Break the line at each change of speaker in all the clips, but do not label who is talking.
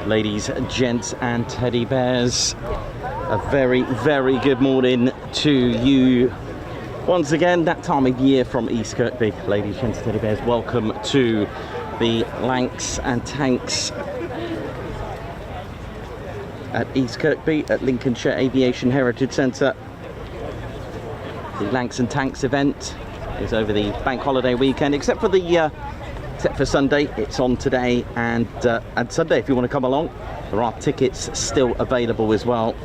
Ladies, gents and teddy bears, a very, very good morning to you once again. That time of year from East Kirkby. Ladies, gents and teddy bears, welcome to the Lancs and Tanks at East Kirkby at Lincolnshire Aviation Heritage Centre. The Lancs and Tanks event is over the bank holiday weekend, except for Sunday. It's on today and Sunday. If you want to come along, there are tickets still available as well.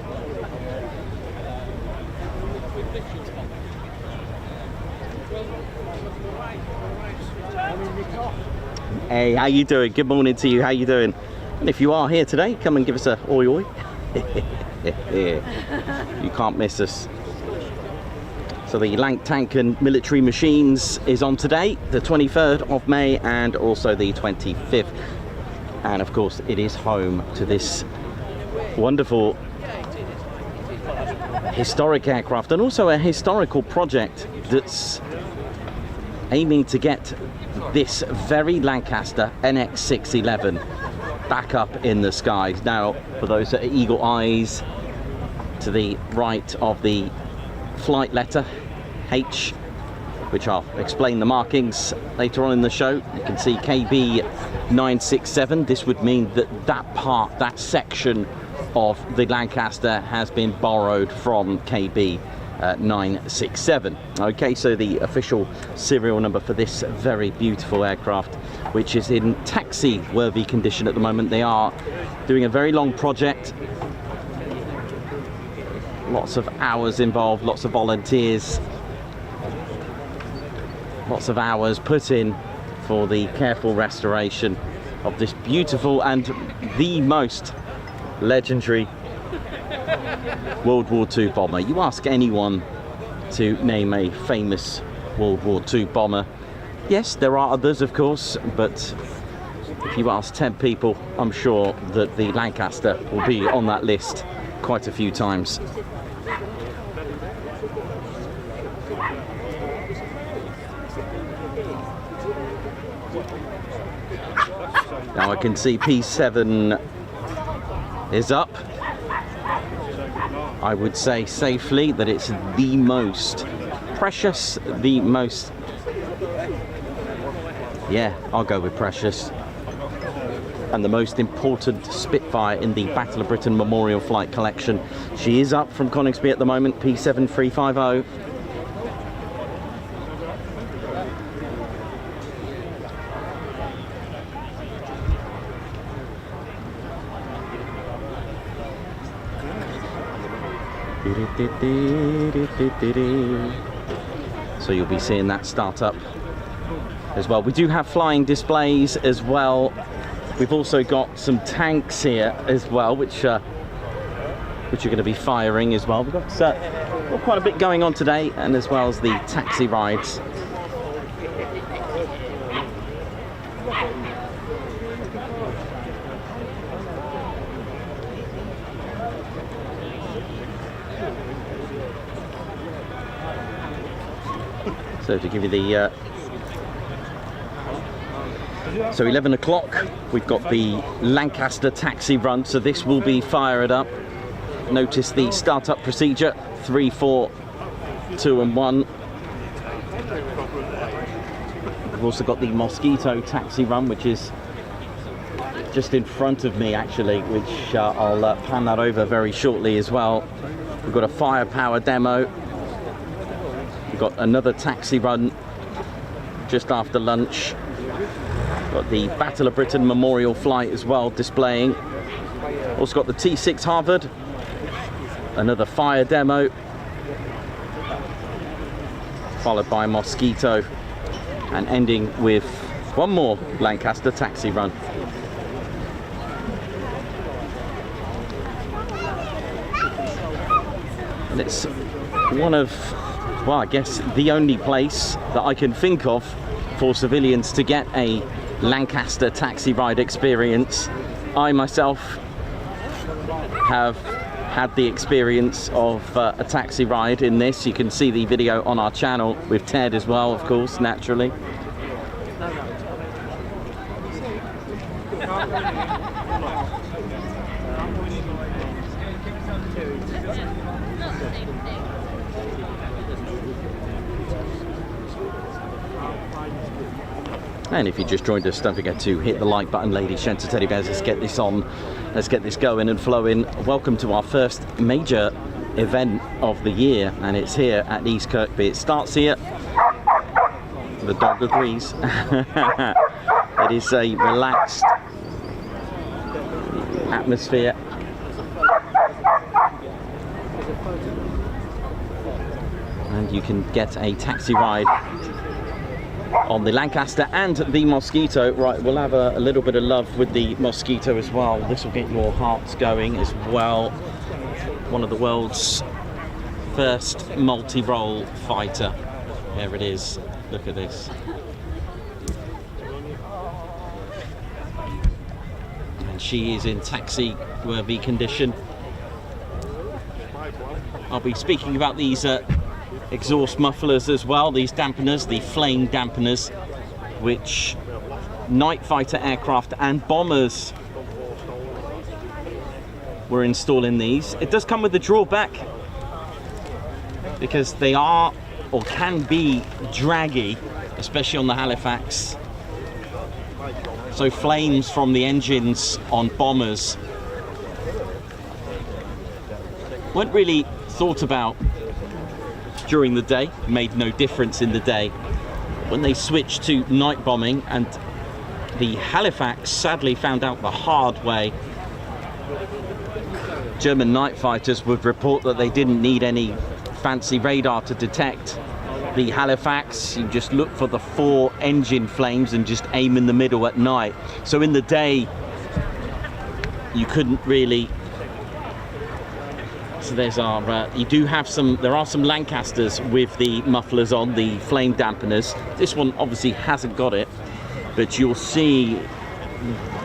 Hey, how you doing? Good morning to you. How you doing? And if you are here today, come and give us a oi oi. You can't miss us. So the Lanc Tank and Military Machines is on today, the 23rd of May and also the 25th. And of course it is home to this wonderful historic aircraft and also a historical project that's aiming to get this very Lancaster NX611 back up in the skies. Now, for those that are eagle eyes, to the right of the flight letter H, which I'll explain the markings later on in the show, you can see KB 967. This would mean that that section of the Lancaster has been borrowed from KB 967. Okay, so the official serial number for this very beautiful aircraft, which is in taxi worthy condition at the moment. They are doing a very long project, lots of hours involved, lots of volunteers, lots of hours put in for the careful restoration of this beautiful and the most legendary World War II bomber. You ask anyone to name a famous World War II bomber. Yes, there are others, of course, but if you ask 10 people, I'm sure that the Lancaster will be on that list quite a few times. Now I can see P7 is up. I would say safely that it's the most precious, yeah, I'll go with precious, and the most important Spitfire in the Battle of Britain Memorial Flight Collection. She is up from Coningsby at the moment, P7350. So you'll be seeing that start up as well. We do have flying displays as well. We've also got some tanks here as well, which are going to be firing as well. We've got quite a bit going on today, and as well as the taxi rides. So to give you the so 11 o'clock, we've got the Lancaster taxi run, so this will be fired up. Notice the startup procedure: 3, 4, 2 and 1. We've also got the Mosquito taxi run, which is just in front of me actually, which I'll pan that over very shortly as well. We've got a firepower demo. We've got another taxi run just after lunch. Got the Battle of Britain Memorial Flight as well displaying. Also got the T6 Harvard, another fire demo. followed by Mosquito, and ending with one more Lancaster taxi run. And it's one of, well, I guess the only place that I can think of for civilians to get a Lancaster taxi ride experience. I myself have had the experience of a taxi ride in this. You can see the video on our channel with Ted as well, of course, naturally. And if you just joined us, don't forget to hit the like button, ladies, gents, teddy bears. Let's get this on, let's get this going and flowing. Welcome to our first major event of the year, and it's here at East Kirkby. It starts here. The dog agrees. It is a relaxed atmosphere. And you can get a taxi ride on the Lancaster and the Mosquito. Right, we'll have a little bit of love with the Mosquito as well. This will get your hearts going as well. One of the world's first multi-role fighter. There it is. Look at this. And she is in taxi-worthy condition. I'll be speaking about these exhaust mufflers as well, these dampeners, the flame dampeners, which night fighter aircraft and bombers were installing these. It does come with a drawback because they are or can be draggy, especially on the Halifax. So flames from the engines on bombers weren't really thought about during the day, made no difference in the day. When they switched to night bombing, and the Halifax sadly found out the hard way, German night fighters would report that they didn't need any fancy radar to detect the Halifax. You just look for the 4 engine flames and just aim in the middle at night. So in the day you couldn't really. So there's our, you do have some, there are some Lancasters with the mufflers on, the flame dampeners. This one obviously hasn't got it, but you'll see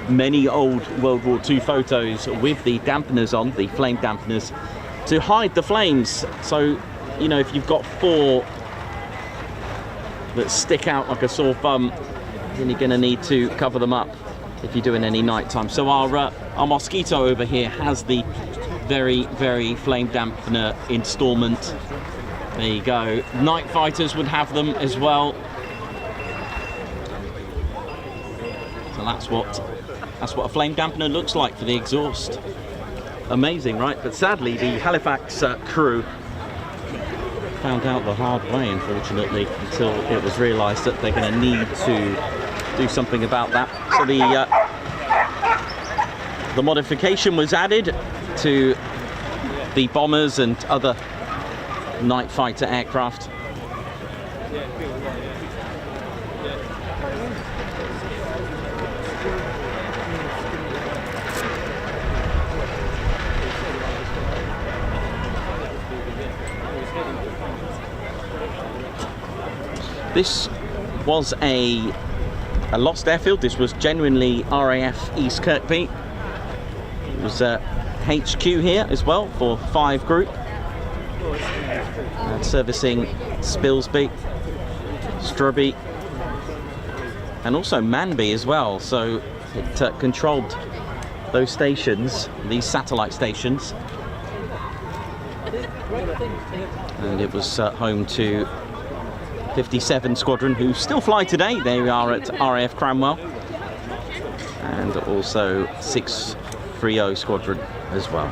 many old World War II photos with the dampeners on, the flame dampeners, to hide the flames. So, you know, if you've got 4 that stick out like a sore bum, then you're going to need to cover them up if you're doing any nighttime. So our Mosquito over here has the very flame dampener installment. There you go. Night fighters would have them as well. So that's what a flame dampener looks like for the exhaust. Amazing, right? But sadly the Halifax crew found out the hard way, unfortunately, until it was realized that they're going to need to do something about that. So the modification was added to the bombers and other night fighter aircraft. This was a lost airfield. This was genuinely RAF EAST KIRKBY. It was HQ here as well for 5 Group, servicing Spilsby, Strubby, and also Manby as well. So it controlled those stations, these satellite stations, and it was home to 57 Squadron, who still fly today. They are at RAF Cranwell, and also 630 Squadron as well.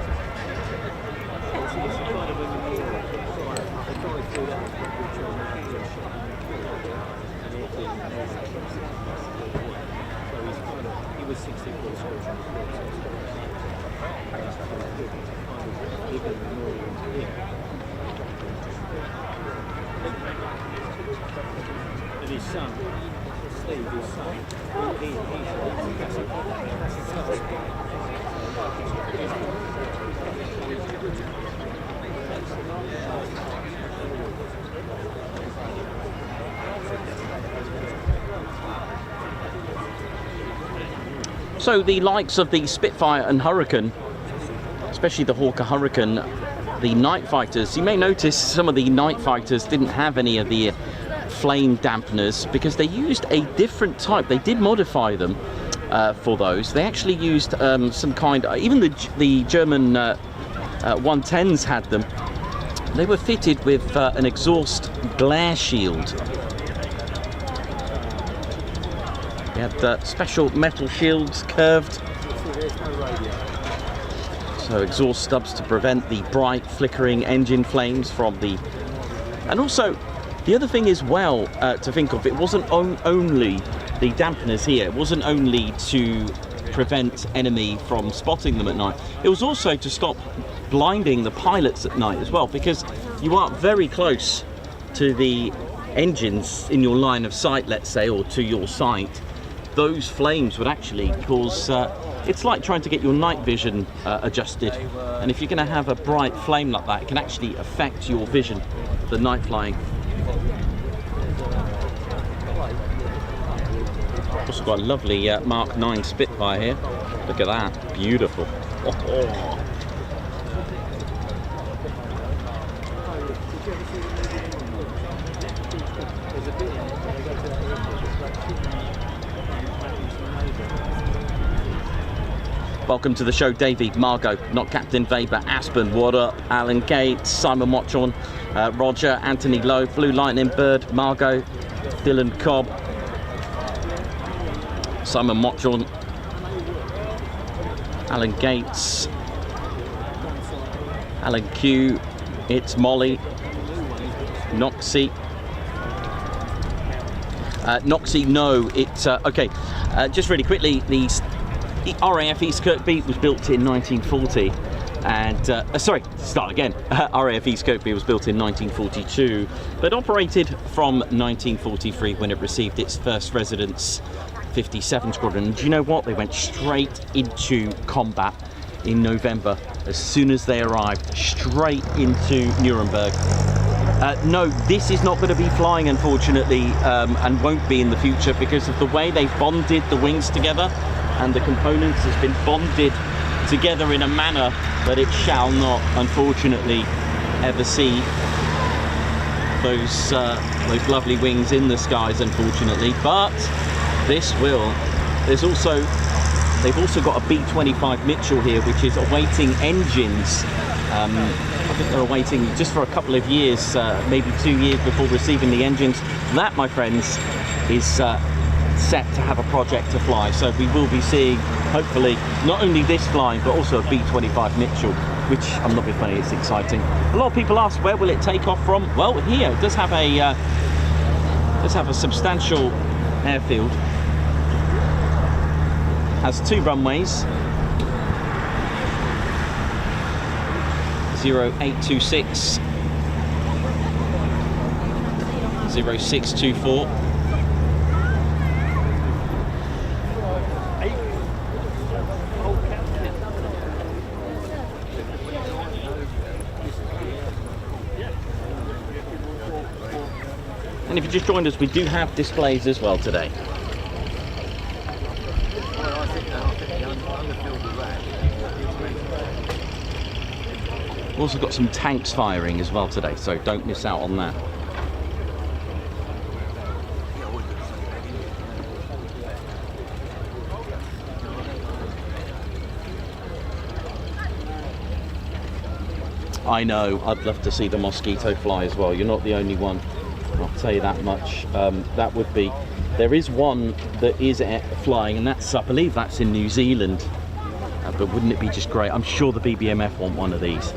his son. Steve, his son.
So the likes of the Spitfire and Hurricane, especially the Hawker Hurricane, the night fighters, you may notice some of the night fighters didn't have any of the flame dampeners because they used a different type. They did modify them for those. They actually used some kind, even the German 110s had them. They were fitted with an exhaust glare shield. They had special metal shields, curved. So exhaust stubs to prevent the bright flickering engine flames from the... And also, the other thing as well to think of, it wasn't only the dampeners here, it wasn't only to prevent enemy from spotting them at night, it was also to stop blinding the pilots at night as well, because you are very close to the engines in your line of sight, let's say, or to your sight. Those flames would actually cause, it's like trying to get your night vision adjusted, and if you're going to have a bright flame like that, it can actually affect your vision, the night flying. Also got a lovely Mark 9 Spitfire here. Look at that, beautiful. Oh. Welcome to the show, Davey, Margot, not Captain Weber, Aspen, what up, Alan Gates, Simon Watchorn, Roger, Anthony Lowe, Blue Lightning Bird, Margot, Dylan Cobb, Simon Watchorn, Alan Gates, Alan Q, it's Molly, Noxie. Noxie, no, it's okay. Just really quickly, the RAF EAST KIRKBY was built in 1940, and sorry, start again. RAF EAST KIRKBY was built in 1942, but operated from 1943 when it received its first residence, 57 Squadron. And do you know what? They went straight into combat in November as soon as they arrived, straight into Nuremberg. No, this is not going to be flying, unfortunately, and won't be in the future because of the way they've bonded the wings together, and the components has been bonded together in a manner that it shall not, unfortunately, ever see those lovely wings in the skies, unfortunately. But this will. They've also got a B-25 Mitchell here, which is awaiting engines. I think they're awaiting just for a couple of years, maybe 2 years before receiving the engines. That, my friends, is set to have a project to fly. So we will be seeing, hopefully, not only this flying, but also a B-25 Mitchell, which, I'm not being funny, it's exciting. A lot of people ask, where will it take off from? Well, here, it does have a substantial airfield. Has 2 runways, 0826, 0624. And if you just joined us, we do have displays as well today. We've also got some tanks firing as well today, so don't miss out on that. I know, I'd love to see the Mosquito fly as well. You're not the only one, I'll tell you that much. That would be, there is one that is flying, and that's, I believe that's in New Zealand. But wouldn't it be just great? I'm sure the BBMF want one of these.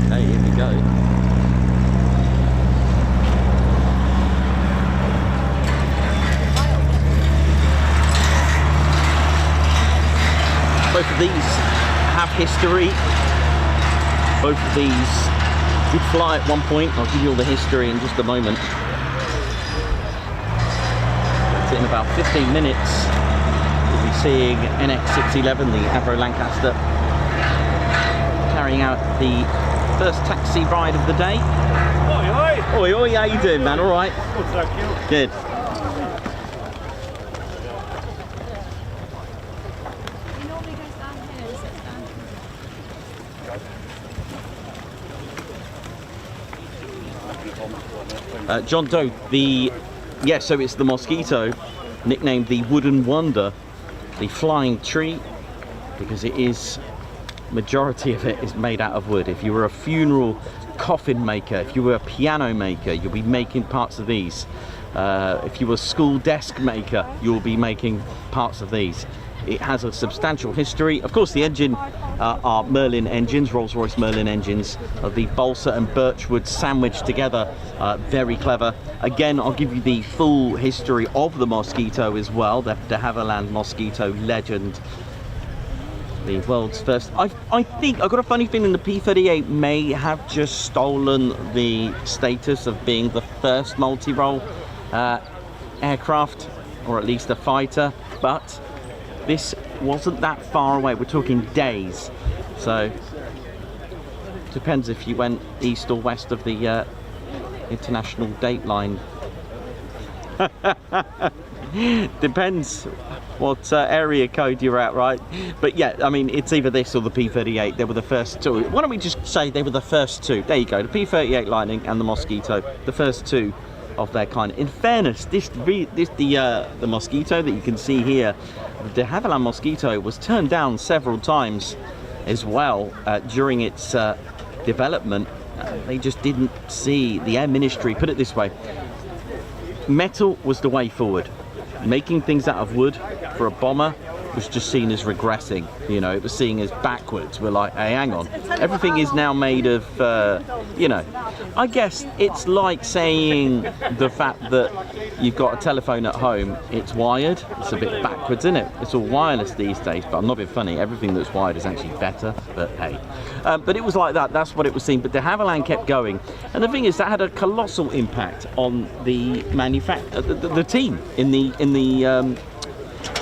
Hey, here we go. both of these have history. Both of these did fly at one point. I'll give you all the history in just a moment. But in about 15 minutes, we'll be seeing NX611, the Avro Lancaster, carrying out the first taxi ride of the day.
Oi, oi!
Oi, oi, how you doing, man? All right?
Good, thank you.
Good.
He normally goes down here and sits down.
John Doe, so it's the Mosquito, nicknamed the Wooden Wonder, the flying tree, because it is, majority of it is made out of wood. If you were a funeral coffin maker, if you were a piano maker, you'll be making parts of these. If you were a school desk maker, you'll be making parts of these. It has a substantial history. Of course, the engine are Merlin engines, Rolls-Royce Merlin engines, the balsa and birchwood sandwiched together. Very clever. Again, I'll give you the full history of the Mosquito as well, the de Havilland Mosquito legend. The world's first. I think I've got a funny feeling the P-38 may have just stolen the status of being the first multi-role aircraft, or at least a fighter, but this wasn't that far away. We're talking days, so depends if you went east or west of the international date line. Depends what area code you're at, right? But yeah, I mean, it's either this or the P-38. They were the first two. Why don't we just say they were the first two? There you go, the P-38 Lightning and the Mosquito, the first two of their kind. In fairness, the Mosquito that you can see here, the de Havilland Mosquito, was turned down several times as well during its development. They just didn't see, the Air Ministry, put it this way, metal was the way forward. Making things out of wood for a bomber was just seen as regressing, you know, it was seen as backwards. We're like, hey, hang on, everything is now made of, you know, I guess it's like saying the fact that you've got a telephone at home, it's wired, it's a bit backwards, isn't it? It's all wireless these days, but I'm not being funny, everything that's wired is actually better, but hey. But it was like that, that's what it was seen, but de Havilland kept going. And the thing is, that had a colossal impact on the the team in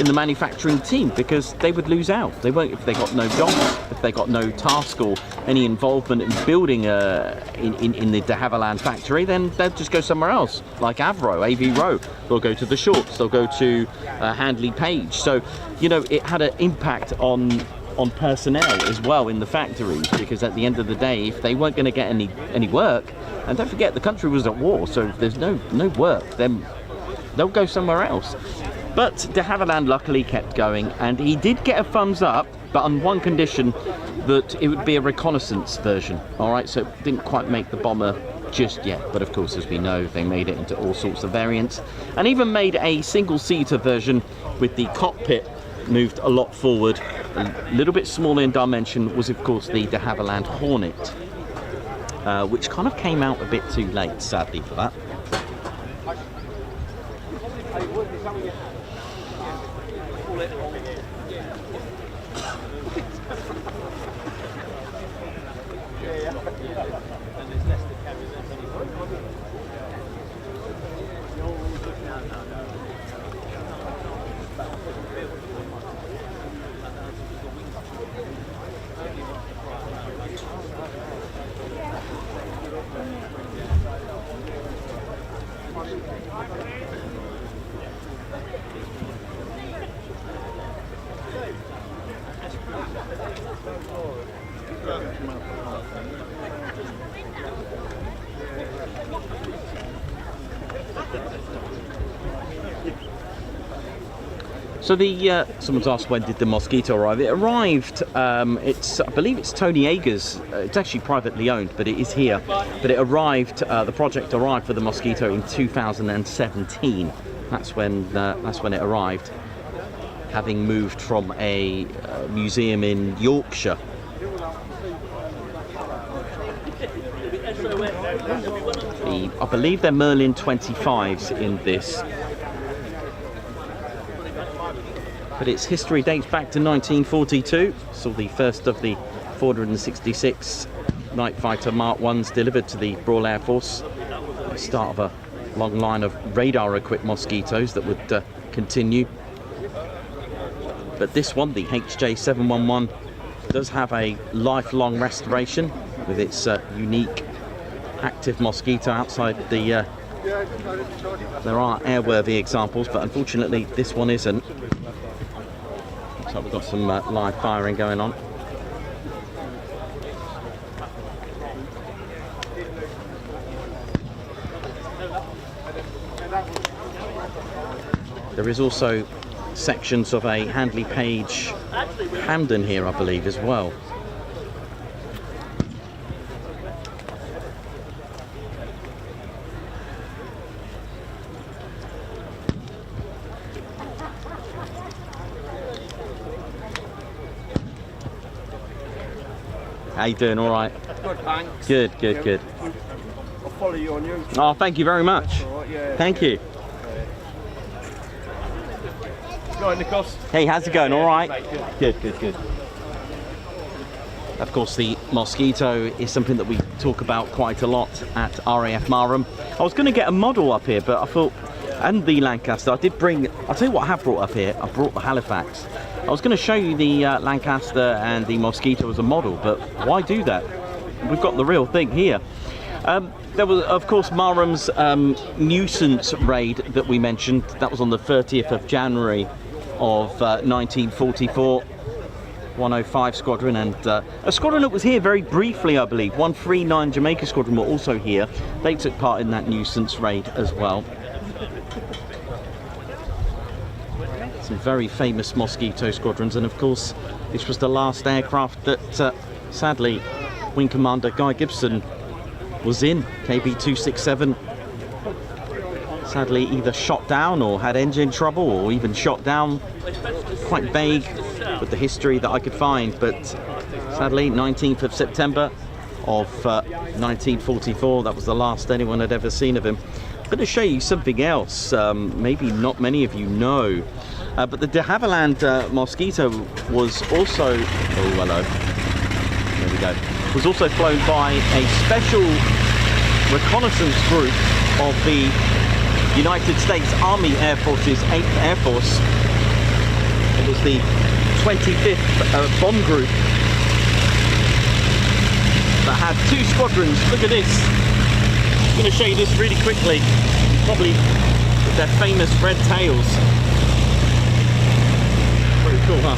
the manufacturing team, because they would lose out. They won't, if they got no jobs, if they got no task or any involvement in building in the de Havilland factory, then they'll just go somewhere else, like Avro, AV They'll go to the Shorts, they'll go to Handley Page. So, you know, it had an impact on personnel as well in the factories, because at the end of the day, if they weren't going to get any work, and don't forget the country was at war, so if there's no work, then they'll go somewhere else. But de Havilland luckily kept going, and he did get a thumbs up, but on one condition, that it would be a reconnaissance version. All right, so it didn't quite make the bomber just yet, but of course, as we know, they made it into all sorts of variants, and even made a single-seater version with the cockpit moved a lot forward. A little bit smaller in dimension was, of course, the de Havilland Hornet, which kind of came out a bit too late, sadly, for that. So someone's asked, when did the Mosquito arrive? It arrived, I believe it's Tony Yeager's, it's actually privately owned, but it is here. But it arrived, the project arrived for the Mosquito in 2017. That's when it arrived, having moved from a museum in Yorkshire. I believe they're Merlin 25s in this. but its history dates back to 1942. Saw the first of the 466 Night Fighter Mark 1s delivered to the Royal Air Force. The start of a long line of radar-equipped Mosquitoes that would continue. But this one, the HJ711, does have a lifelong restoration with its unique active Mosquito outside the... there are airworthy examples, but unfortunately this one isn't. Looks like we've got some live firing going on. There is also sections of a Handley Page Hampden here, I believe, as well. How you doing? All right?
Good, thanks.
Good, good, good.
I'll follow you on YouTube.
Oh, thank you very much.
All right, yeah.
Thank you.
Right, Nicholas.
Hey, how's it going? All right?
Mate,
Good, good, good. Of course, the Mosquito is something that we talk about quite a lot at RAF Marham. I was going to get a model up here, but I thought, and the Lancaster, I did bring, I'll tell you what I have brought up here. I brought the Halifax. I was going to show you the Lancaster and the Mosquito as a model, but why do that? We've got the real thing here. There was, of course, Marham's nuisance raid that we mentioned. That was on the 30th of January of 1944. 105 Squadron, and a squadron that was here very briefly, I believe. 139 Jamaica Squadron were also here. They took part in that nuisance raid as well. Some very famous Mosquito squadrons, and of course this was the last aircraft that sadly Wing Commander Guy Gibson was in. KB267 sadly either shot down or had engine trouble or even shot down. Quite vague with the history that I could find, but sadly 19th of September of 1944, that was the last anyone had ever seen of him. I'm going to show you something else, maybe not many of you know, but the de Havilland Mosquito was also, oh hello, there we go, was also flown by a special reconnaissance group of the United States Army Air Force's 8th Air Force. It was the 25th bomb group that had 2 squadrons. Look at this. I'm going to show you this really quickly. Probably with their famous red tails. Pretty cool, huh?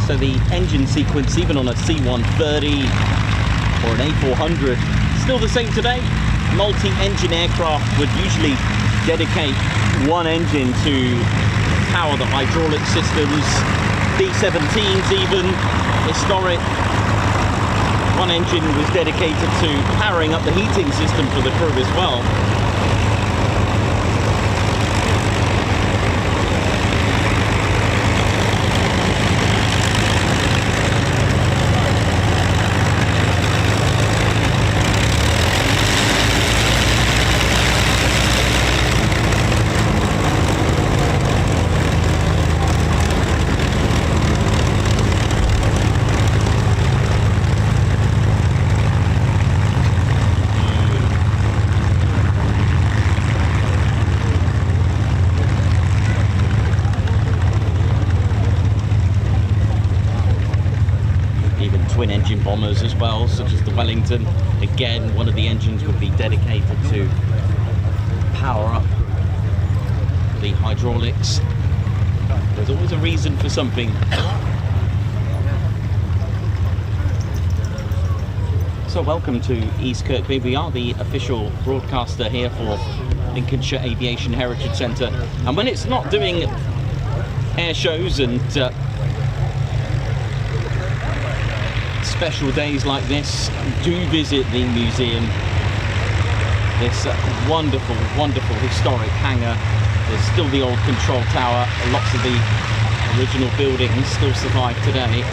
So the engine sequence, even on a C-130 or an A400, still the same today. Multi-engine aircraft would usually dedicate one engine to power the hydraulic systems. B-17s even, historic. One engine was dedicated to powering up the heating system for the crew as well. Twin engine bombers as well, such as the Wellington. Again, one of the engines would be dedicated to power up the hydraulics. There's always a reason for something. So welcome to East Kirkby. We are the official broadcaster here for Lincolnshire Aviation Heritage Centre, and when it's not doing air shows and special days like this, do visit the museum. This wonderful, wonderful historic hangar. There's still the old control tower. Lots of the original buildings still survive today.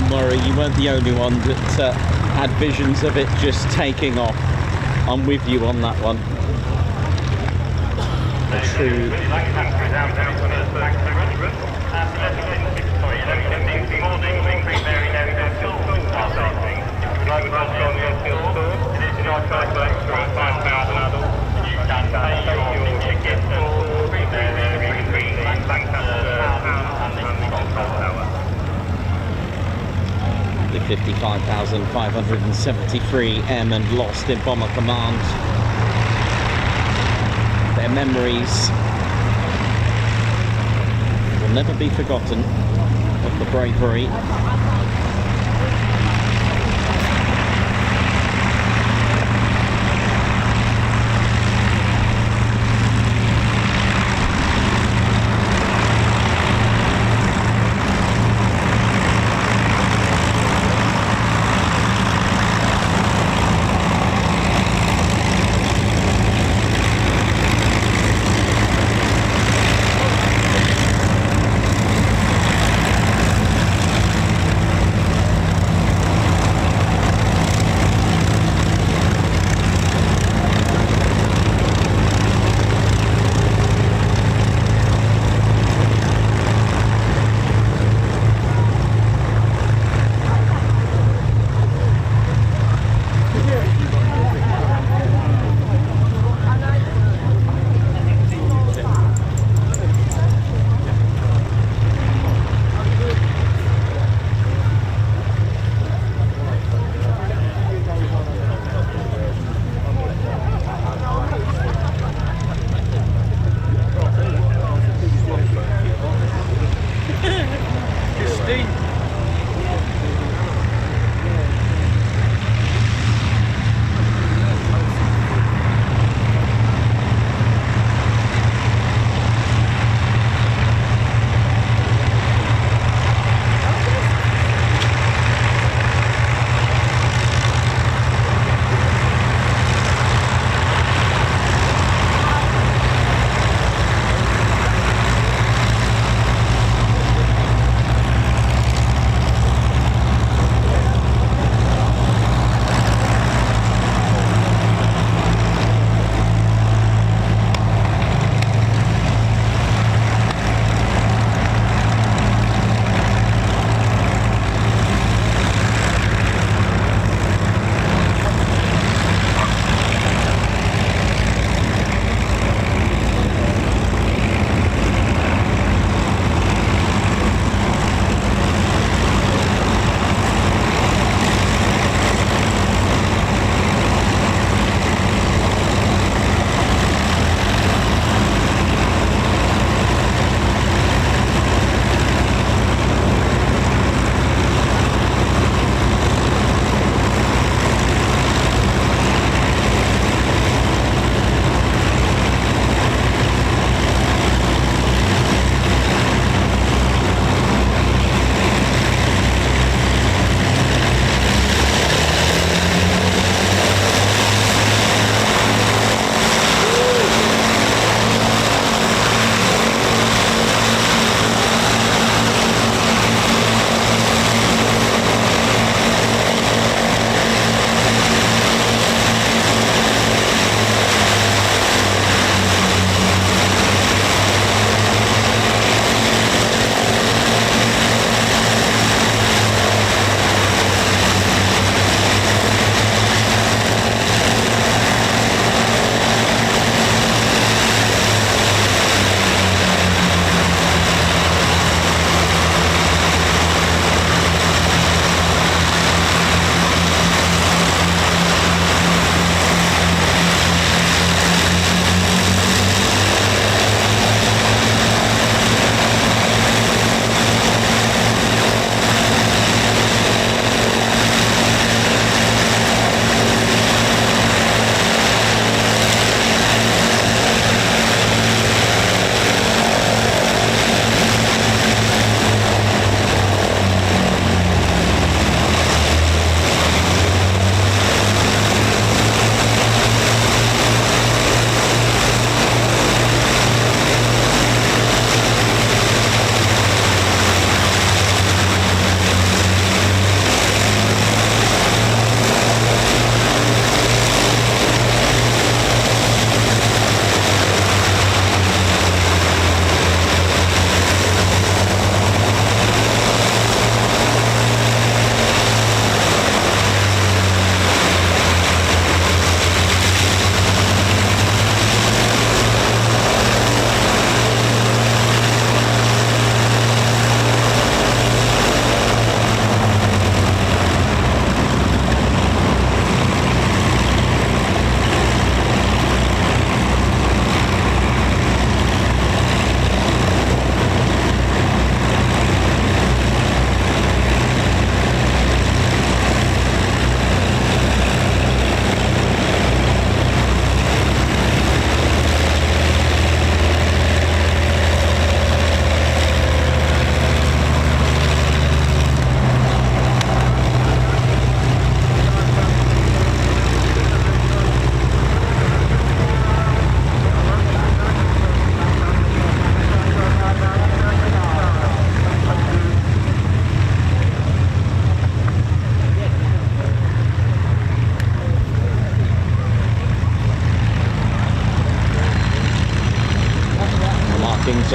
don't worry, you weren't the only one that had visions of it just taking off. I'm with you on that one. A true... The 55,573 airmen lost in Bomber Command. Their memories will never be forgotten of the bravery.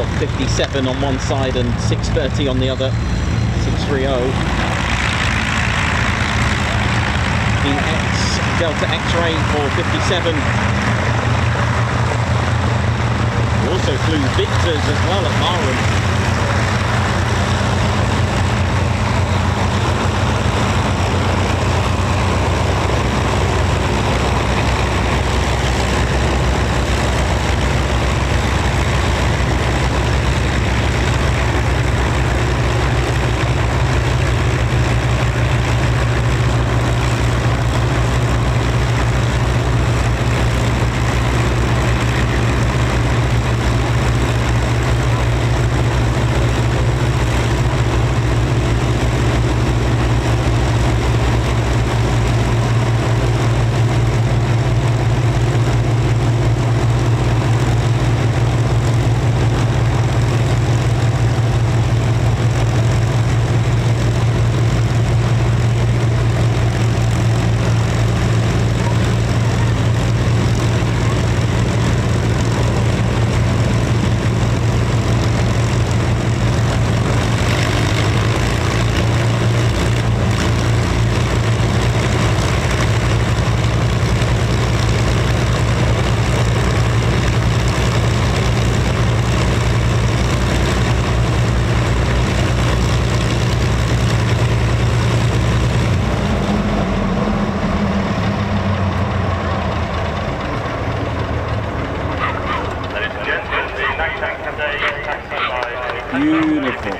got 57 on one side and 630 on the other. 630. The Delta X-ray for 57. We also flew Victors as well at Marham. Beautiful.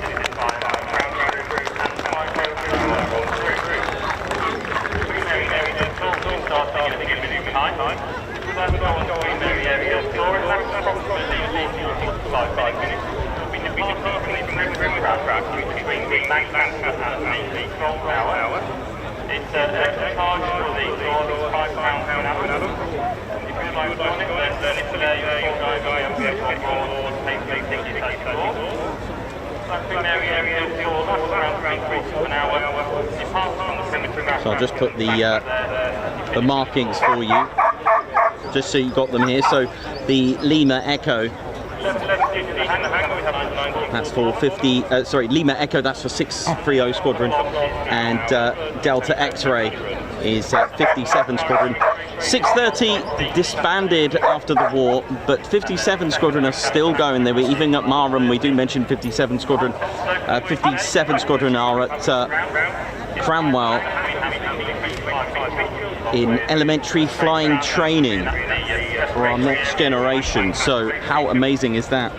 It's a charge for the door, £5 an hour. If you'd like to go in, then it's today, you'll go and get on pay
So I'll just put the markings for you, just so you got them here. So the Lima Echo, that's for 50, Lima Echo, that's for 630 Squadron, and Delta X-Ray is 57 Squadron. 630 disbanded after the war, but 57 Squadron are still going. They were even at Marham. We do mention 57 Squadron. 57 Squadron are at Cranwell in elementary flying training for our next generation. So how amazing is that?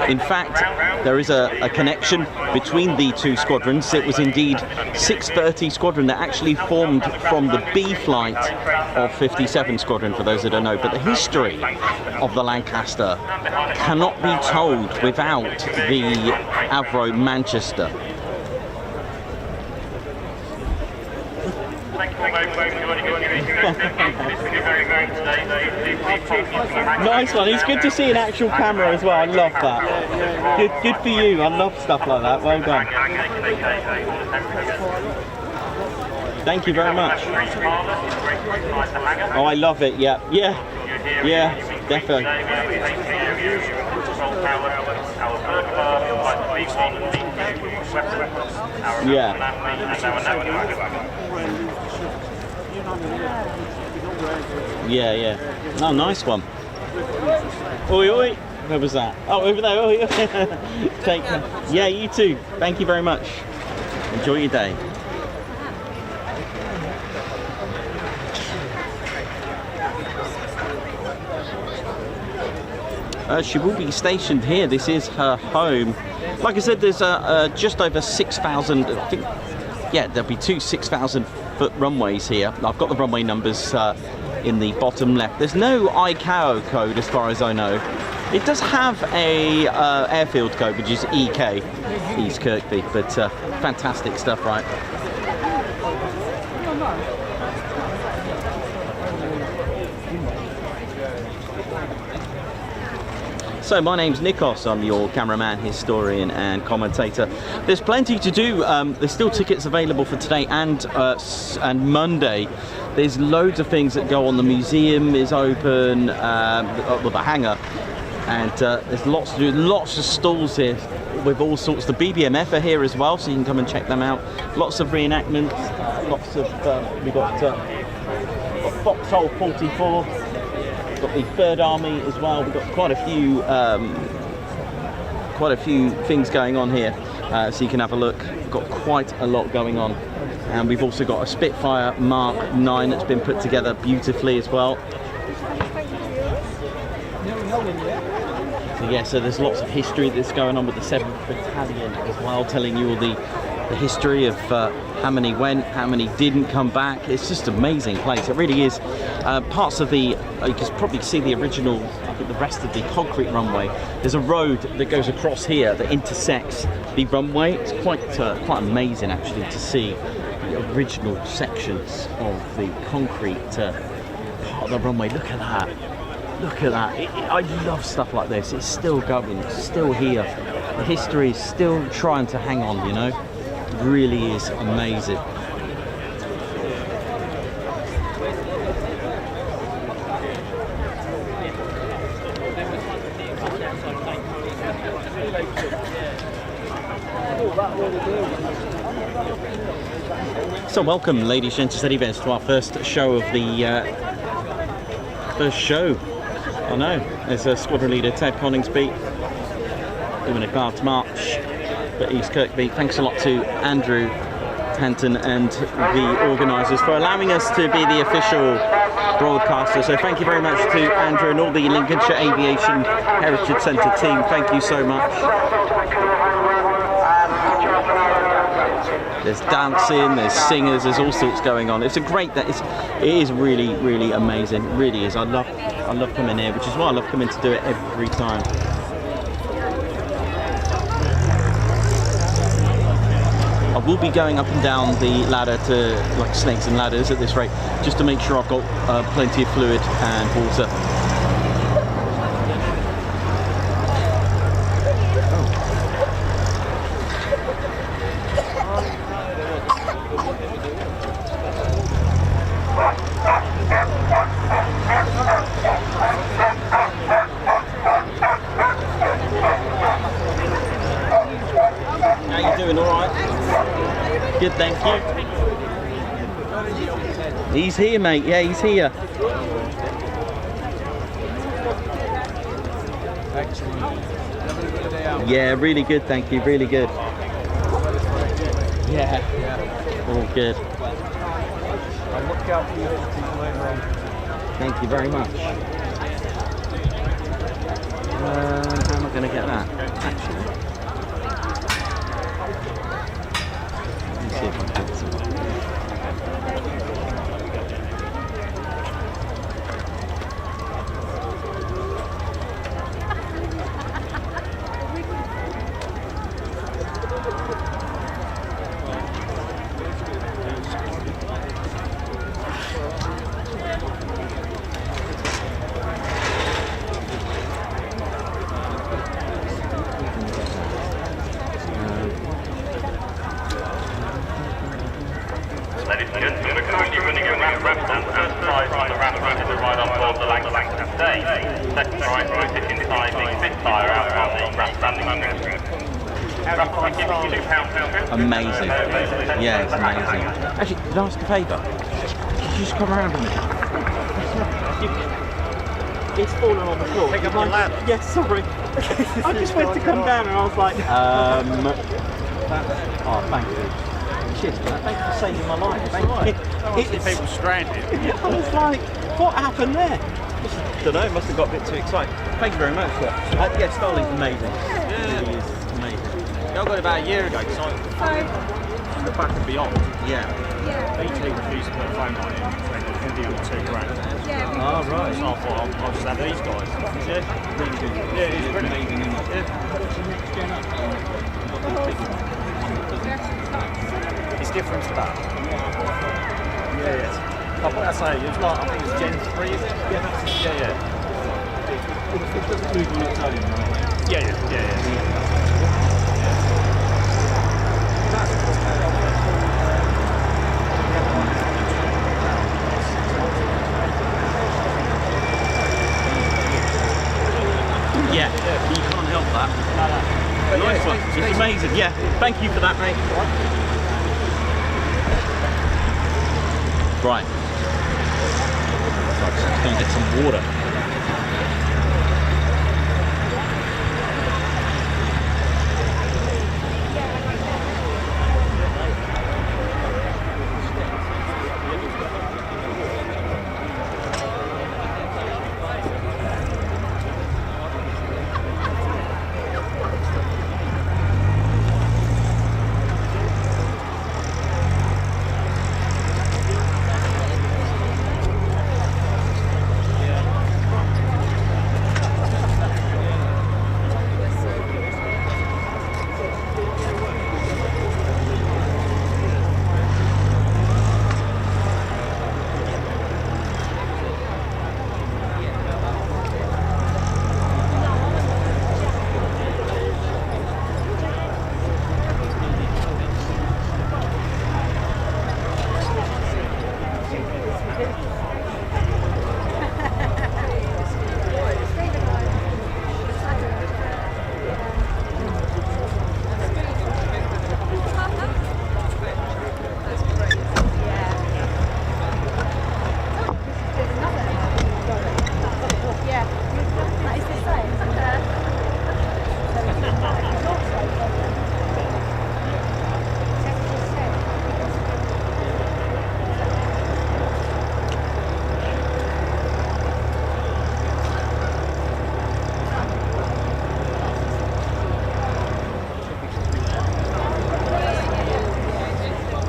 In fact, there is a connection between the two squadrons. It was indeed 630 Squadron that actually formed from the B flight of 57 Squadron, for those that don't know. But the history of the Lancaster cannot be told without the Avro Manchester.
Nice one. It's good to see an actual camera as well. I love that. Good for you. I love stuff like that. Well done. Thank you very much. Oh, I love it. Yeah, definitely. Yeah. Oh, nice one. Oi, oi. Where was that? Oh, over there. Oh, yeah. Take care. Yeah, you too. Thank you very much. Enjoy your day. She will be stationed here. This is her home. Like I said, there's just over 6,000. I think, yeah, there'll be two 6,000-foot runways here. I've got the runway numbers in the bottom left. There's no ICAO code as far as I know. It does have a airfield code, which is EK, East Kirkby, but fantastic stuff, right? So my name's Nikos, I'm your cameraman, historian and commentator. There's plenty to do. There's still tickets available for today and Monday. There's loads of things that go on. The museum is open, well, the hangar And there's lots to do, lots of stalls here with all sorts. The BBMF are here as well, so you can come and check them out. Lots of reenactments, lots of, we've got Foxhole 44, we've got the Third Army as well. We've got quite a few things going on here, so you can have a look. We've got quite a lot going on. And we've also got a Spitfire Mark 9 that's been put together beautifully as well. So yeah, so there's lots of history that's going on with the 7th Battalion as well, telling you all the history of how many went, how many didn't come back. It's just an amazing place. It really is. Parts of the, you can probably see the original, the rest of the concrete runway. There's a road that goes across here that intersects the runway. It's quite amazing actually to see the original sections of the concrete part of the runway. Look at that. Look at that. I love stuff like this. It's still going, it's still here. The history is still trying to hang on, you know. It really is amazing. So welcome, ladies and gentlemen, to our first show of the first show. I know, there's a squadron leader, Ted Coningsby, doing a guards march for East Kirkby. Thanks a lot to Andrew Tanton and the organisers for allowing us to be the official broadcaster. So thank you very much to Andrew and all the Lincolnshire Aviation Heritage Centre team. Thank you so much. There's dancing, there's singers, there's all sorts going on. It's a great, it is really, really amazing. It really is. I love coming here, which is why I love coming to do it every time. I will be going up and down the ladder to like snakes and ladders at this rate, just to make sure I've got plenty of fluid and water. Good, thank you. He's here, mate. Yeah, he's here. Yeah, really good, thank you. Really good. Yeah. All good.
I'll look out for you later on.
Thank you very much. How am I going to get that? Actually. See if I can get some.
Ladies and gentlemen, we're currently running a RAF stand. First prize on the RAF is to ride on board the Lancaster. Second prize is to sit inside the Spitfire out on the RAF standing strip. RAF will be giving you £2.
Amazing. Yeah, it's amazing. Actually, can I ask a favour? Could you just come around a minute? It's fallen on the floor.
Pick up your ladder.
Yes, sorry. I just went to come down and I was like, oh, thank you. Cheers, man. Thank you for saving my life. Thank you.
It's people stranded.
I was like, what happened there? I don't know, must have got a bit too excited. Thank you very much. Yeah, Starling's amazing.
Yeah.
It really is amazing.
I got it about a year ago, so the back and beyond.
Yeah.
BT refused to put a phone on it. They were going to deal with £2 grand.
Oh, right.
So I thought I'll just have these guys.
Yeah, really good.
Yeah, it's brilliant.
Amazing, isn't it?
It's different to that. Yeah, yes. I say, it was like, I think it was Gen 3, is it? Yeah, that's, yeah.
It doesn't move on its own, right?
Yeah.
Yeah, Amazing, yeah. Thank you for that, mate. Right. So I'm just going to get some water.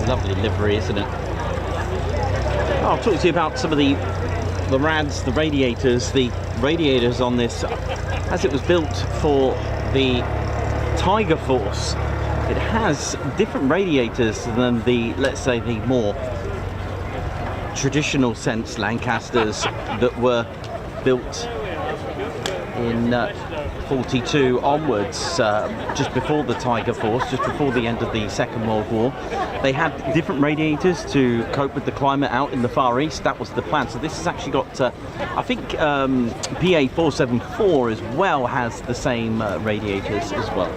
Lovely livery, isn't it? I'll talk to you about some of the rads, the radiators. The radiators on this, as it was built for the Tiger Force, it has different radiators than the, let's say, the more traditional sense Lancasters that were built in 42 onwards, just before the Tiger Force, just before the end of the Second World War. They had different radiators to cope with the climate out in the Far East. That was the plan. So this has actually got, I think PA 474 as well has the same radiators as well.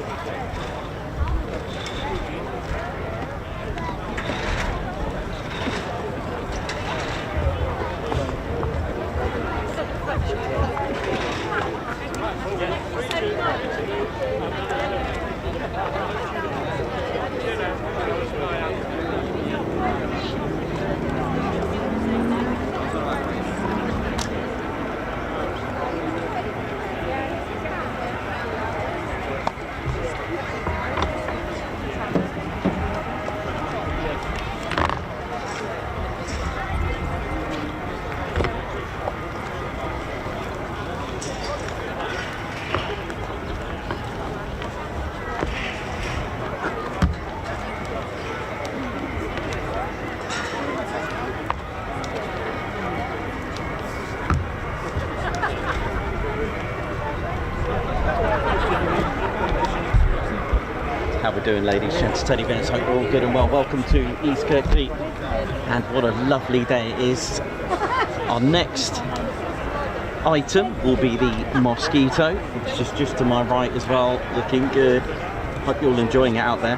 How we're doing, ladies, gents, teddy bears, hope we're all good and well. Welcome to East Kirkby, and what a lovely day it is. Our next item will be the Mosquito, which is just to my right as well, looking good. Hope you're all enjoying it out there.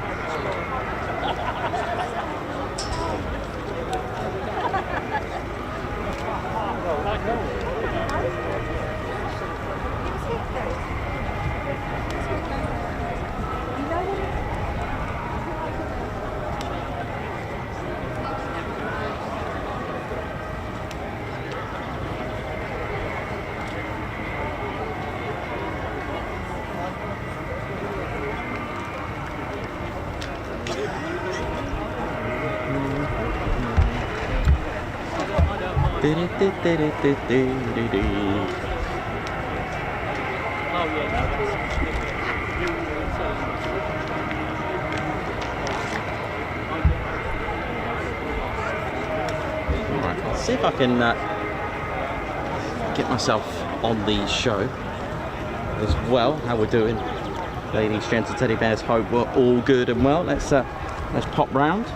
Alright, let's see if I can get myself on the show as well. How we're doing, ladies, gents, and teddy bears, hope we're all good and well. Let's pop round.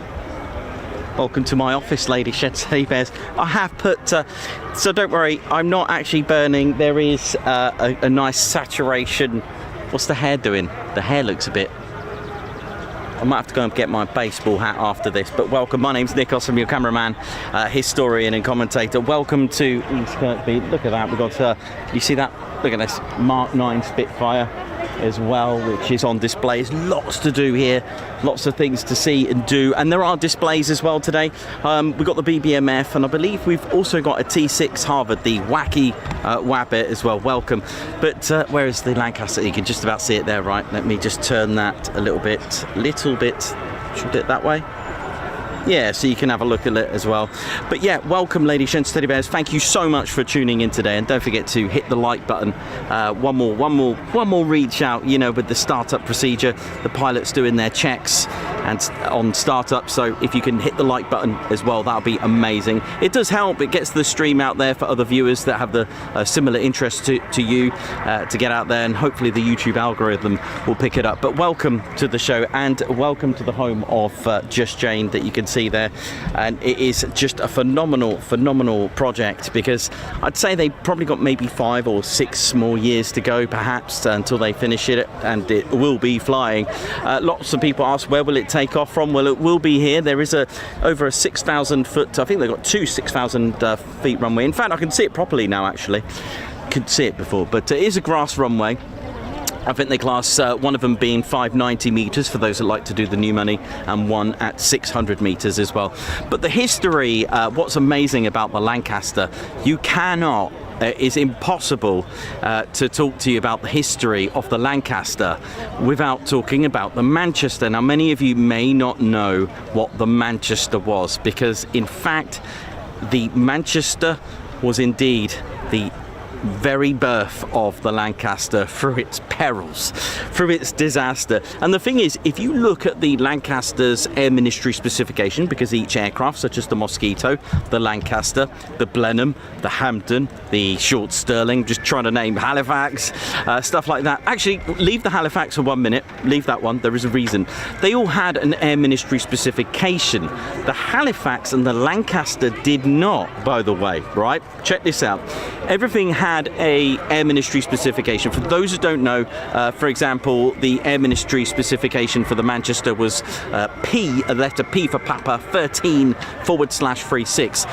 Welcome to my office, ladies, gents, teddy bears. I have put, so don't worry, I'm not actually burning. There is a nice saturation. What's the hair doing? The hair looks a bit
I might have to go and get my baseball hat after this. But welcome, my name's Nikos, I'm your cameraman, historian and commentator. Welcome to East Kirkby. Look at that, we've got, you see that? Look at this, Mark 9 Spitfire as well, which is on display. There's lots to do here, lots of things to see and do, and there are displays as well today. We've got the BBMF, and I believe we've also got a T6 Harvard, the wacky Wabbit as well. Welcome. But where is the Lancaster? You can just about see it there, right? Let me just turn that a little bit that way. Yeah, so you can have a look at it as well. But yeah, welcome, ladies and teddy bears. Thank you so much for tuning in today, and don't forget to hit the like button. One more reach out. You know, with the startup procedure, the pilot's doing their checks and on startup. So if you can hit the like button as well, that'll be amazing. It does help. It gets the stream out there for other viewers that have the similar interest to you to get out there, and hopefully the YouTube algorithm will pick it up. But welcome to the show, and welcome to the home of Just Jane that you can see there. And it is just a phenomenal project, because I'd say they probably got maybe 5 or 6 more years to go perhaps until they finish it, and it will be flying. Lots of people ask, where will it take off from? Well, it will be here. There is over a 6,000 foot, I think they've got 2 6,000 feet runway. In fact, I can see it properly now, actually. Couldn't see it before, but it is a grass runway. I think they class one of them being 590 metres for those that like to do the new money, and one at 600 metres as well. But the history, what's amazing about the Lancaster, you cannot, it's impossible to talk to you about the history of the Lancaster without talking about the Manchester. Now, many of you may not know what the Manchester was, because in fact the Manchester was indeed the very birth of the Lancaster, through its perils, through its disaster. And the thing is, if you look at the Lancaster's Air Ministry specification, because each aircraft, such as the Mosquito, the Lancaster, the Blenheim, the Hampton, the Short Stirling, just trying to name Halifax, stuff like that. Actually, leave the Halifax for 1 minute, leave that one, there is a reason. They all had an Air Ministry specification. The Halifax and the Lancaster did not, by the way, right? Check this out. Everything had a Air Ministry specification. For those who don't know, for example, the Air Ministry specification for the Manchester was P, a letter P for Papa, 13/36.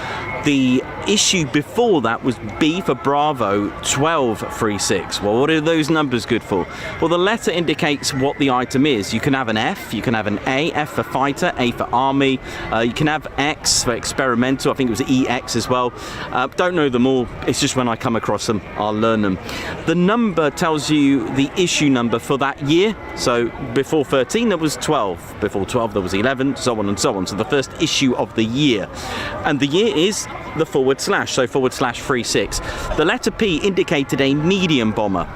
The issue before that was B for Bravo, 1236. Well, what are those numbers good for? Well, the letter indicates what the item is. You can have an F, you can have an A, F for fighter, A for army, you can have X for experimental, I think it was EX as well. Don't know them all, it's just when I come across them, I'll learn them. The number tells you the issue number for that year. So before 13 there was 12, before 12 there was 11, so on and so on. So the first issue of the year, and the year is the /, so /36. The letter P indicated a medium bomber.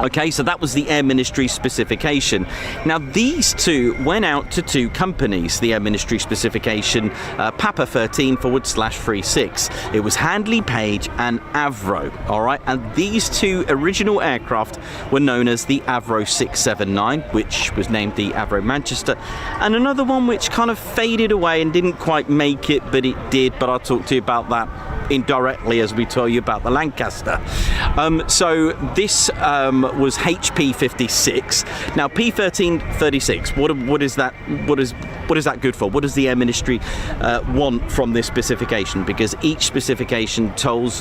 Okay, so that was the Air Ministry specification. Now, these two went out to 2 companies, the Air Ministry specification, Papa 13/36. It was Handley Page and Avro, all right? And these 2 original aircraft were known as the Avro 679, which was named the Avro Manchester, and another one which kind of faded away and didn't quite make it, but it did, but I'll talk to you about that indirectly as we tell you about the Lancaster. So this was HP 56. Now P1336, what is that? What is that good for? What does the Air Ministry want from this specification? Because each specification told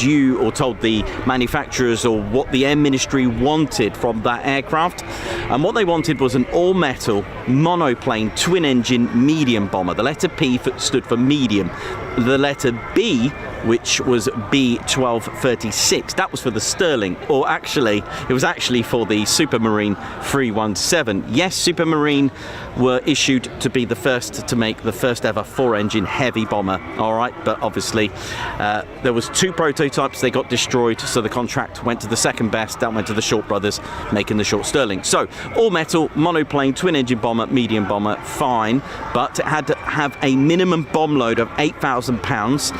you, or told the manufacturers, or what the Air Ministry wanted from that aircraft. And what they wanted was an all-metal monoplane twin-engine medium bomber. The letter P stood for medium. The letter B, which was B1236, that was for the Stirling, or actually, it was actually for the Supermarine 317. Yes, Supermarine were issued to be the first to make the first ever 4-engine heavy bomber, all right, but obviously there was 2 prototypes, they got destroyed, so the contract went to the second best, that went to the Short brothers, making the Short Stirling. So, all metal, monoplane, twin-engine bomber, medium bomber, fine, but it had to have a minimum bomb load of 8,000 pounds.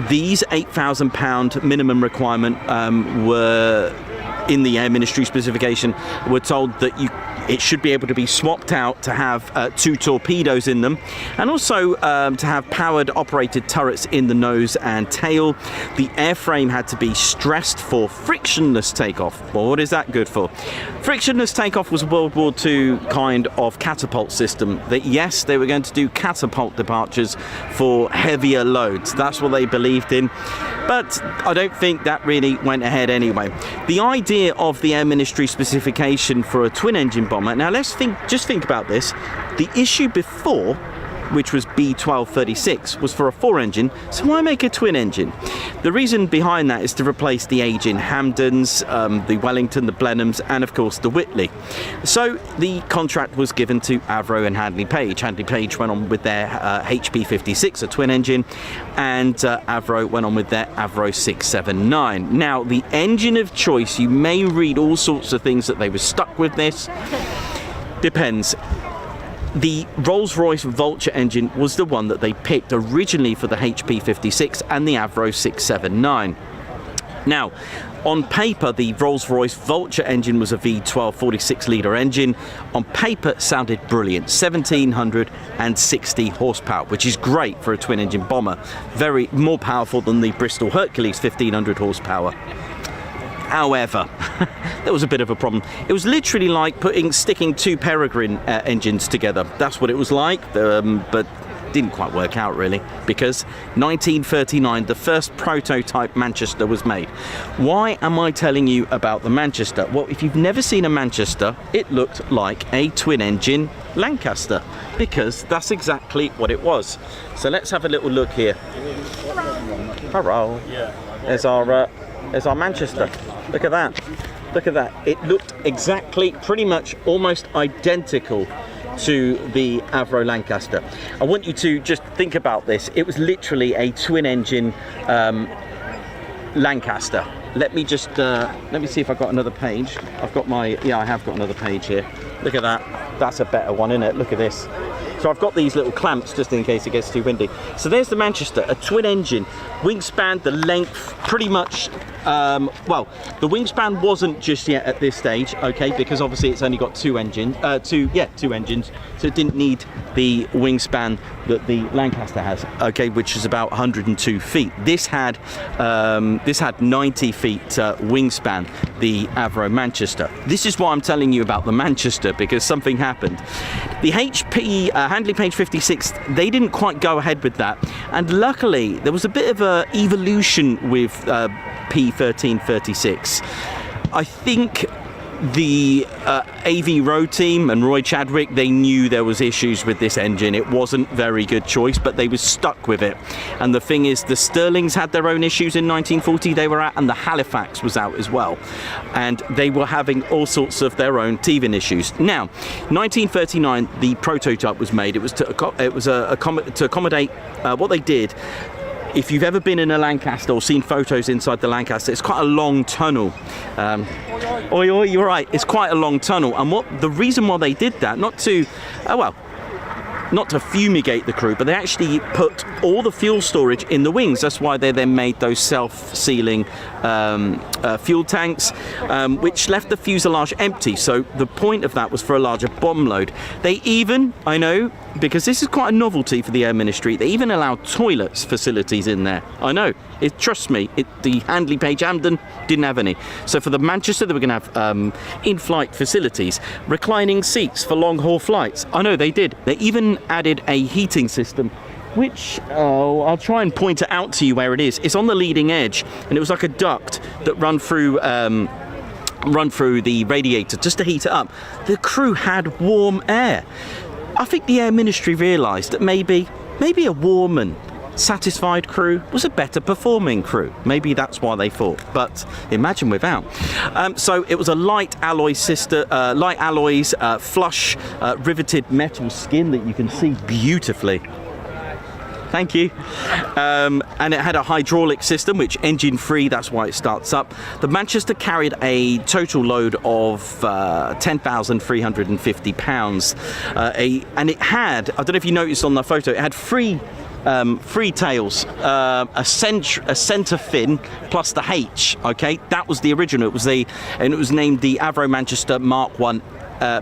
These 8,000 pound minimum requirement were
in the Air Ministry specification, we're told that it should be able to be swapped out to have 2 torpedoes in them, and also to have powered operated turrets in the nose and tail. The airframe had to be stressed for frictionless takeoff. Well, what is that good for? Frictionless takeoff was a World War II kind of catapult system that, yes, they were going to do catapult departures for heavier loads. That's what they believed in, but I don't think that really went ahead anyway. The idea of the Air Ministry specification for a twin engine bomber, now let's just think about this. The issue before, which was B1236, was for a 4-engine, so why make a twin engine? The reason behind that is to replace the aging Hampdens, the Wellington, the Blenheims, and of course the Whitley. So the contract was given to Avro and Handley Page. Handley Page went on with their HP56, a twin engine, and Avro went on with their Avro 679. Now, the engine of choice, you may read all sorts of things that they were stuck with this. Depends. The Rolls-Royce Vulture engine was the one that they picked originally for the HP56 and the Avro 679. Now, on paper, the Rolls-Royce Vulture engine was a V12 46-litre engine. On paper, it sounded brilliant, 1,760 horsepower, which is great for a twin-engine bomber. Very more powerful than the Bristol Hercules 1,500 horsepower. However, there was a bit of a problem. It was literally like sticking 2 Peregrine engines together. That's what it was like, but didn't quite work out really, because 1939, the first prototype Manchester was made. Why am I telling you about the Manchester? Well, if you've never seen a Manchester, it looked like a twin-engine Lancaster, because that's exactly what it was. So let's have a little look here. Hello. There's our Manchester. Look at that. Look at that. It looked exactly, pretty much almost identical to the Avro Lancaster. I want you to just think about this. It was literally a twin engine Lancaster. Let me just let me see if I've got another page. I've got I have got another page here. Look at that. That's a better one, isn't it? Look at this. So I've got these little clamps just in case it gets too windy. So there's the Manchester, a twin engine. Wingspan, the length, pretty much, well, the wingspan wasn't just yet at this stage, okay, because obviously it's only got 2 engines, two engines, so it didn't need the wingspan that the Lancaster has, okay, which is about 102 feet. This had 90 feet wingspan, the Avro Manchester. This is why I'm telling you about the Manchester, because something happened. The HP Handley Page 56, they didn't quite go ahead with that, and luckily there was a bit of a evolution with P1336. I think the Avro team and Roy Chadwick, they knew there was issues with this engine. It wasn't very good choice, but they were stuck with it. And the thing is, the Stirlings had their own issues in 1940 they were at, and the Halifax was out as well, and they were having all sorts of their own teething issues. Now, 1939, the prototype was made. It was to accommodate what they did. If you've ever been in a Lancaster or seen photos inside the Lancaster, it's quite a long tunnel. You're right, it's quite a long tunnel. And the reason why they did that, not to fumigate the crew, but they actually put all the fuel storage in the wings. That's why they then made those self-sealing fuel tanks, which left the fuselage empty. So the point of that was for a larger bomb load. They even, I know, because this is quite a novelty for the Air Ministry, they even allowed toilets facilities in there. I know, trust me, the Handley Page Hampden didn't have any. So for the Manchester, they were going to have in-flight facilities, reclining seats for long-haul flights. I know they did. They even added a heating system, which, I'll try and point it out to you where it is. It's on the leading edge, and it was like a duct that run through the radiator just to heat it up. The crew had warm air. I think the Air Ministry realised that maybe a warm and satisfied crew was a better performing crew. Maybe that's why they thought, but imagine without. So it was a light alloys, flush riveted metal skin that you can see beautifully. Thank you. And it had a hydraulic system, which engine free, that's why it starts up. The Manchester carried a total load of 10,350 pounds. And it had, I don't know if you noticed on the photo, it had 3 three tails, a centre fin plus the H. Okay, that was the original. And it was named the Avro Manchester Mark 1.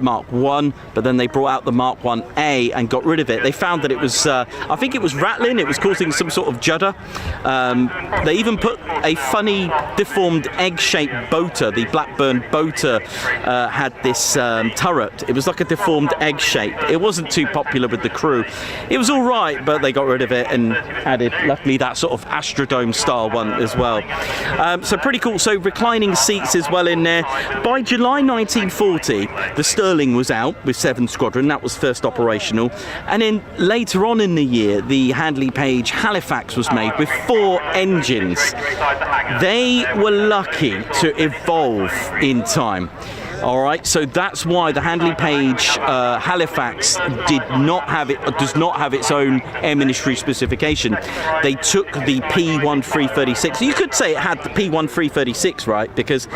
Mark 1, but then they brought out the Mark 1A and got rid of it. They found that it was, I think it was rattling, it was causing some sort of judder. They even put a funny deformed egg-shaped boater. The Blackburn boater had this turret. It was like a deformed egg shape. It wasn't too popular with the crew. It was all right, but they got rid of it and added, luckily, that sort of Astrodome style one as well. So pretty cool. So reclining seats as well in there. By July 1940, the Sterling was out with 7th Squadron. That was first operational. And then later on in the year, the Handley Page Halifax was made with 4 engines. They were lucky to evolve in time. All right, so that's why the Handley Page Halifax does not have its own Air Ministry specification. They took the P1336. You could say it had the P1336, right? Because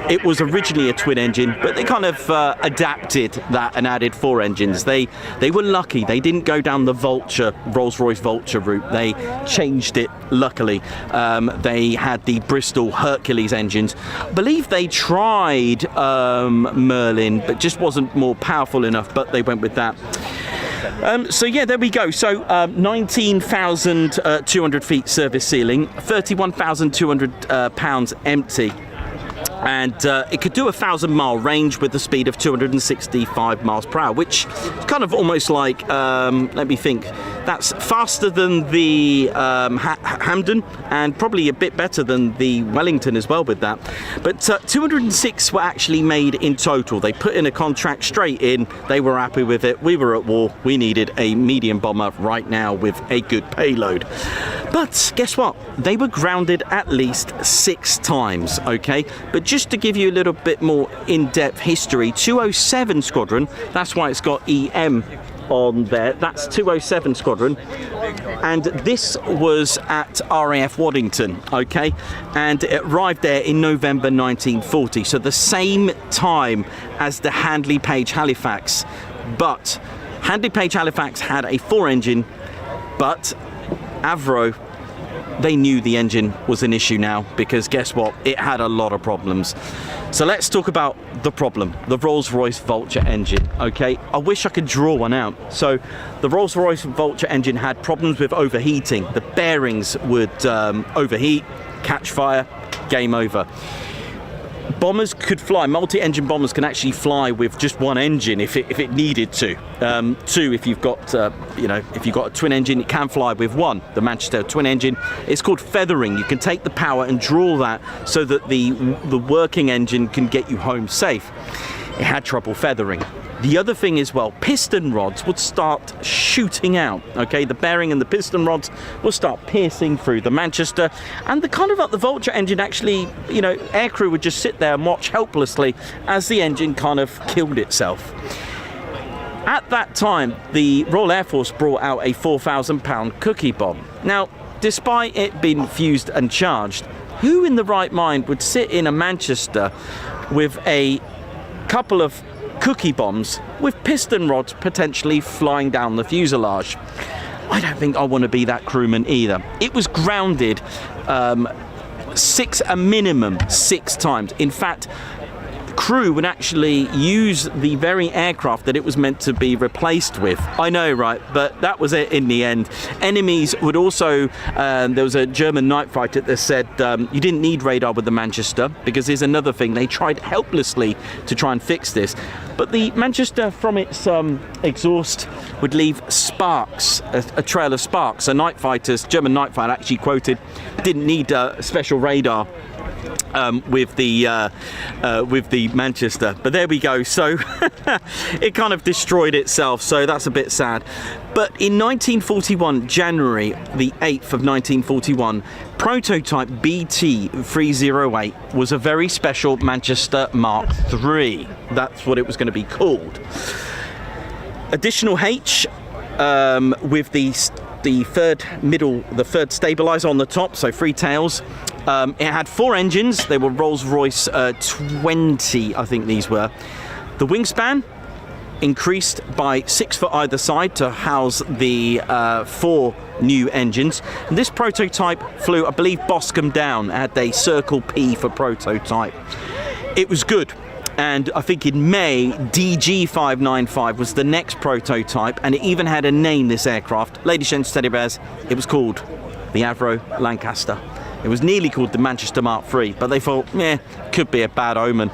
it was originally a twin engine, but they kind of adapted that and added 4 engines. They were lucky. They didn't go down the Vulture, Rolls-Royce Vulture route. They changed it, luckily. They had the Bristol Hercules engines. I believe they tried Merlin, but just wasn't more powerful enough, but they went with that. So yeah, there we go. So 19,200 feet service ceiling, 31,200 pounds empty. And it could do a 1,000-mile range with a speed of 265 miles per hour, which is kind of almost like, let me think, that's faster than the Hampden and probably a bit better than the Wellington as well with that. But 206 were actually made in total. They put in a contract straight in. They were happy with it. We were at war. We needed a medium bomber right now with a good payload. But guess what? They were grounded at least 6 times, okay? But just to give you a little bit more in-depth history, 207 Squadron, that's why it's got EM on there, that's 207 Squadron, and this was at RAF Waddington, okay, and it arrived there in November 1940, so the same time as the Handley Page Halifax. But Handley Page Halifax had a 4-engine, but Avro, they knew the engine was an issue now, because guess what? It had a lot of problems. So let's talk about the problem, the Rolls-Royce Vulture engine, okay? I wish I could draw one out. So the Rolls-Royce Vulture engine had problems with overheating. The bearings would overheat, catch fire, game over. Bombers could fly, multi-engine bombers can actually fly with just 1 engine if it needed to. 2 if you've got if you've got a twin engine, it can fly with 1. The Manchester twin engine, it's called feathering. You can take the power and draw that so that the working engine can get you home safe. It had trouble feathering. The other thing is, well, piston rods would start shooting out, okay? The bearing and the piston rods will start piercing through the Manchester, and the kind of like the Vulture engine actually, aircrew would just sit there and watch helplessly as the engine kind of killed itself. At that time, the Royal Air Force brought out a 4,000-pound cookie bomb. Now, despite it being fused and charged, who in the right mind would sit in a Manchester with a couple of cookie bombs with piston rods potentially flying down the fuselage? I don't think I want to be that crewman either. It was grounded a minimum 6 times. In fact, crew would actually use the very aircraft that it was meant to be replaced with. I know, right? But that was it in the end. Enemies would also, there was a German night fighter that said you didn't need radar with the Manchester, because there's another thing. They tried helplessly to try and fix this. But the Manchester, from its exhaust, would leave sparks, a trail of sparks. So night fighters, German night fighter actually quoted, didn't need special radar with the Manchester. But there we go. So it kind of destroyed itself. So that's a bit sad. But in 1941, January the 8th of 1941, prototype BT-308 was a very special Manchester Mark III. That's what it was going to be called. Additional H with the third stabilizer on the top, so 3 tails. It had 4 engines. They were Rolls-Royce 20, I think these were. The wingspan increased by 6 foot either side to house the 4 new engines. And this prototype flew, I believe, Boscombe Down, had a Circle P for prototype. It was good. And I think in May, DG595 was the next prototype, and it even had a name, this aircraft. Ladies and teddy bears, it was called the Avro Lancaster. It was nearly called the Manchester Mark III, but they thought, could be a bad omen.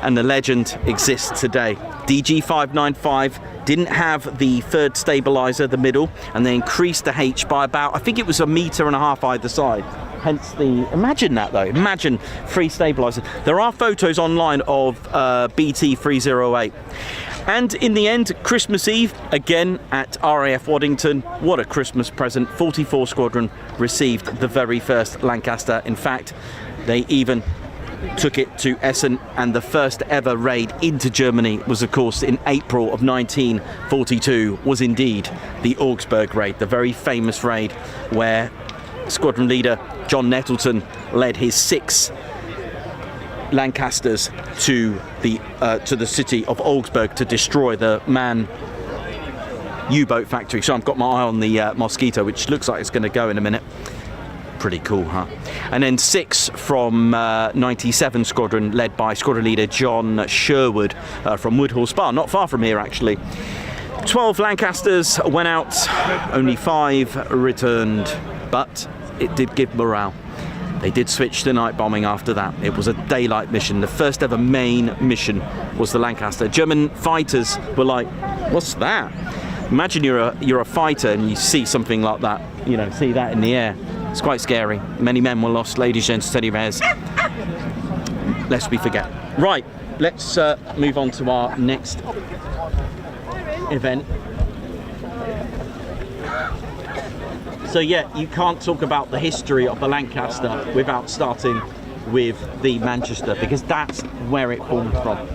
And the legend exists today. DG595 didn't have the third stabilizer, the middle, and they increased the H by about, I think it was 1.5 meters either side. Hence the, imagine that though, imagine 3 stabilizers. There are photos online of BT308. And in the end, Christmas Eve, again at RAF Waddington, what a Christmas present. 44 Squadron received the very first Lancaster. In fact, they even took it to Essen, and the first ever raid into Germany was, of course, in April of 1942, was indeed the Augsburg raid, the very famous raid where Squadron leader John Nettleton led his 6 Lancasters to the city of Augsburg to destroy the MAN U-boat factory. So I've got my eye on the Mosquito, which looks like it's going to go in a minute. Pretty cool, huh? And then 6 from 97 Squadron, led by Squadron leader John Sherwood from Woodhall Spa, not far from here actually. 12 Lancasters went out, only 5 returned, but it did give morale. They did switch to night bombing after that. It was a daylight mission. The first ever main mission was the Lancaster. German fighters were like, what's that? Imagine you're a fighter and you see something like that, you know, see that in the air. It's quite scary. Many men were lost, ladies and teddy bears. Lest we forget. Right, let's move on to our next event. So yeah, you can't talk about the history of the Lancaster without starting with the Manchester, because that's where it formed from.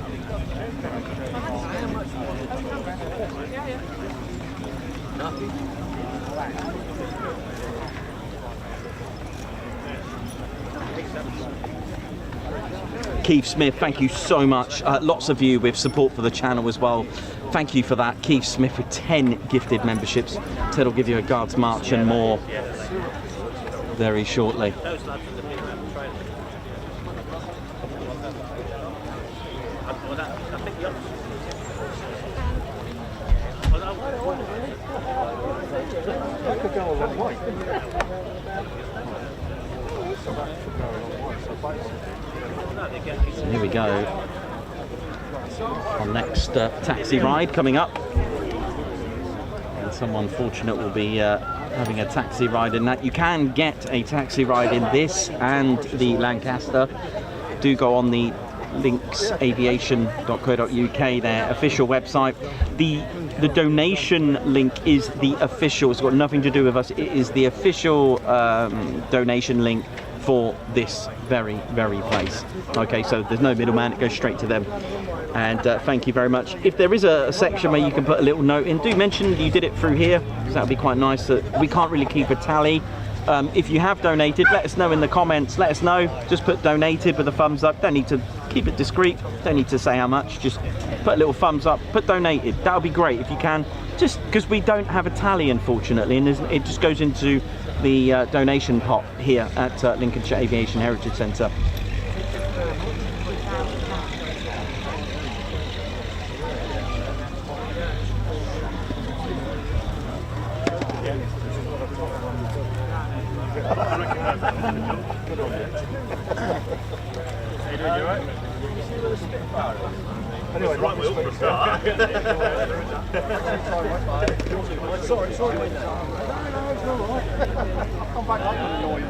Keith Smith, thank you so much. Lots of you with support for the channel as well. Thank you for that. Keith Smith with 10 gifted memberships. Ted will give you a Guards March and more very shortly. So here we go. Our next taxi ride coming up. And someone fortunate will be having a taxi ride in that. You can get a taxi ride in this and the Lancaster. Do go on the linksaviation.co.uk, their official website. The donation link is the official, it's got nothing to do with us, it is the official donation link for this very place. Okay, so there's no middleman, it goes straight to them. And thank you very much. If there is a section where you can put a little note in, do mention you did it through here, because that would be quite nice. We can't really keep a tally. If you have donated, let us know in the comments. Let us know. Just put donated with a thumbs up. Don't need to keep it discreet. Don't need to say how much. Just put a little thumbs up. Put donated. That would be great if you can. Just because we don't have a tally, unfortunately, and it just goes into the donation pot here at Lincolnshire Aviation Heritage Centre.
Anyway, right wheel for a start. Sorry. Come back up and annoy you.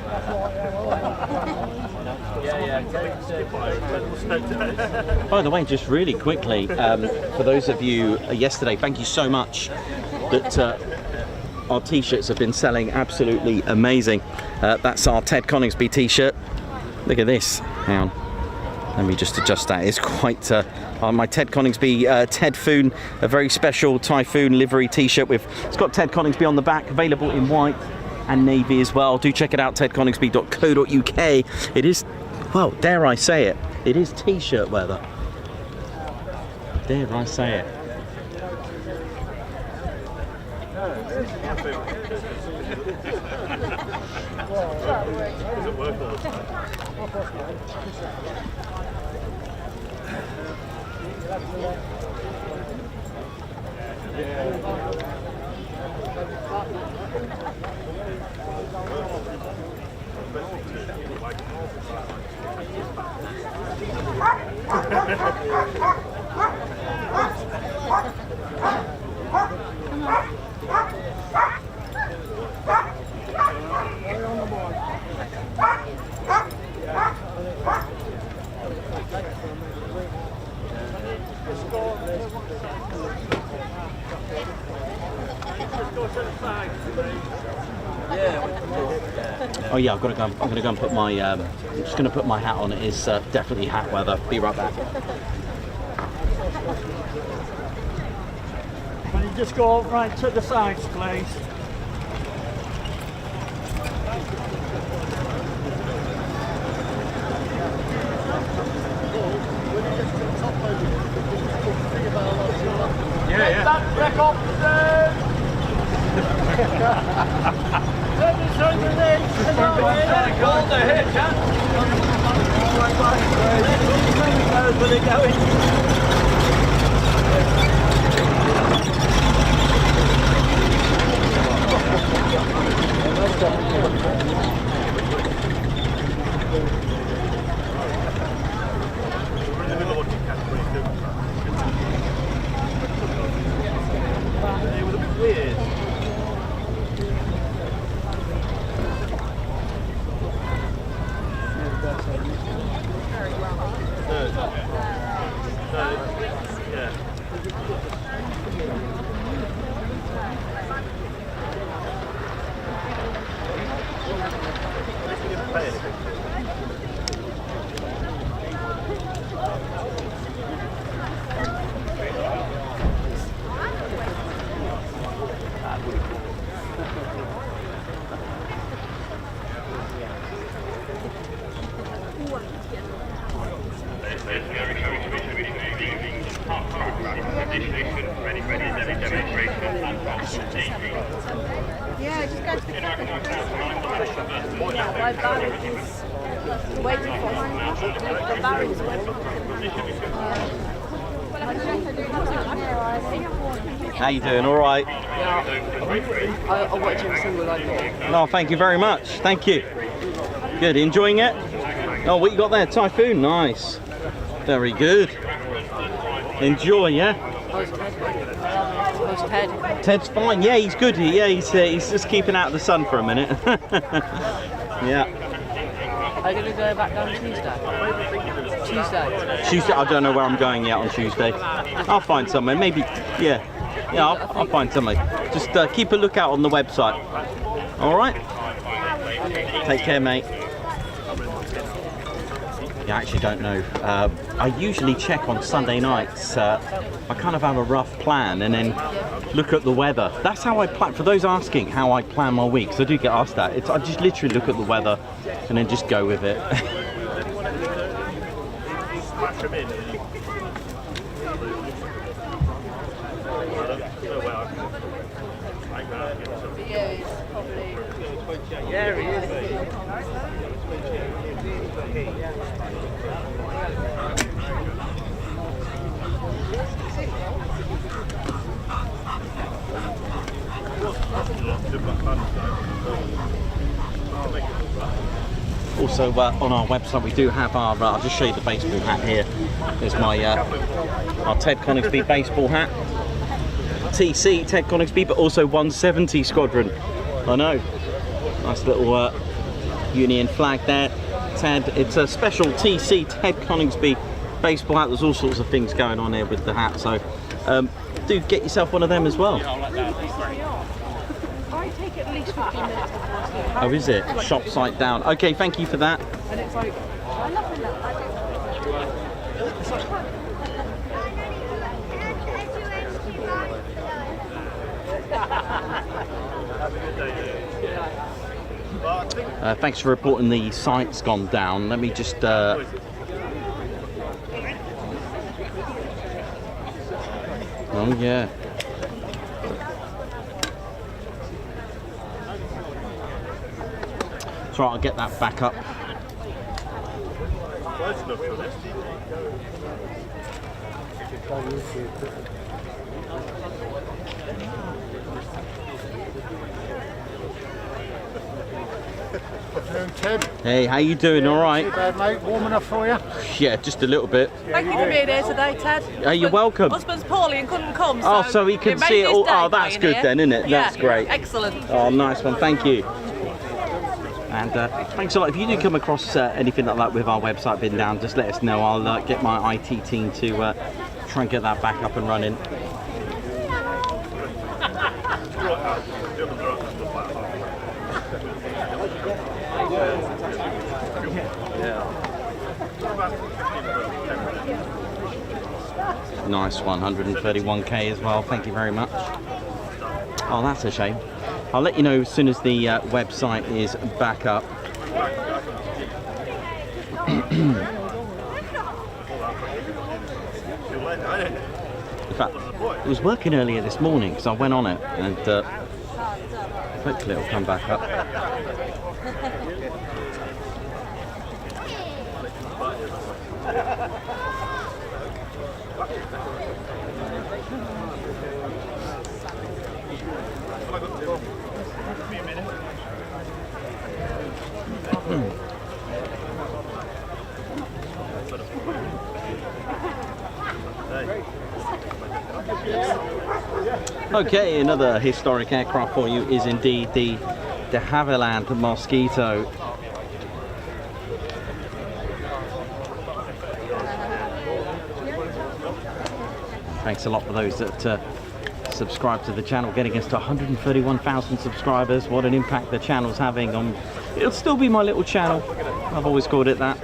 By the way, just really quickly, for those of you yesterday, thank you so much that our t-shirts have been selling absolutely amazing. That's our Ted Coningsby t-shirt. Look at this. Hang on. Let me just adjust that. It's quite my Ted Coningsby Typhoon, a very special Typhoon livery t-shirt with, it's got Ted Coningsby on the back, available in white and navy as well. Do check it out, tedconingsby.co.uk. It is, well, dare I say it, it is t-shirt weather. Dare I say it.
Doesn't work all the time.
Oh yeah, I've got to go. I'm going to go and put my. I'm just going to put my hat on. It is definitely hat weather. Be right back.
Can you just go right to the sides, please?
Yeah, just go to the cabin. My barracks is waiting for my the barracks waiting
How you doing? All right.
I watch every single live video.
No, thank you very much. Thank you. Good. Enjoying it? Oh, what you got there? Typhoon. Nice. Very good. Enjoy, yeah.
How's Ted?
Ted's fine. Yeah, he's good. Yeah, he's just keeping out of the sun for a minute. Yeah.
Are you going to go back down Tuesday?
Tuesday. I don't know where I'm going yet on Tuesday. I'll find somewhere. Maybe. Yeah. Yeah. I'll find somewhere. Just keep a lookout on the website. All right. Take care, mate. Yeah, I actually don't know. I usually check on Sunday nights. I kind of have a rough plan and then look at the weather. That's how I plan. For those asking how I plan my weeks, I do get asked that. I just literally look at the weather and then just go with it.
Yeah, he is.
Also, on our website we do have our. I'll just show you the baseball hat here. There's my our Ted Coningsby baseball hat. TC Ted Coningsby, but also 170 Squadron. I know. Nice little Union flag there. Ted. It's a special TC Ted Coningsby baseball hat. There's all sorts of things going on here with the hat. So do get yourself one of them as well.
I take at least 15 minutes before.
Oh, is it? Shop site down. Okay, thank you for that.
And it's like, I love it.
Thanks for reporting the site's gone down. Let me just... Oh, yeah. That's right, I'll get that back up.
Ted,
Hey, how you doing? All right?
mate, warm enough for you?
Yeah, just a little bit.
Thank you for being here today, Ted.
You're welcome.
Husband's poorly and couldn't come.
Oh, so he can
made
see it
his
all.
day
Oh, that's
being
good
here.
then, isn't it?
Yeah,
That's great.
Excellent.
Oh, nice one. Thank you. And thanks a lot. If you do come across anything like that with our website been down, just let us know. I'll get my IT team to try and get that back up and running. Nice one, 131k as well. Thank you very much. Oh, that's a shame. I'll let you know as soon as the website is back up. In fact, it was working earlier this morning because I went on it, and hopefully it'll come back up. Okay, another historic aircraft for you is indeed the de Havilland Mosquito. Thanks a lot for those that subscribe to the channel, getting us to 131,000 subscribers. What an impact the channel's having on... It'll still be my little channel. I've always called it that.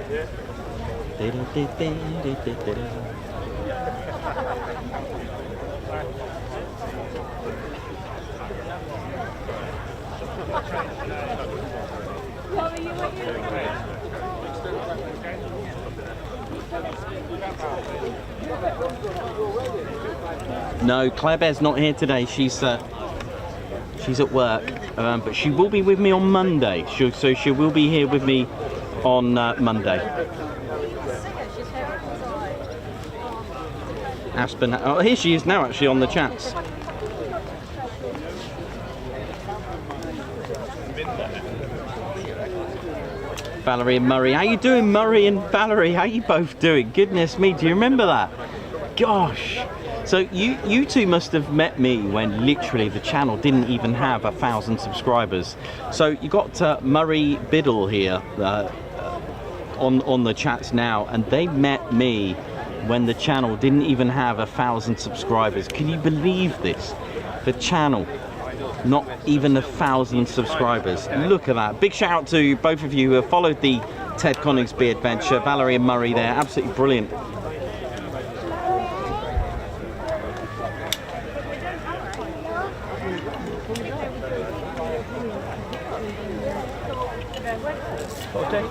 No, Claire Bear's not here today. She's at work, but she will be with me on Monday. So she will be here with me on Monday. Aspen. Oh, here she is now, actually, on the chats. Valerie and Murray. How you doing, Murray and Valerie? How you both doing? Goodness me, do you remember that? Gosh. So you two must have met me when literally the channel didn't even have 1,000 subscribers. So you got Murray Biddle here on the chats now, and they met me when the channel didn't even have 1,000 subscribers. Can you believe this? The channel, not even 1,000 subscribers. Look at that. Big shout out to both of you who have followed the Ted Coningsby adventure. Valerie and Murray there, absolutely brilliant. Okay.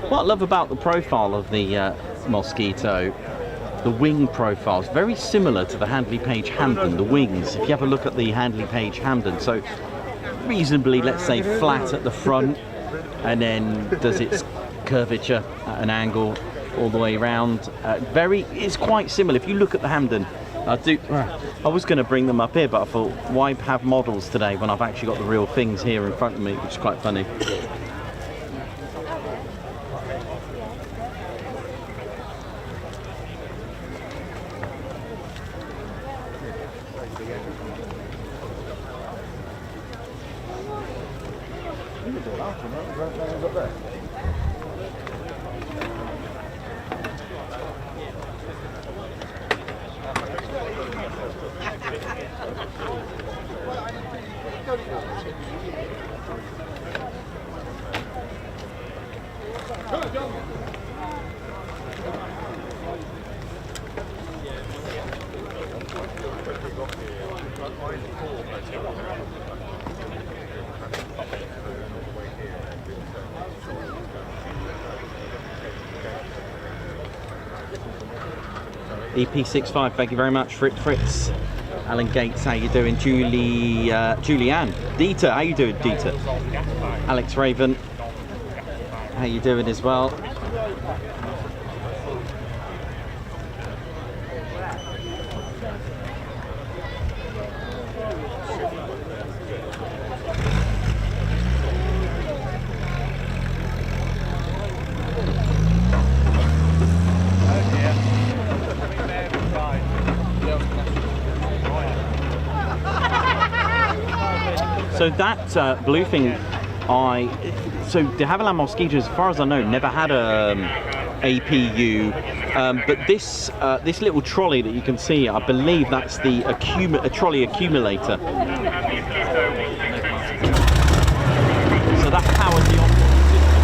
What I love about the profile of the Mosquito, the wing profile is very similar to the Handley Page Hamden, the wings. If you have a look at the Handley Page Hamden, so reasonably, let's say, flat at the front, and then does its curvature at an angle all the way around. It's quite similar. If you look at the Hamden, I was going to bring them up here, but I thought, why have models today when I've actually got the real things here in front of me, which is quite funny.
EP65, thank you very much. Fritz. Alan Gates, how you doing? Julianne. Dieter, how you doing, Dieter? Alex Raven, how you doing as well? So that blue thing, so de Havilland Mosquitoes, as far as I know, never had a APU, but this this little trolley that you can see, I believe that's the a trolley accumulator. So that powers the onboard system.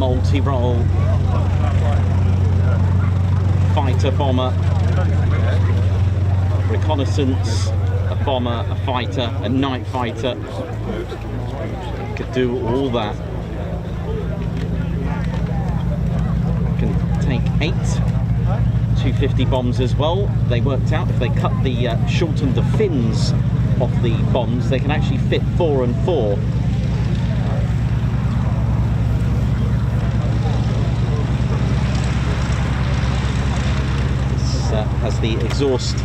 multi-role fighter bomber, reconnaissance, a bomber, a fighter, a night fighter. Could do all that. Can take 8 250 bombs as well. They worked out if they shortened the fins off the bombs, they can actually fit 4 and 4. This has the exhaust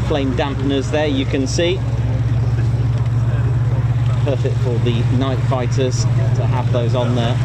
flame dampeners there, you can see. Perfect for the night fighters to have those on there.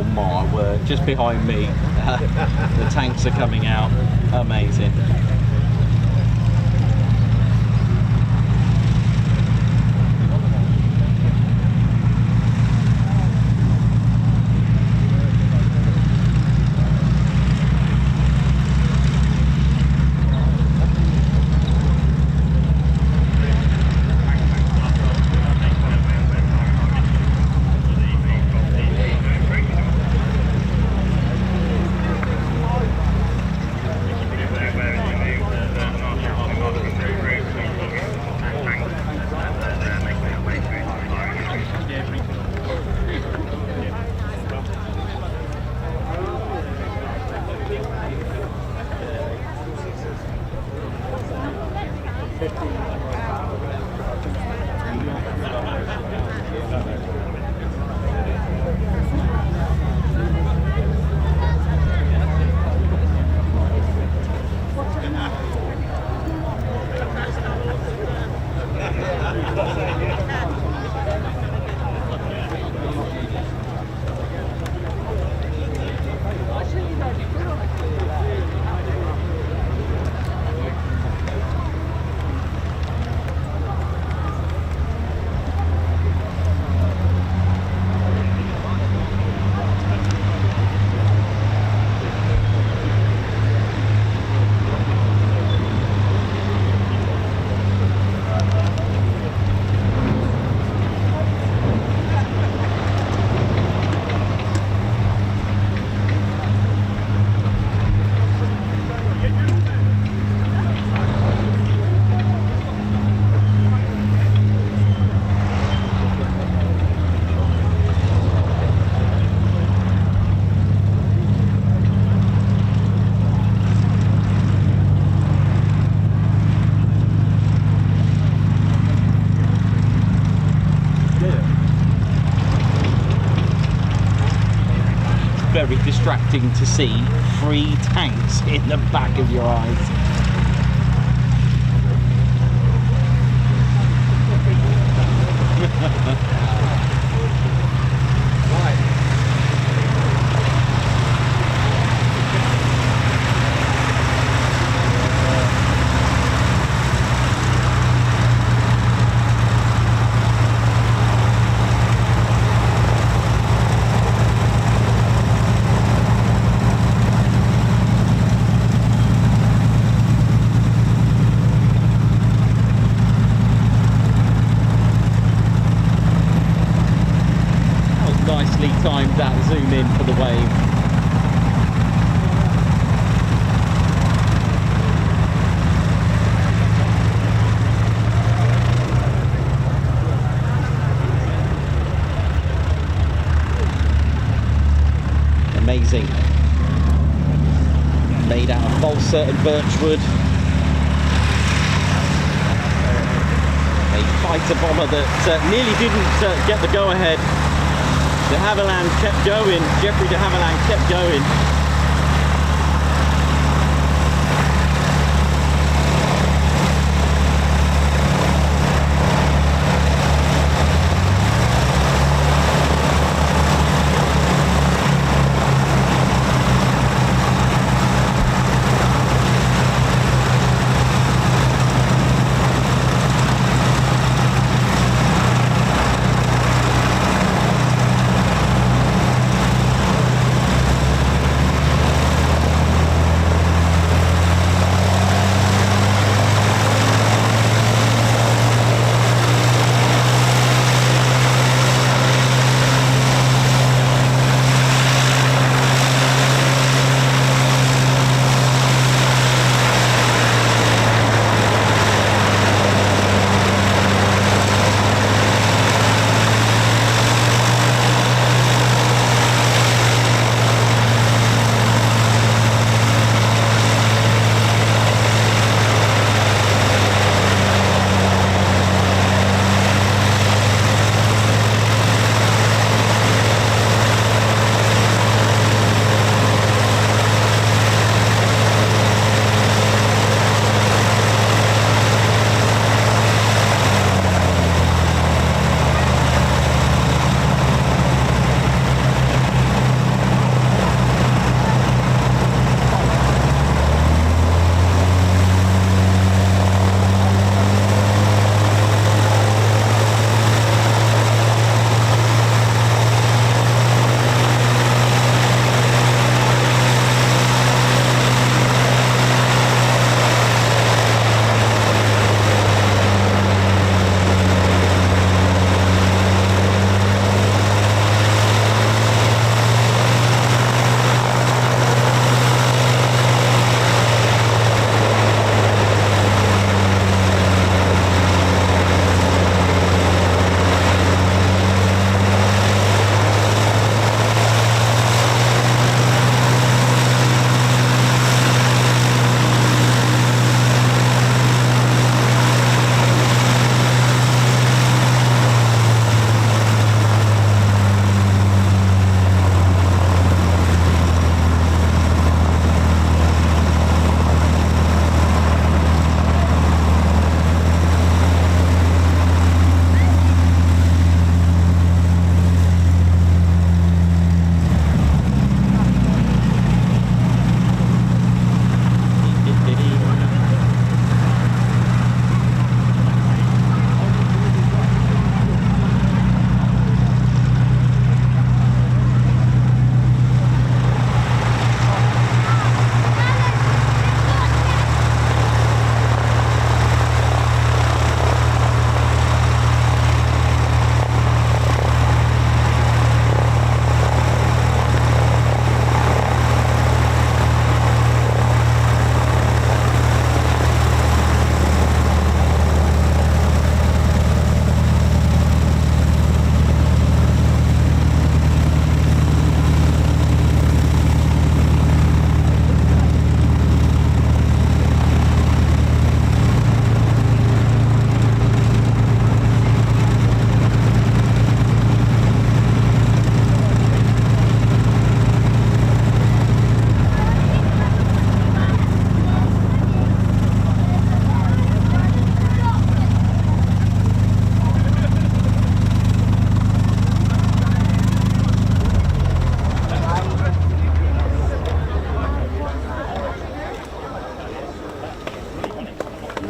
Oh my word, just behind me, the tanks are coming out. Amazing. Very distracting to see 3 tanks in the back of your eyes. Nicely timed that zoom in for the wave. Amazing. Made out of balsa and birchwood. A fighter bomber that nearly didn't get the go-ahead. De Havilland kept going, Geoffrey de Havilland kept going.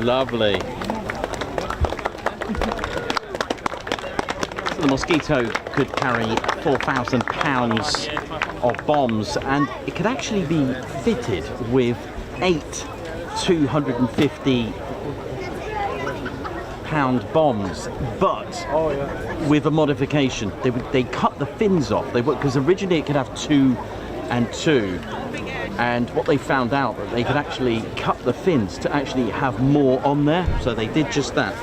Lovely. So the Mosquito could carry 4,000 pounds of bombs, and it could actually be fitted with 8 250-pound bombs, but with a modification. They cut the fins off. Because originally it could have 2 and 2. And what they found out, that they could actually cut the fins to actually have more on there, so they did just that.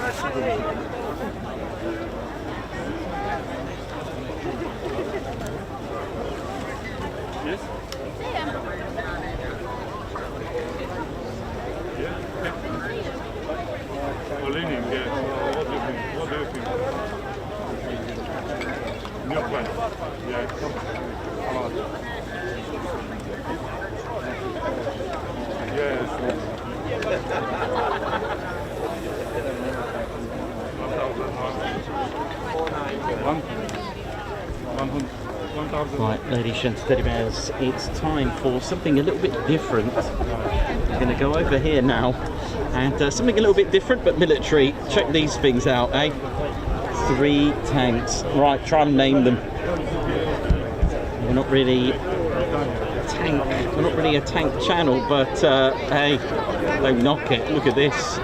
Right, ladies and teddy bears, it's time for something a little bit different. I'm going to go over here now, and something a little bit different but military. Check these things out, eh? 3 tanks. Right, try and name them. We're not really a tank channel, but hey, don't knock it. Look at this.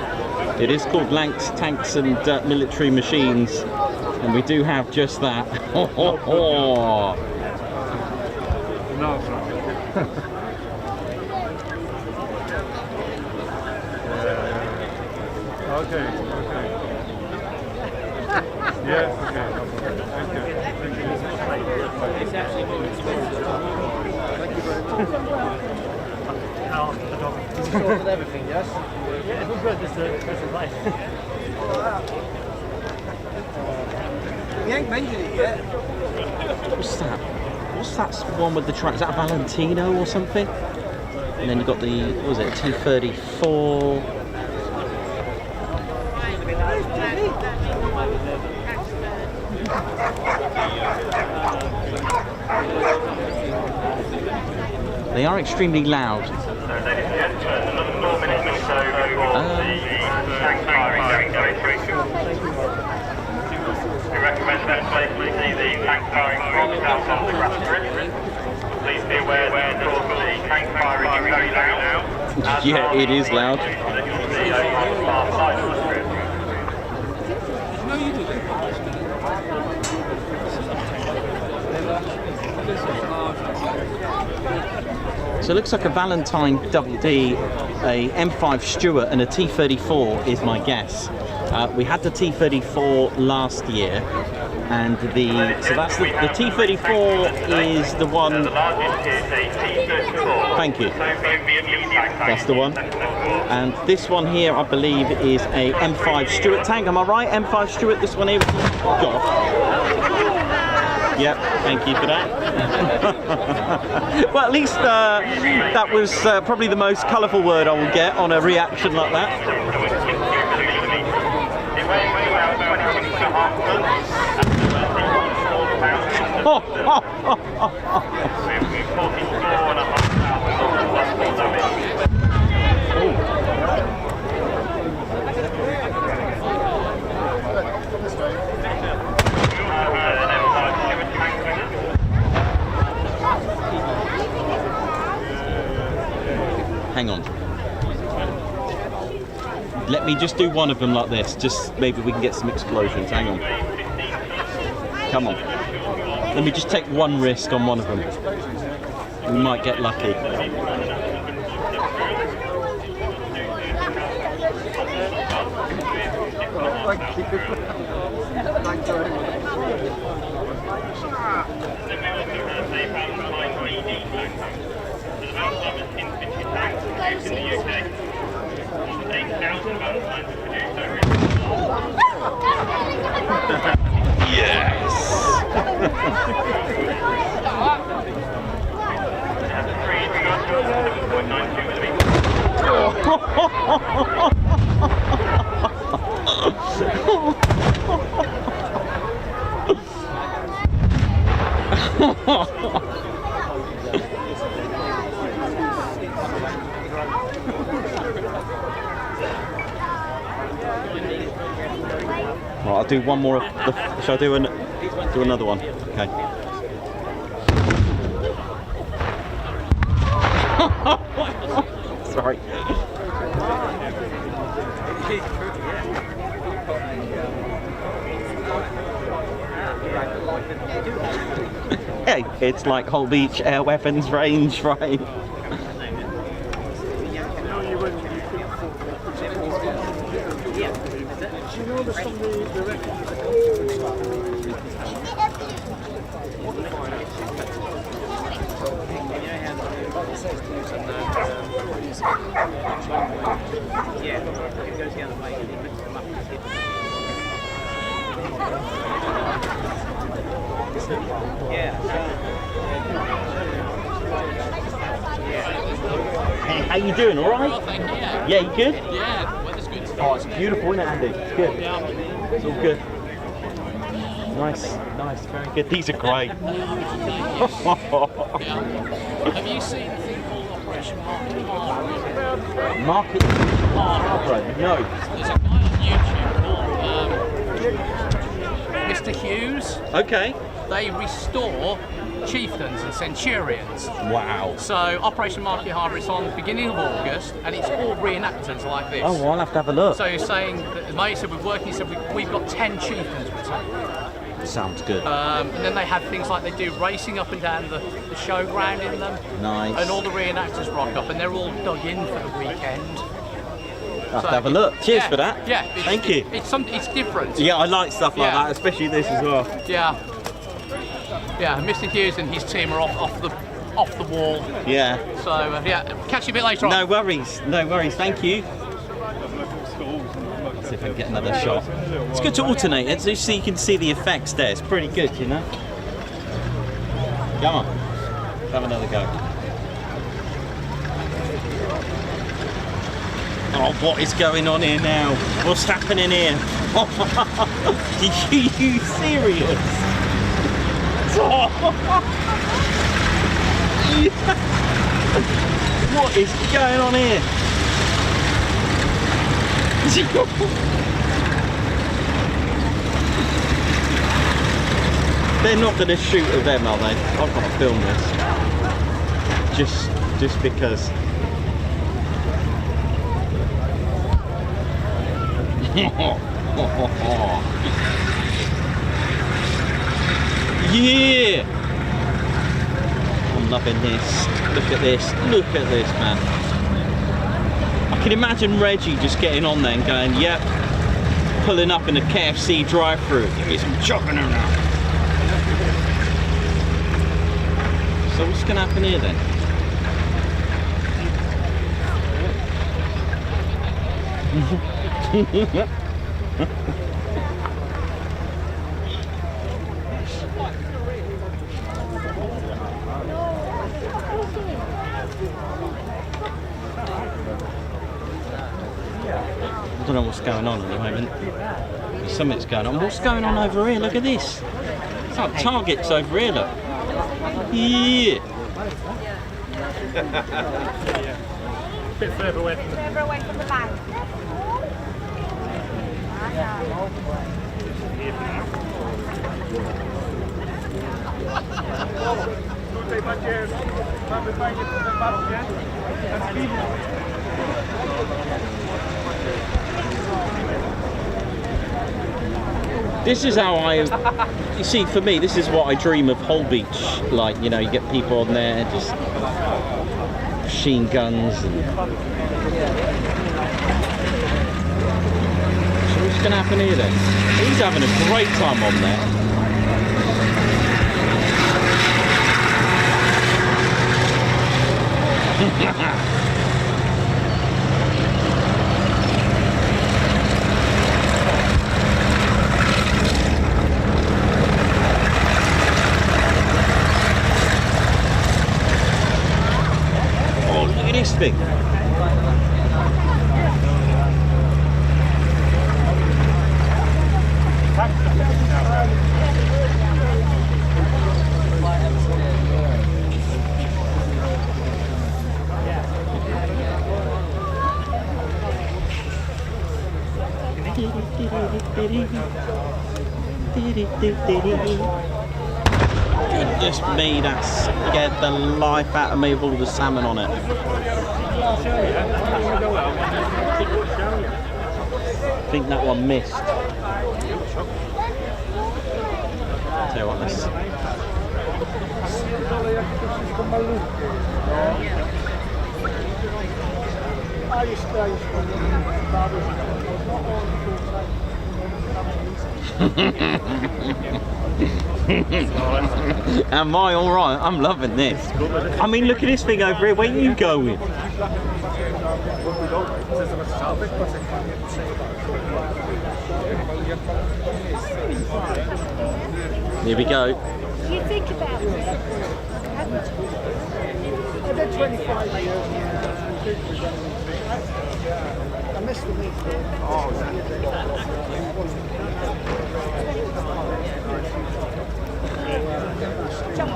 It is called Lanc's Tanks and Military Machines, and we do have just that.
Okay. Yes, okay. Thank you.
It's actually more expensive. Thank you very much. It's all with everything, yes? Yeah, it was good. This is right.
You ain't mentioned it yet.
What's that? What's that one with the track? Is that a Valentino or something? And then you've got the, what was it, T-34. They are extremely loud.
We recommend that safely see the tank firing box out on the grass grid. Please be aware that the tank firing is very loud.
Yeah, it is loud. So it looks like a Valentine Double D, a M5 Stuart and a T-34 is my guess. We had the T-34 last year, and so that's the T-34 is the one. Thank you. That's the one. And this one here, I believe, is a M5 Stuart tank. Am I right? M5 Stuart. This one here. God. Yep, thank you for that. Well, at least that was probably the most colourful word I will get on a reaction like that. Oh, oh, oh, oh, hang on. Let me just do one of them like this. Just maybe we can get some explosions. Hang on. Come on. Let me just take one risk on one of them. We might get lucky.
Thank you. Thanks very much.
Yes.
Right, I'll do one more of the... Shall I do another one? Okay. Sorry. Hey, it's like Hull Beach Air Weapons Range, right? Hey, how you doing? All right? Yeah, you good?
Yeah, weather's good.
Oh, it's beautiful, isn't it, Andy? It's good. It's all good. Nice, very good. These are great.
Have you seen a thing called Operation Market Harbour?
Market Harbour? No.
There's a guy on YouTube called Mr. Hughes.
Okay.
They restore chieftains and centurions.
Wow.
So Operation Market Harbour is on the beginning of August, and it's all reenactors like this.
Oh, well, I'll have to have a look.
So you're saying that the mate said we're working. He said we've got 10 chieftains retained.
Sounds good.
And then they have things like they do racing up and down the showground in them.
Nice.
And all the reenactors rock up, and they're all dug in for the weekend.
I'll have to have a look. Cheers for that.
Yeah.
Thank you.
It's different.
Yeah, I like stuff like that, especially this as well.
Yeah. Yeah. Mr. Hughes and his team are off the wall.
Yeah.
So catch you a bit later on.
No worries. Thank you. Let's see if I can get another shot. It's good to alternate it, so you can see the effects there. It's pretty good, you know. Come on, let's have another go. Oh, what is going on here now? What's happening here? Are you serious? What is going on here? They're not going to shoot at them, are they? I've got to film this. Just because. Yeah! I'm loving this. Look at this, man. I can imagine Reggie just getting on there and going, yep, pulling up in a KFC drive-through. Give me some chopping them now. So what's going to happen here then? I don't know what's going on at the moment. There's something's going on. What's going on over here? Look at this. It's like targets over here, look. Yeah.
A bit further away from the...
Further away from the bank.
This is how you see, for me, this is what I dream of Hull Beach. Like, you know, you get people on there, just machine guns and... So what's going to happen here then? He's having a great time on there. This thing. Goodness me, that scared the life out of me with all the salmon on it. I think that one missed. Tell you what, this. Am I alright? I'm loving this. I mean, look at this thing over here. Where are you going? Here we go.
You think about it.
I did 25 years. I missed the week.
Jump in.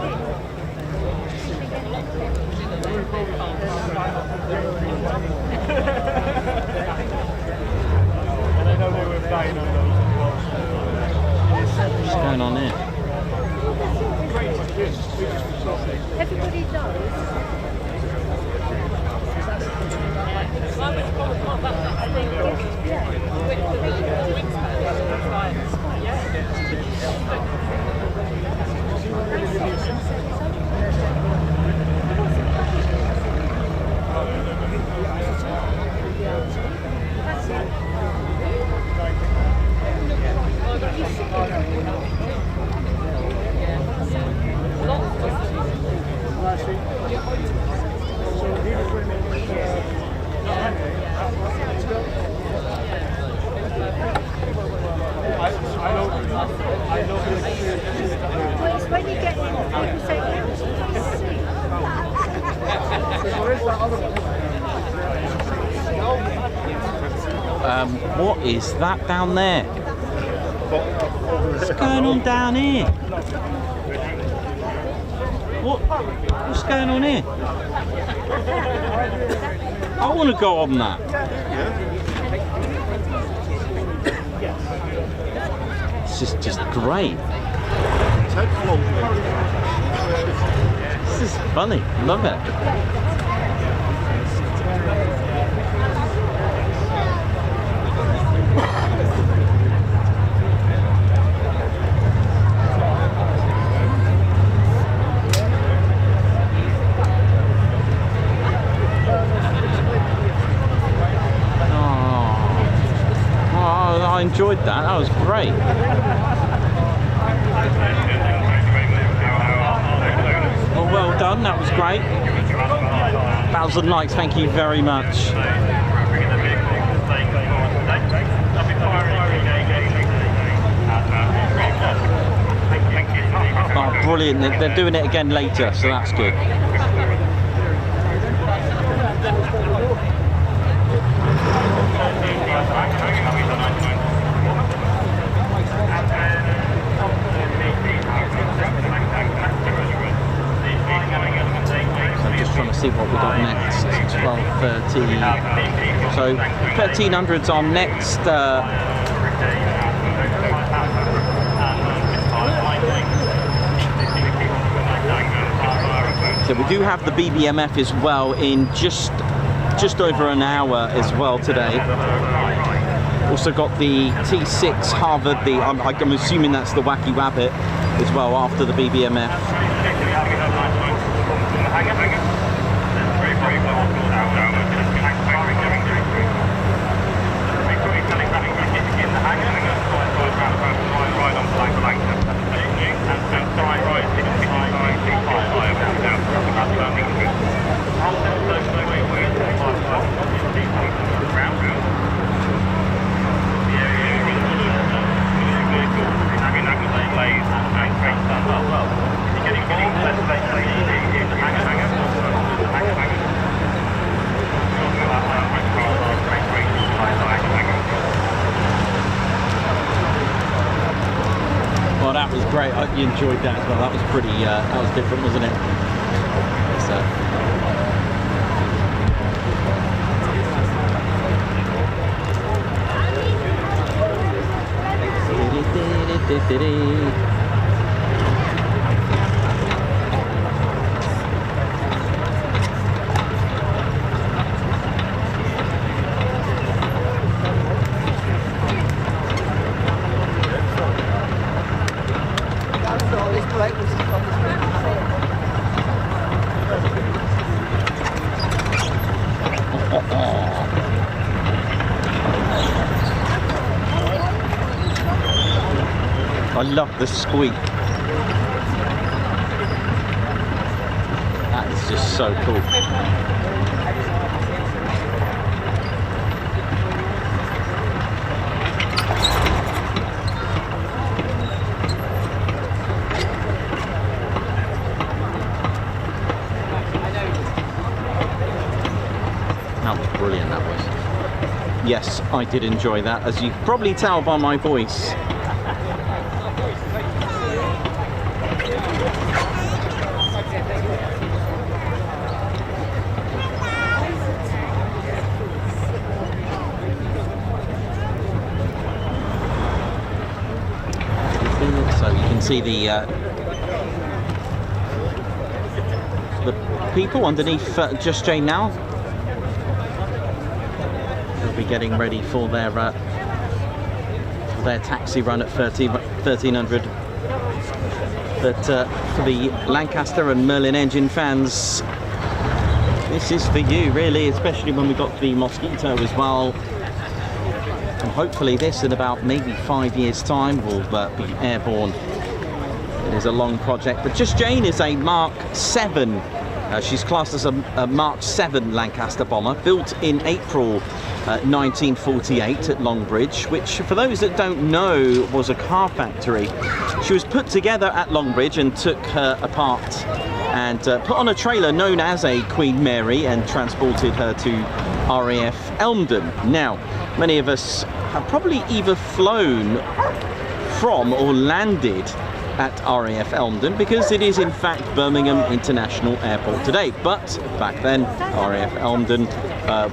And I know they were flying on those.
What's going on here?
Everybody knows. When you get in, people say,
what is that down there? What's going on down here? What's going on here? I want to go on that. This is just great. This is funny. Love it. I enjoyed that. That was great. Well done, that was great. 1,000 likes, thank you very much. Oh, brilliant, they're doing it again later, so that's good. Trying to see what we got next. 12:30. So 1300's our next. So we do have the BBMF as well in just over an hour as well today. Also got the T6 Harvard. I'm assuming that's the Wacky Rabbit as well after the BBMF. Well, that was great. I hope you enjoyed that as well. That was pretty, that was different, wasn't it? So. I love the squeak. That is just so cool. How brilliant that was. Yes, I did enjoy that, as you can probably tell by my voice. So you can see the people underneath Just Jane now. They'll be getting ready for their taxi run at 1300. But for the Lancaster and Merlin engine fans, this is for you, really, especially when we got the Mosquito as well. And hopefully this, in about maybe 5 years' time, will be airborne. It is a long project, but Just Jane is a Mark 7. She's classed as a Mark 7 Lancaster bomber, built in April 1948 at Longbridge, which, for those that don't know, was a car factory. She was put together at Longbridge and took her apart and put on a trailer known as a Queen Mary and transported her to RAF Elmdon. Now, many of us have probably either flown from or landed at RAF Elmdon, because it is in fact Birmingham International Airport today, but back then RAF Elmdon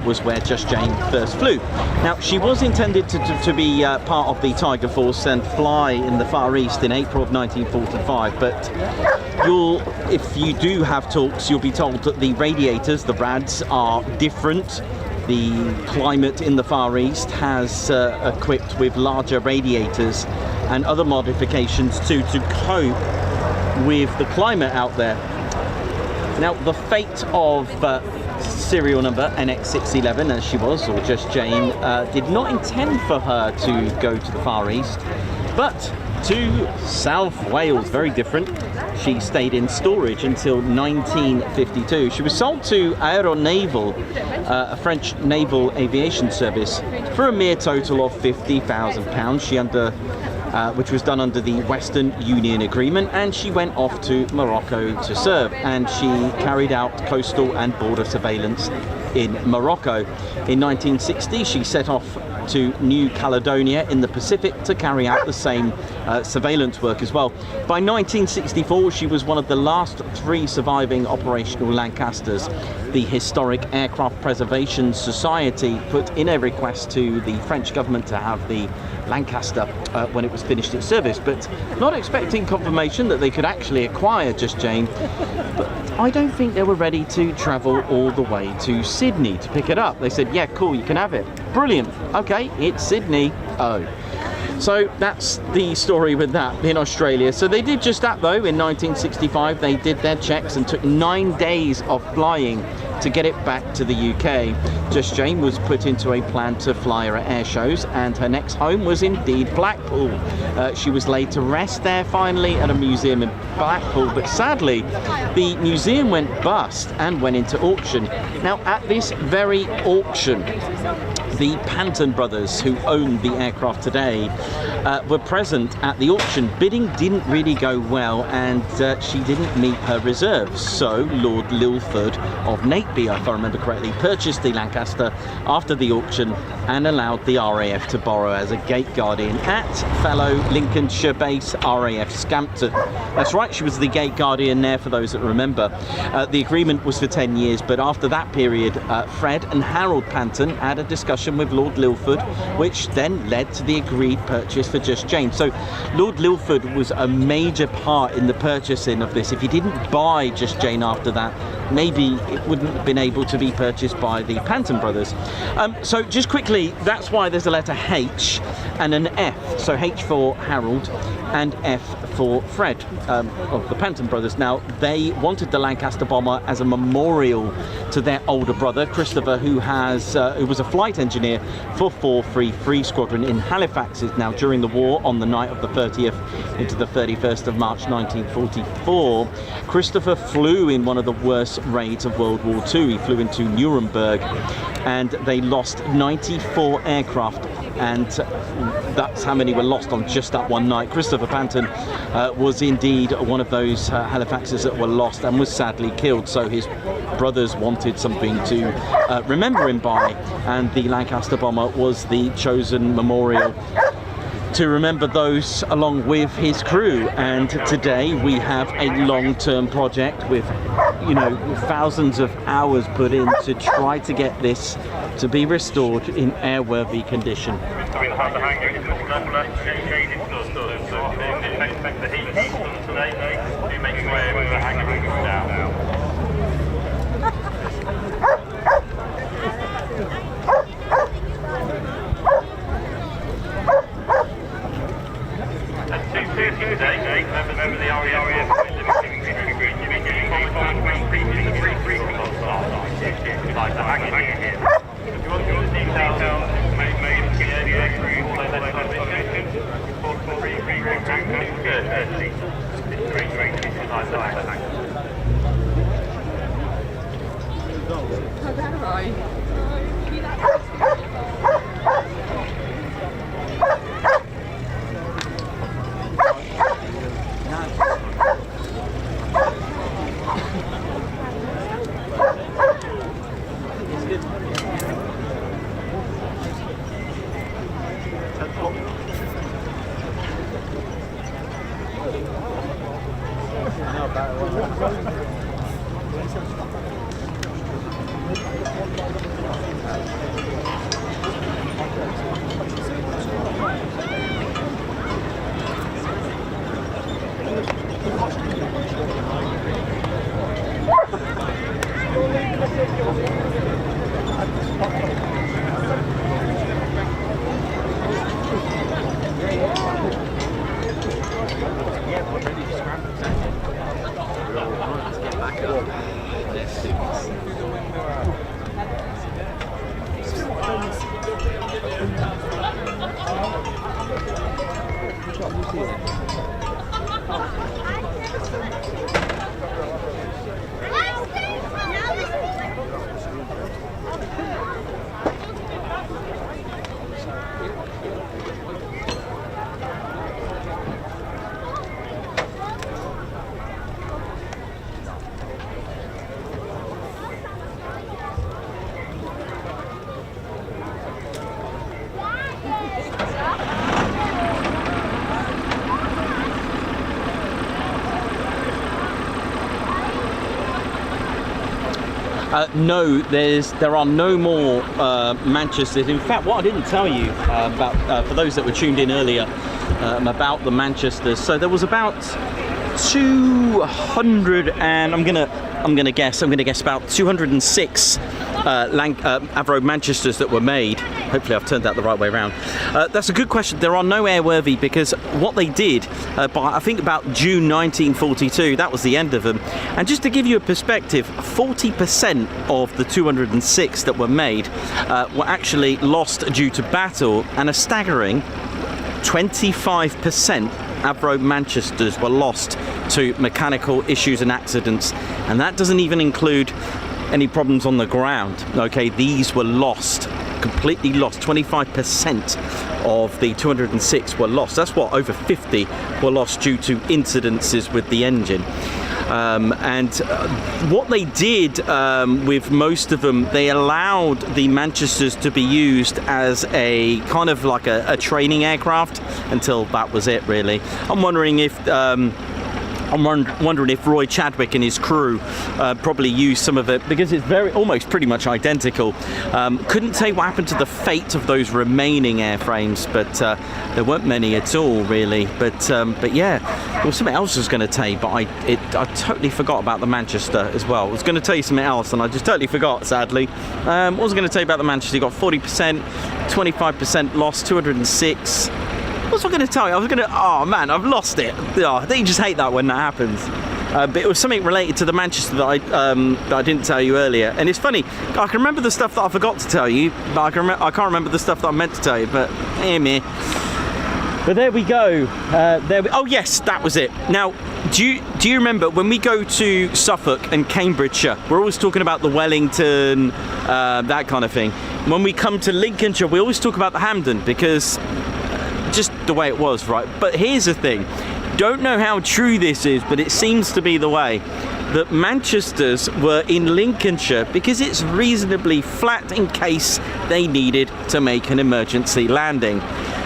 was where Just Jane first flew. Now, she was intended to be part of the Tiger Force and fly in the Far East in April of 1945, but if you do have talks, you'll be told that the radiators, the rads, are different. The climate in the Far East has equipped with larger radiators and other modifications to cope with the climate out there. Now, the fate of serial number NX611, as she was, or Just Jane, did not intend for her to go to the Far East, but to South Wales. Very different. She stayed in storage until 1952. She was sold to Aeronaval, a French naval aviation service, for a mere total of £50,000. Which was done under the Western Union Agreement, and she went off to Morocco to serve, and she carried out coastal and border surveillance in Morocco. In 1960, she set off to New Caledonia in the Pacific to carry out the same surveillance work as well. By 1964, she was one of the last 3 surviving operational Lancasters. The Historic Aircraft Preservation Society put in a request to the French government to have the Lancaster when it was finished its service, but not expecting confirmation that they could actually acquire Just Jane. But I don't think they were ready to travel all the way to Sydney to pick it up. They said, yeah, cool, you can have it. Brilliant. Okay, it's Sydney. Oh. So that's the story with that in Australia. So they did just that, though. In 1965, they did their checks and took 9 days of flying to get it back to the UK. Just Jane was put into a plan to fly her at air shows, and her next home was indeed Blackpool. She was laid to rest there finally at a museum in Blackpool, but sadly the museum went bust and went into auction. Now, at this very auction, the Panton brothers, who own the aircraft today, were present at the auction. Bidding didn't really go well, and she didn't meet her reserves. So Lord Lilford of Nateby, if I remember correctly, purchased the Lancaster after the auction and allowed the RAF to borrow as a gate guardian at fellow Lincolnshire base RAF Scampton. That's right, she was the gate guardian there, for those that remember. The agreement was for 10 years, but after that period, Fred and Harold Panton had a discussion discussion with Lord Lilford, which then led to the agreed purchase for Just Jane. So Lord Lilford was a major part in the purchasing of this. If you didn't buy Just Jane after that, maybe it wouldn't have been able to be purchased by the Panton brothers. So just quickly, that's why there's a letter H and an F. So H for Harold and F for Fred of the Panton brothers. Now, they wanted the Lancaster bomber as a memorial to their older brother Christopher, who was a flight engineer for 433 Squadron in Halifax. Now, during the war, on the night of the 30th into the 31st of March 1944, Christopher flew in one of the worst raids of World War II. He flew into Nuremberg, and they lost 94 aircraft, and that's how many were lost on just that one night. Christopher Panton was indeed one of those Halifaxers that were lost and was sadly killed, so his brothers wanted something to remember him by, and the Lancaster bomber was the chosen memorial to remember those along with his crew. And today we have a long-term project with, you know, thousands of hours put in to try to get this to be restored in airworthy condition.
Remember the RAF
No, there are no more Manchesters. In fact, what I didn't tell you about, for those that were tuned in earlier, about the Manchesters. So there was about 200, and I'm gonna guess about 206 Avro Manchesters that were made. Hopefully I've turned that the right way around. That's a good question. There are no airworthy because what they did by I think about June 1942, that was the end of them. And just to give you a perspective, 40% of the 206 that were made were actually lost due to battle, and a staggering 25% Avro Manchesters were lost to mechanical issues and accidents, and that doesn't even include any problems on the ground. Okay, these were lost, completely lost. 25% of the 206 were lost. That's what, over 50 were lost due to incidences with the engine. What they did with most of them, they allowed the Manchesters to be used as a kind of like a training aircraft until that was it, really. I'm wondering if I'm wondering if Roy Chadwick and his crew probably used some of it, because it's almost pretty much identical. Couldn't say what happened to the fate of those remaining airframes, but there weren't many at all, really. But yeah, there was something else I was going to tell you, but I totally forgot about the Manchester as well. I was going to tell you something else, and I just totally forgot, sadly. What was I going to tell you about the Manchester? You got 40%, 25% loss, 206. What was I going to tell you? I was going to... Oh, man, I've lost it. Oh, don't you just hate that when that happens? But it was something related to the Manchester that I didn't tell you earlier. And it's funny, I can remember the stuff that I forgot to tell you, but I can't remember the stuff that I meant to tell you, but me. But there we go. Oh, yes, that was it. Now, do you remember when we go to Suffolk and Cambridgeshire, we're always talking about the Wellington, that kind of thing. When we come to Lincolnshire, we always talk about the Hampden, because... just the way it was, right? But here's the thing, don't know how true this is, but it seems to be the way that Manchesters were in Lincolnshire because it's reasonably flat in case they needed to make an emergency landing.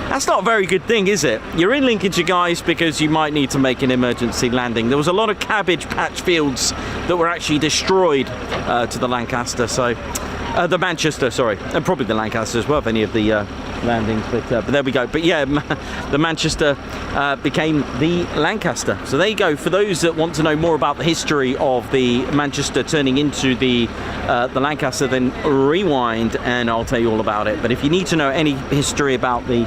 That's not a very good thing, is it? You're in Lincolnshire, guys, because you might need to make an emergency landing. There was a lot of cabbage patch fields that were actually destroyed to the Lancaster, so the Manchester, sorry, and probably the Lancaster as well, if any of the landings, but there we go. But yeah, the Manchester became the Lancaster. So there you go. For those that want to know more about the history of the Manchester turning into the Lancaster, then rewind and I'll tell you all about it. But if you need to know any history about the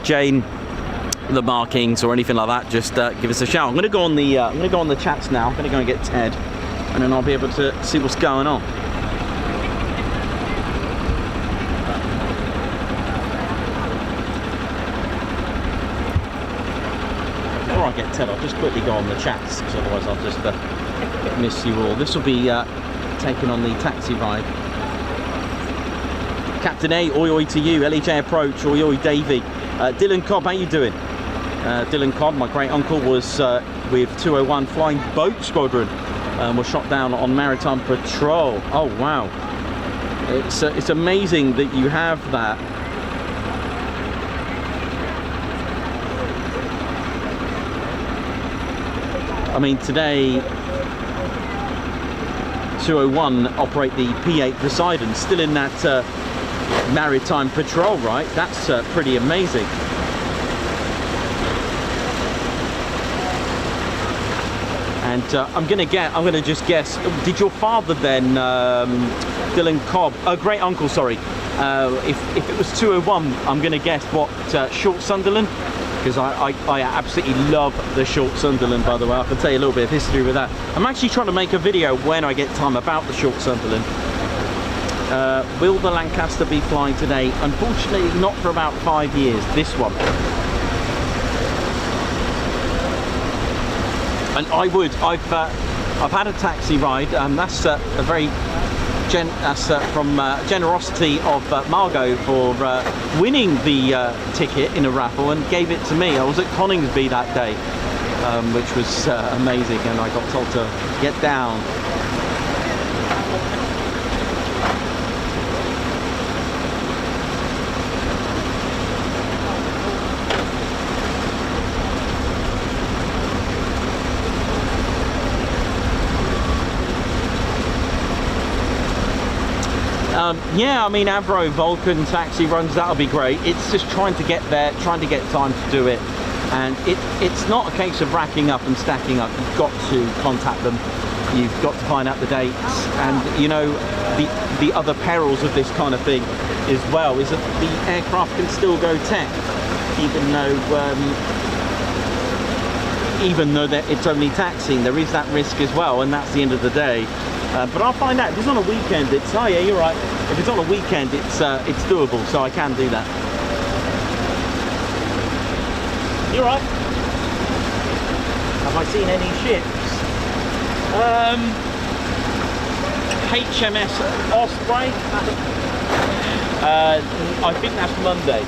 Jane, the markings or anything like that, just give us a shout. I'm going to go on the chats now. I'm going to go and get Ted, and then I'll be able to see what's going on. Before I get Ted, I'll just quickly go on the chats, because otherwise I'll just miss you all. This will be taken on the taxi ride. Captain A, oi oi to you. LHA approach, oi oi Davey. Dylan Cobb, how you doing? Dylan Cobb, my great uncle, was with 201 Flying Boat Squadron, was shot down on maritime patrol. Oh wow, it's amazing that you have that. I mean, today 201 operate the P8 Poseidon, still in that maritime patrol, right? That's pretty amazing. And I'm gonna just guess, did your father then, Dylan Cobb, great uncle, sorry, if it was 201, I'm gonna guess what, Short Sunderland? Because I absolutely love the Short Sunderland, by the way. I can tell you a little bit of history with that. I'm actually trying to make a video when I get time about the Short Sunderland. Will the Lancaster be flying today? Unfortunately, not for about 5 years, this one. And I've had a taxi ride, and that's a very from generosity of Margot for winning the ticket in a raffle and gave it to me. I was at Coningsby that day, which was amazing, and I got told to get down. Yeah, I mean, Avro, Vulcan, taxi runs, that'll be great. It's just trying to get there, trying to get time to do it. And it's not a case of racking up and stacking up. You've got to contact them. You've got to find out the dates. And, you know, the other perils of this kind of thing as well is that the aircraft can still go tech, even though it's only taxiing. There is that risk as well, and that's the end of the day. But I'll find out. If it's on a weekend, oh yeah, you're right. If it's on a weekend, it's doable, so I can do that. You're right. Have I seen any ships? HMS Osprey. I think that's Monday.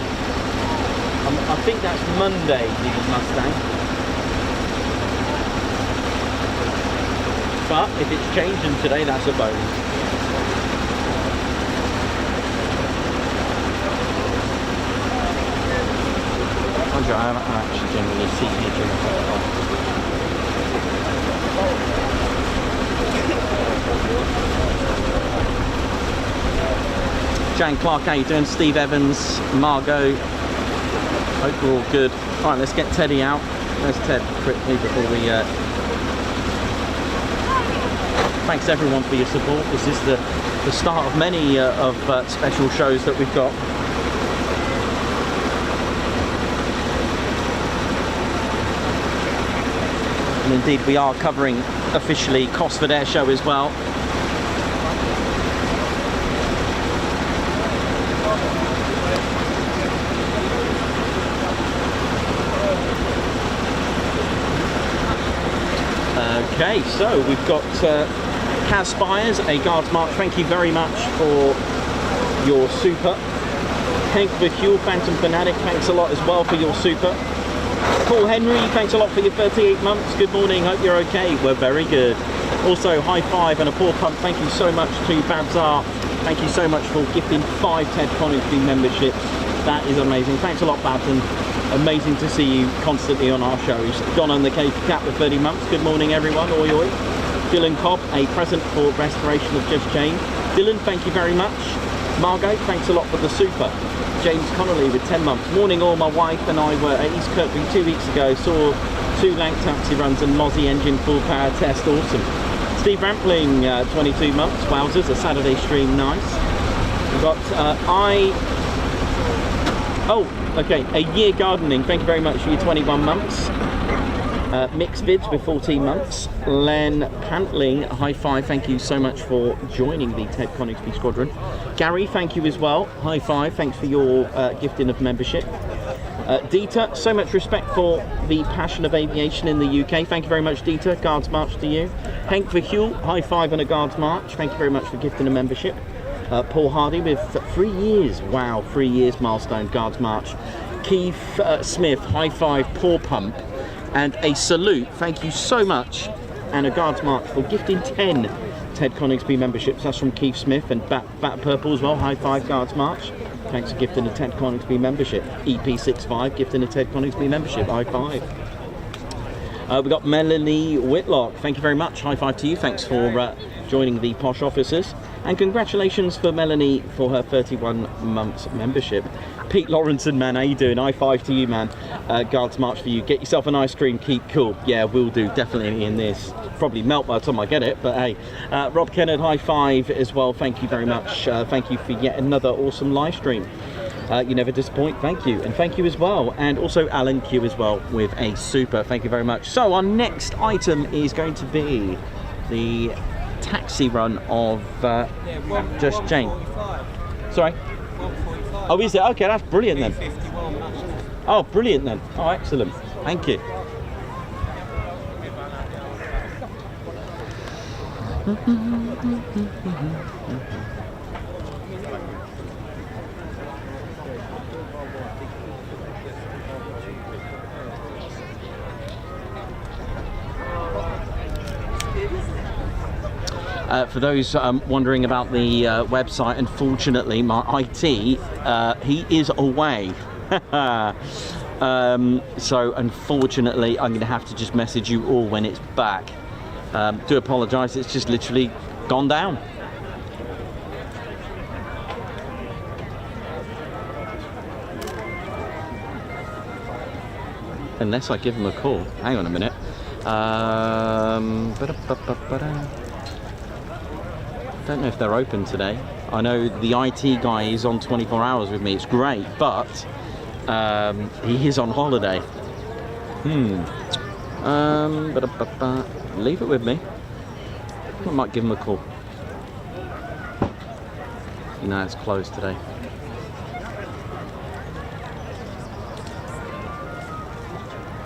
I think that's Monday, the Mustang. But if it's changing today, that's a bonus. I haven't actually generally seen it during the
Jane Clark, how you doing? Steve Evans, Margot. Hope we're all good. All right, let's get Teddy out. There's Ted quickly before we... Thanks everyone for your support. This is the start of many special shows that we've got. And indeed we are covering officially Cosford Air Show as well. Okay, so we've got Kaz Spires, a Guards March. Thank you very much for your super. Hank Verhule, Phantom Fanatic, thanks a lot as well for your super. Paul Henry, thanks a lot for your 38 months. Good morning, hope you're okay. We're very good. Also, high five and a paw pump. Thank you so much to Babsar. Thank you so much for gifting 5 Ted Coningsby memberships. That is amazing. Thanks a lot, Babs, and amazing to see you constantly on our shows. Don and the Cave Cat with 30 months. Good morning, everyone. Oi, oi. Dylan Cobb, a present for restoration of Just Jane. Dylan, thank you very much. Margot, thanks a lot for the super. James Connolly with 10 months. Morning all, my wife and I were at East Kirkby 2 weeks ago. Saw 2 Lanc taxi runs and Mozzie engine full power test. Awesome. Steve Rampling, 22 months. Wowzers, a Saturday stream, nice. We've got a year gardening. Thank you very much for your 21 months. Mixed Vids with 14 months. Len Pantling, high five. Thank you so much for joining the Ted Coningsby Squadron. Gary, thank you as well. High five. Thanks for your gifting of membership. Dieter, so much respect for the passion of aviation in the UK. Thank you very much, Dieter. Guards March to you. Hank Verhule, high five and a Guards March. Thank you very much for gifting a membership. Paul Hardy with 3 years. Wow, 3 years milestone, Guards March. Keith Smith, high five, paw pump, and a salute. Thank you so much, and a Guards March for gifting 10 Ted Coningsby memberships. That's from Keith Smith, and Bat Purple as well. High five, Guards March. Thanks for gifting a Ted Coningsby membership. EP65 gifting a Ted Coningsby membership. High five. We've got Melanie Whitlock. Thank you very much. High five to you. Thanks for joining the Posh Officers. And congratulations for Melanie for her 31 months membership. Pete Lawrenson, man, how you doing? High five to you, man. Guards March for you. Get yourself an ice cream, keep cool. Yeah, will do, definitely in this. Probably melt by the time I get it, but hey. Rob Kennard, high five as well. Thank you very much. Thank you for yet another awesome live stream. You never disappoint, thank you. And thank you as well. And also Alan Q as well with a super. Thank you very much. So our next item is going to be the taxi run of Just Jane. Sorry? Oh, is it? Okay, that's brilliant then. Oh, brilliant then. Oh, excellent. Thank you. For those wondering about the website, unfortunately, my IT, he is away. So unfortunately, I'm going to have to just message you all when it's back. Do apologise, it's just literally gone down. Unless I give him a call. Hang on a minute. Don't know if they're open today. I know the IT guy is on 24 hours with me. It's great, but he is on holiday. Leave it with me. I might give him a call. No, it's closed today.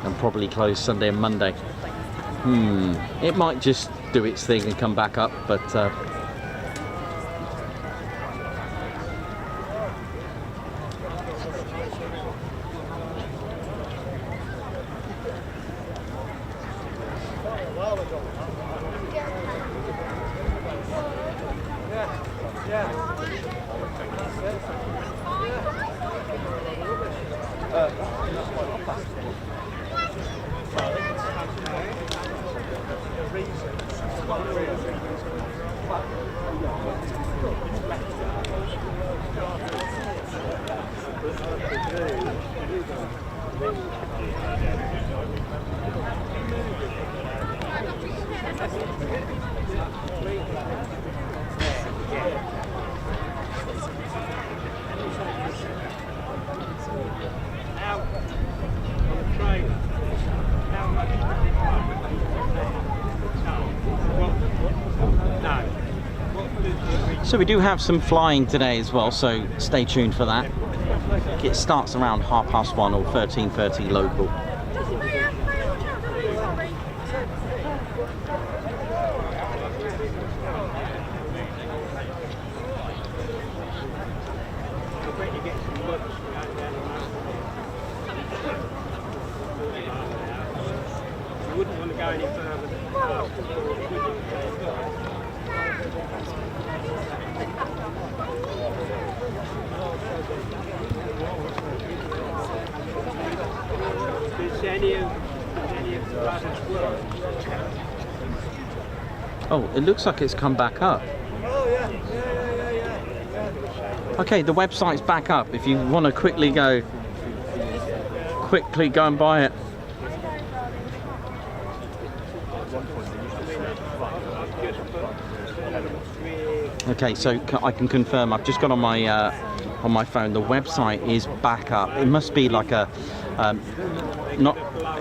And probably closed Sunday and Monday. It might just do its thing and come back up, but So we do have some flying today as well, so stay tuned for that. It starts around 1:30 or 13:30 local.
Wouldn't want to go any further.
Oh, it looks like it's come back up. Okay, the website's back up. If you want to quickly go and buy it. Okay, so I can confirm. I've just got on my phone. The website is back up. It must be like a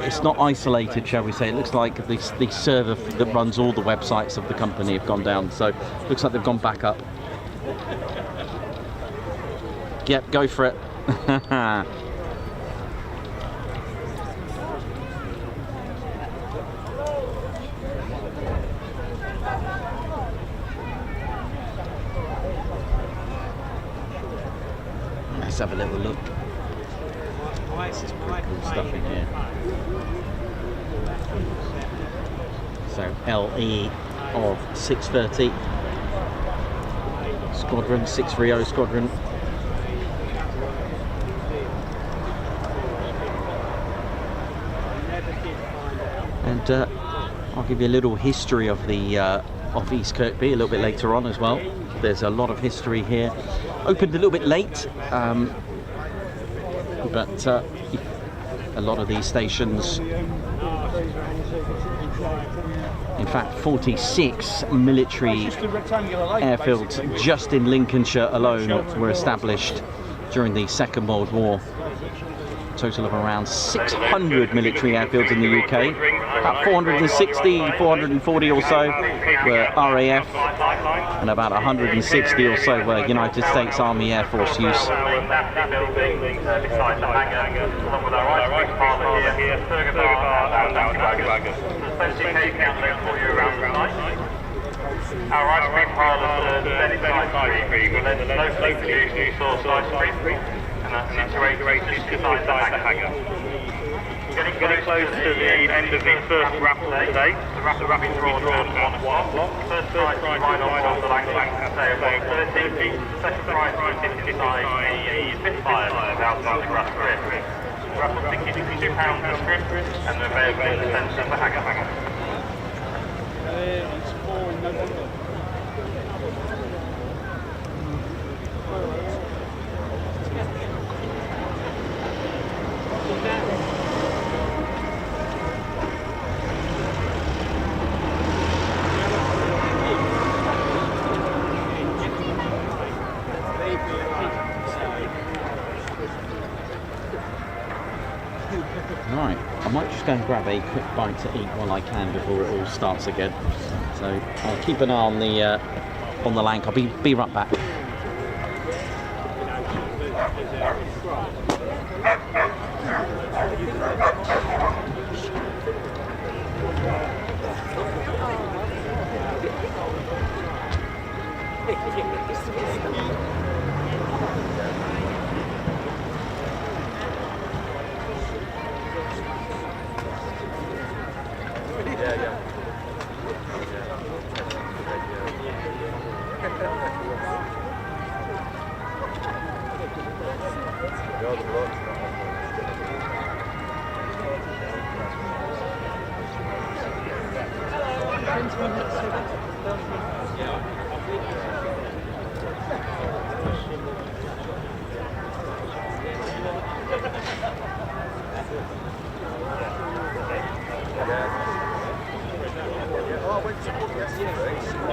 it's not isolated, shall we say. It looks like the server that runs all the websites of the company have gone down. So it looks like they've gone back up. Yep, go for it. Let's have a little look. Cool stuff in here. So LE of 630 Squadron, 630 Squadron. And I'll give you a little history of the of East Kirkby a little bit later on as well. There's a lot of history here. Opened a little bit late, but a lot of these stations, in fact 46 military airfields just in Lincolnshire alone were established during the Second World War. Total of around 600 military airfields in the UK. About 460, 440 or so were RAF, and about 160 or so were United States Army Air Force use.
Our ice cream parlour is locally sourced ice cream, and that's situated beside the hangar. Getting close to the end of the first raffle today. The raffle will be drawn on one block. First prize is right on the Lanc airborne 30. Second prize is inside the Spitfire outside the grass strip. The raffle ticket is £62 per strip, and the available in the centre of the hangar.
Right, I might just go and grab a quick bite to eat while I can before it all starts again. So I'll keep an eye on the Lanc. I'll be right back.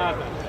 Father.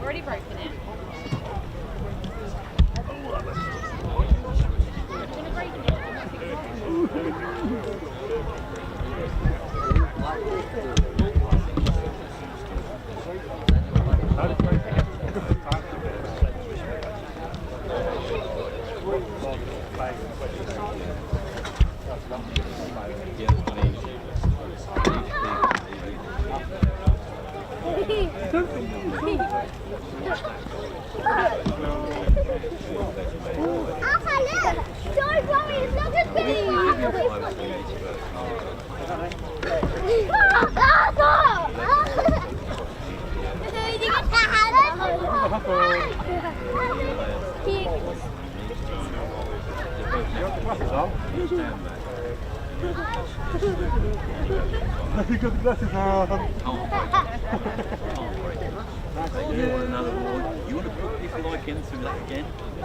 already broken it.
Don't worry, it's not going to be.
You got the glasses on.
You want another one? You want to put if you like in through that again? They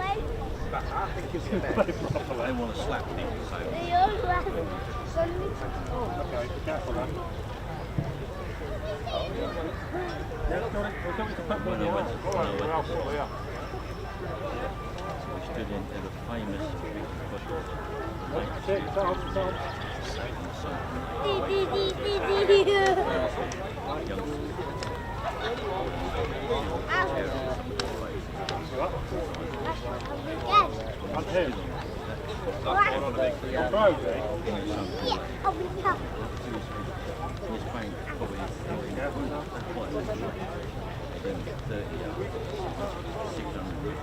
want to slap me.
Okay, be careful then.
We stood into the famous
That's him.
He's playing probably 30 600.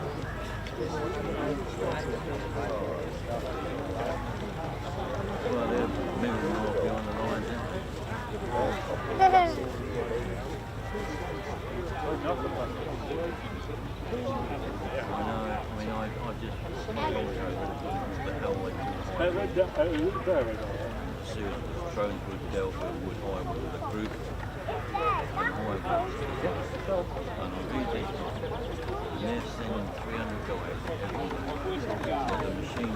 Well, they're moving off behind the line I just the hell drones would dealt with high with the group and I read these and they're sending 300 guys the machine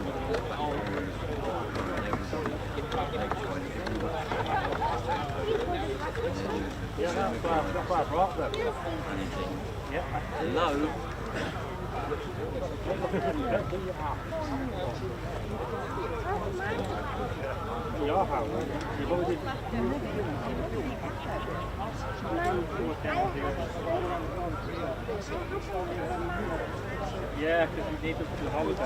hello.
Yeah, because we need them for the holidays.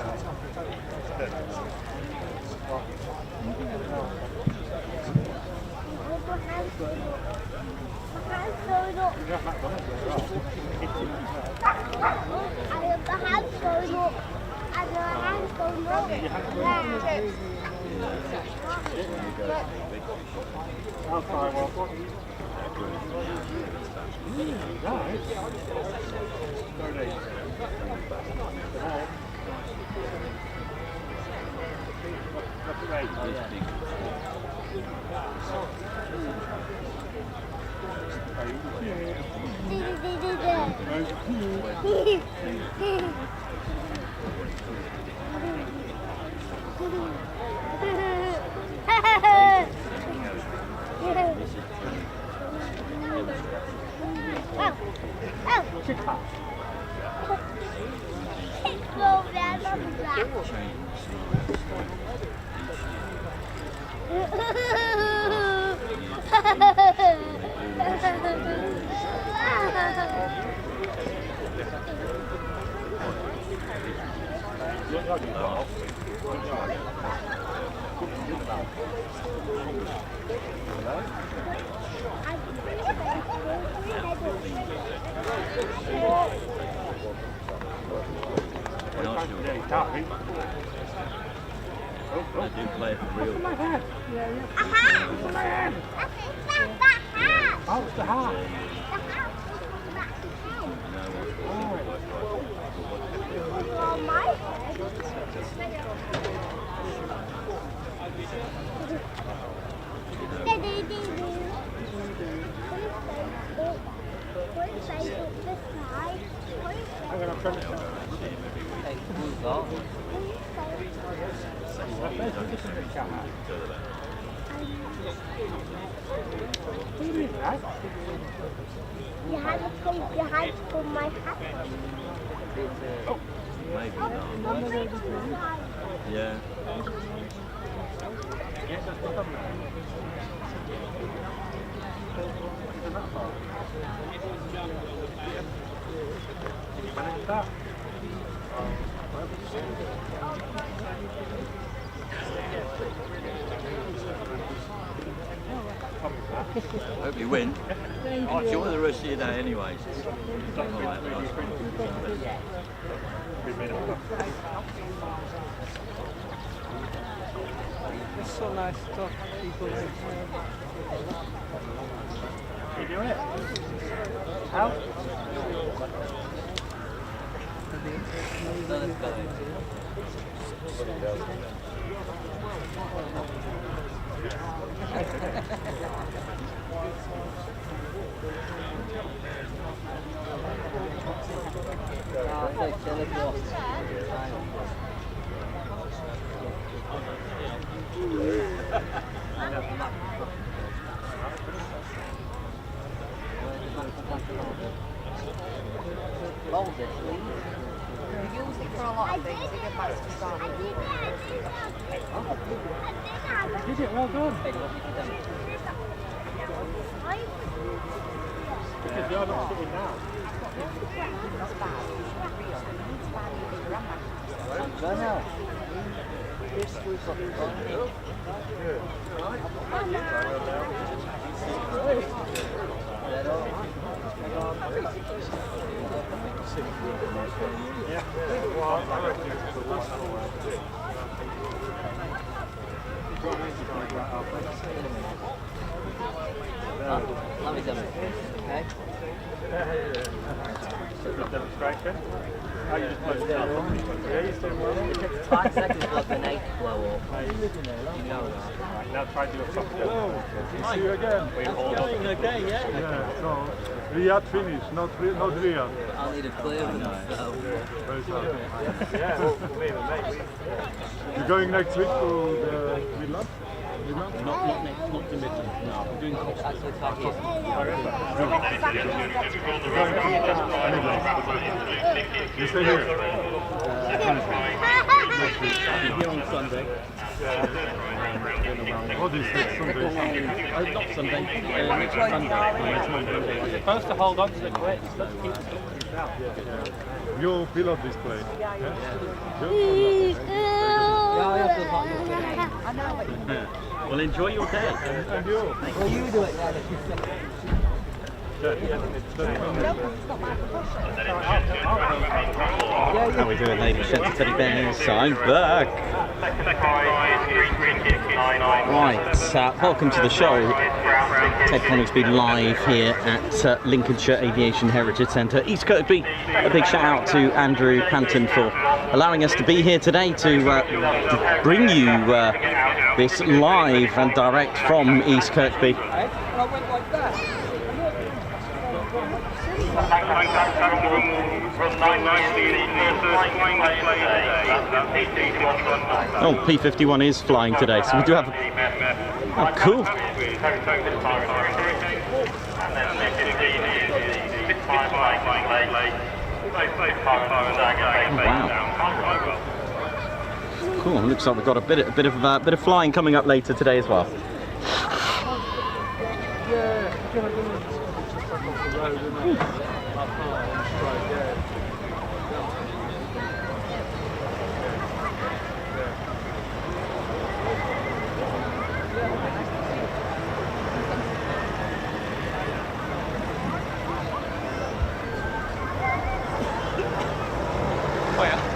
I do play it for real.
A hat! Oh, it's the hat! On my head?
I'm going to turn it down.
You had to put behind for my hat.
Maybe not. Yeah. Hope you win. Enjoy the rest of your day anyways. Alright, nice.
It's so nice to talk to people.
You doing it? How?
Hold it, please.
We use it for a lot of things. It gets back to start.
Did it? Well done. Because you're not sitting down.
That's bad. Real. It's bad in the grandma.
No, no. This was
Yeah. Well, I reckon it's the last one.
Let me demonstrate. Okay.
Demonstration. Oh, you just closed it up. Yeah, you're doing well.
It takes 5 seconds for the night to blow up. You know that.
Right, now try to do a soft go.
See you again.
Okay, yeah.
Yeah, so Riyadh finish, not Riyadh.
I'll need a clear one now.
Very sorry.
Yeah, well, me and mate.
You're going next week to the Midland? Midland?
Not to Midland. No, we're doing
Actually, it's back here.
You stay here.
here on Sunday.
What is next Sunday?
Not Sunday. Next Monday.
You're supposed to hold on to the clips. Let's keep the stuff to yourself.
You pilot this plane? Yeah.
Well, enjoy your day.
And you?
Well, you do it then.
How we doing, ladies and gentlemen, teddy bears? I'm back. Right, welcome to the show. Ted Coningsby live here at Lincolnshire Aviation Heritage Centre, East Kirkby. A big shout out to Andrew Panton for allowing us to be here today to bring you this live and direct from East Kirkby. Oh, P51 is flying today, so we do have a... Oh, cool. Wow. Cool. Looks like we've got a bit of flying coming up later today as well.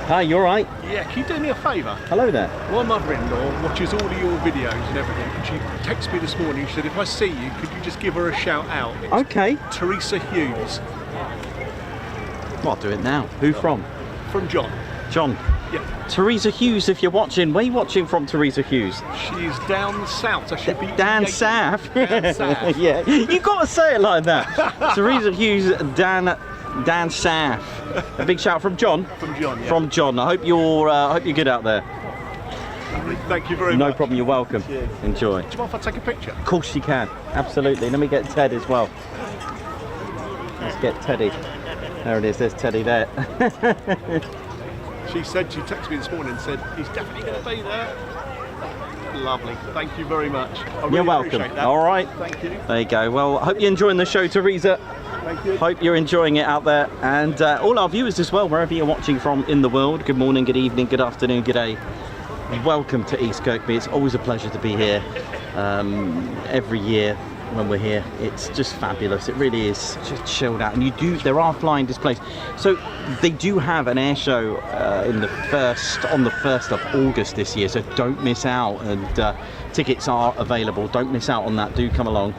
Hi, you alright?
Yeah, can you do me a favour?
Hello there.
My mother-in-law watches all of your videos and everything, and she texted me this morning. She said, if I see you, could you just give her a shout out? It's
Okay.
Teresa Hughes.
Well, I'll do it now. Who from?
From John.
John.
Yeah.
Teresa Hughes, if you're watching, where are you watching from, Teresa Hughes?
She's down south. So she'll be
Dan South.
Down south.
Yeah, you've got to say it like that. Teresa Hughes, Dan South. A big shout from John.
From John. Yeah.
From John. I hope you're good out there.
Thank you very much.
No problem, you're welcome.
Cheers.
Enjoy.
Do you mind if I take a picture?
Of course you can, absolutely. Let me get Ted as well. Let's get Teddy. There it is, there's Teddy there.
She texted me this morning and said, he's definitely going to be there. Lovely, thank you very much. I really
You're welcome.
appreciate that.
All right.
Thank you.
There you go. Well, I hope you're enjoying the show, Teresa.
Thank you.
Hope you're enjoying it out there. And all our viewers as well, wherever you're watching from in the world. Good morning, good evening, good afternoon, good day. Welcome to East Kirkby. It's always a pleasure to be here. Every year when we're here, it's just fabulous. It really is just chilled out. And there are flying displays. So they do have an air show on the 1st of August this year. So don't miss out. And tickets are available. Don't miss out on that. Do come along.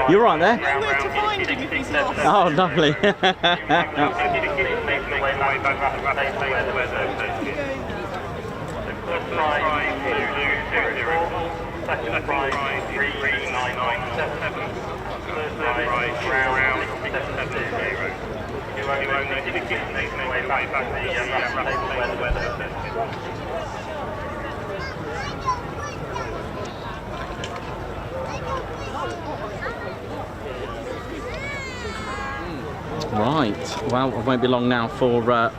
You're right there?
Nowhere to find him if he's lost.
Oh, lovely. Right, well, it won't be long now for...
So the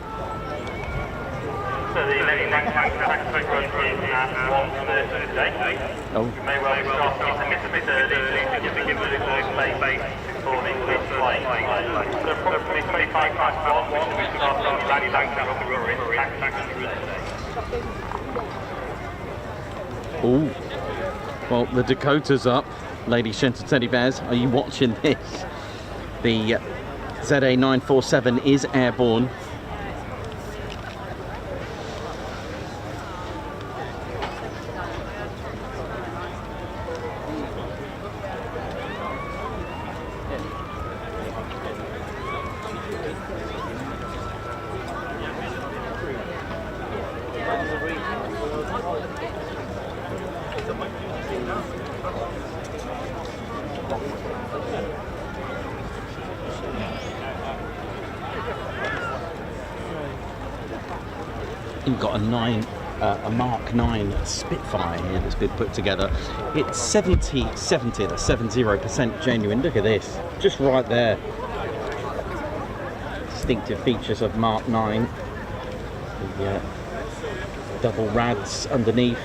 next taxi run is at 1:30 today.
Oh.
You may well start off a bit early to give the space for the flight. So probably 25 past 1, we should start on Lanc taxi.
Oh, well, the Dakota's up. Lady Shenton Teddy Bears, are you watching this? The ZA947 is airborne. You've got a Mark 9 Spitfire here that's been put together. It's 70% genuine. Look at this, just right there. Distinctive features of Mark 9. The double rads underneath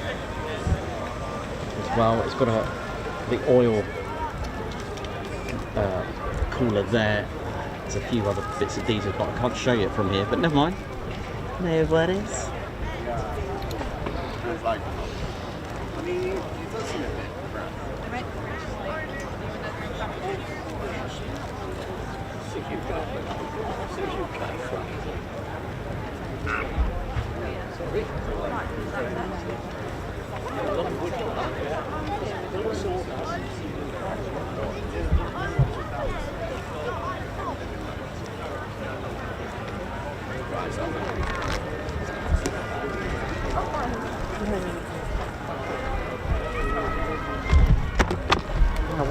as well. It's got the oil cooler there. There's a few other bits of diesel, but I can't show you it from here, but never mind. There what is.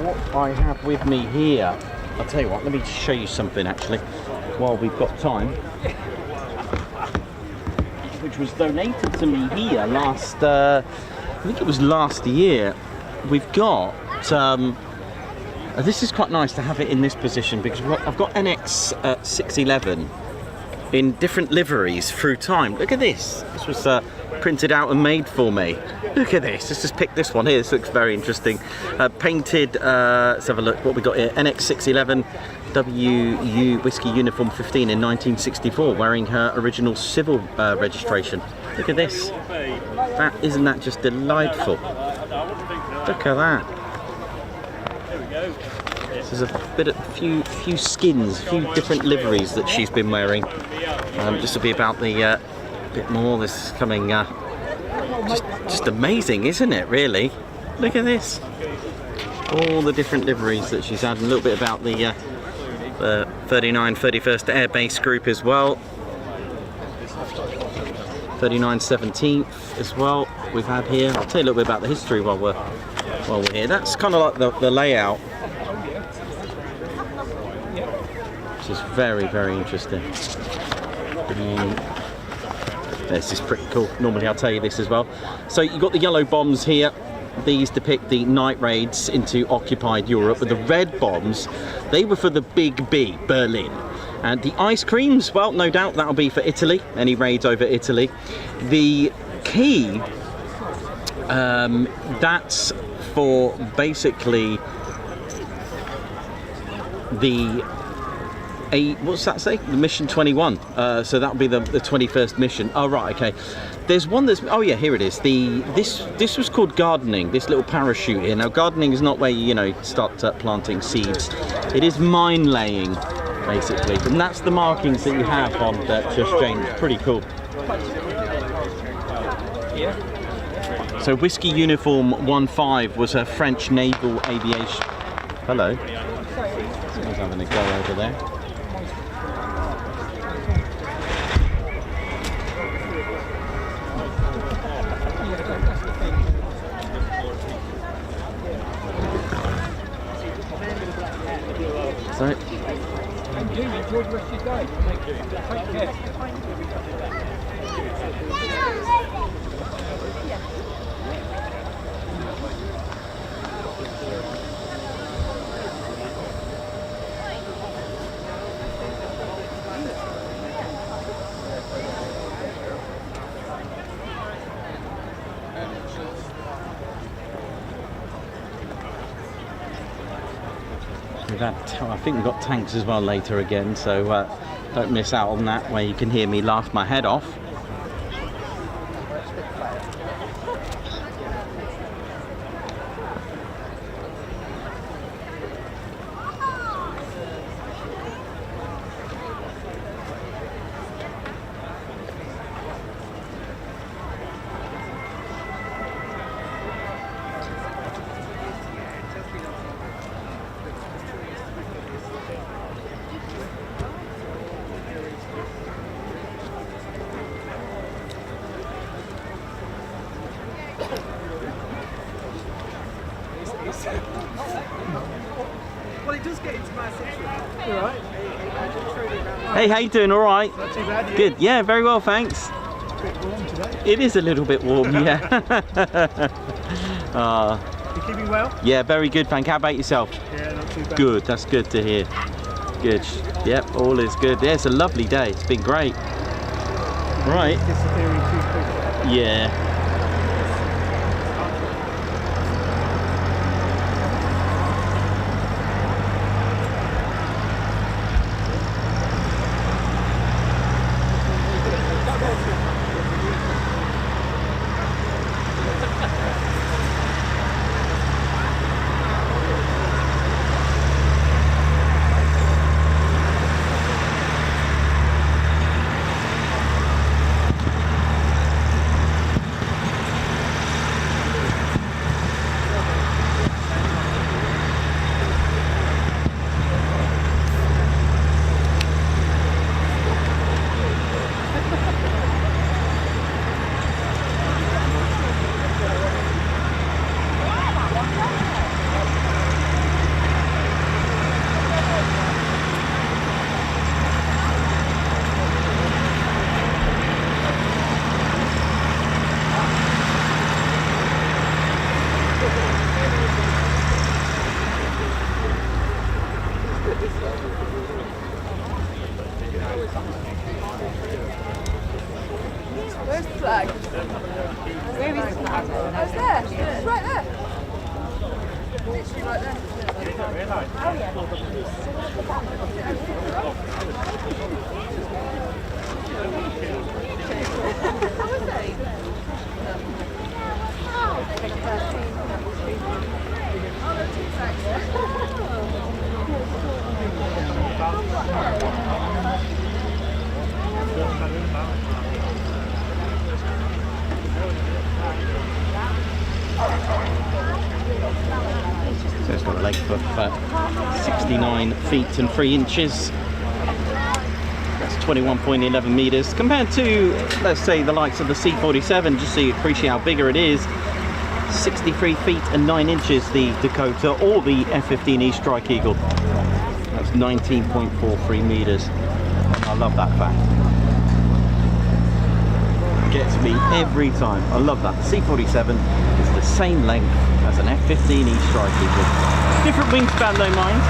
What I have with me here, I'll tell you what, let me show you something actually while we've got time, which was donated to me here last, I think it was last year. We've got, this is quite nice to have it in this position because I've got NX611 in different liveries through time. Look at this, this was printed out and made for me. Look at this, let's just pick this one here. This looks very interesting. Painted, let's have a look what we got here. NX611 WU Whiskey Uniform 15 in 1964, wearing her original civil registration. Look at this. Isn't that just delightful? Look at that. There's a few skins, a few different liveries that she's been wearing. This will be about the bit more. This is coming just amazing, isn't it? Really. Look at this. All the different liveries that she's had. A little bit about the 39 31st Air Base Group as well. 39 17th as well. We've had here. I'll tell you a little bit about the history while we're here. That's kind of like the layout. Which is very, very interesting. This is pretty cool. Normally I'll tell you this as well. So you've got the yellow bombs here. These depict the night raids into occupied Europe. But the red bombs, they were for the Big B, Berlin. And the ice creams, well, no doubt that'll be for Italy. Any raids over Italy. The key, that's for basically the what's that say? The mission 21. So that'll be the 21st mission. Oh right, okay. There's one that's, oh yeah, here it is. This was called gardening. This little parachute here. Now gardening is not where you start planting seeds. It is mine laying, basically. And that's the markings that you have on Just Jane. It's pretty cool. So Whiskey Uniform 15 was her French Naval Aviation. Hello. Someone's having a go over there. So,
thank you. Enjoy the rest of your day. Thank you. Take care.
I think we've got tanks as well later again, so don't miss out on that, where you can hear me laugh my head off.
Well, it does get into my section. All right.
Hey, how you doing? All right?
Not too bad.
Good. Yeah, very well, thanks.
It's a bit warm today.
It is a little bit warm, yeah.
You keeping well?
Yeah, very good, thank you. How about yourself?
Yeah, not too bad.
Good, that's good to hear. Good. Yep, all is good. Yeah, it's a lovely day. It's been great. Right.
Disappearing too quickly.
Yeah.
Where's the flag? Where is the flag? Oh, it's there. It's right there. Literally right there.
So it's got a length of 69 feet and 3 inches. That's 21.11 meters compared to, let's say, the likes of the C-47, just so you appreciate how bigger it is. 63 feet and 9 inches the Dakota or the F-15E Strike Eagle. That's 19.43 meters. I love that fact. Gets me every time. I love that. C-47 is the same length as an F-15E Strike Eagle. Different wingspan though, mind.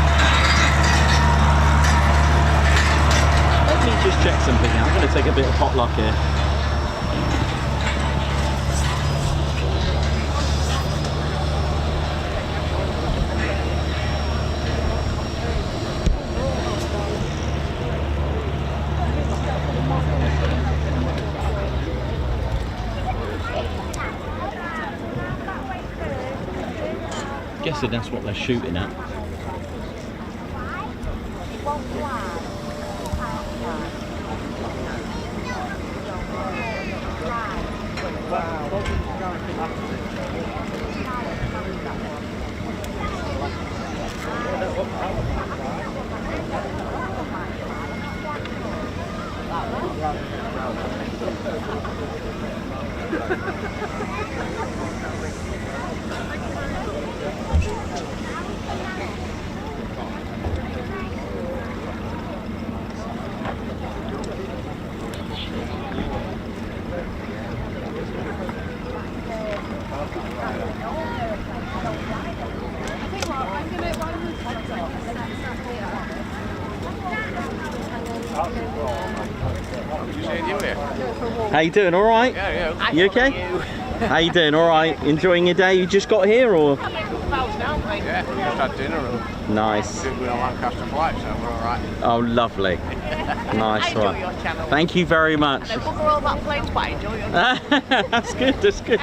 Let me just check something out. I'm going to take a bit of potluck here. Guessing that's what they're shooting at. How you doing? All right?
Yeah.
You okay? How you doing? All right? Enjoying your day? You just got here, or?
Yeah, we just had dinner and
nice.
did with a Lancaster flight, so we're all right.
Oh, lovely. Nice one. Thank you very much. That's good. That's good.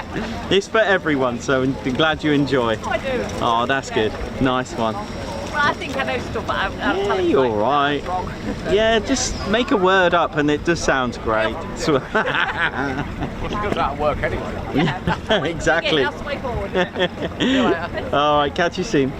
It's for everyone, so I'm glad you enjoy.
I do.
Oh, that's good. Nice one.
Well, I think I know stuff, but I'm telling
You're
you
all right. Yeah, just make a word up and it just sounds great. So
Well, it's good at work anyway.
yeah, exactly.
That's the way forward.
All right, catch you soon.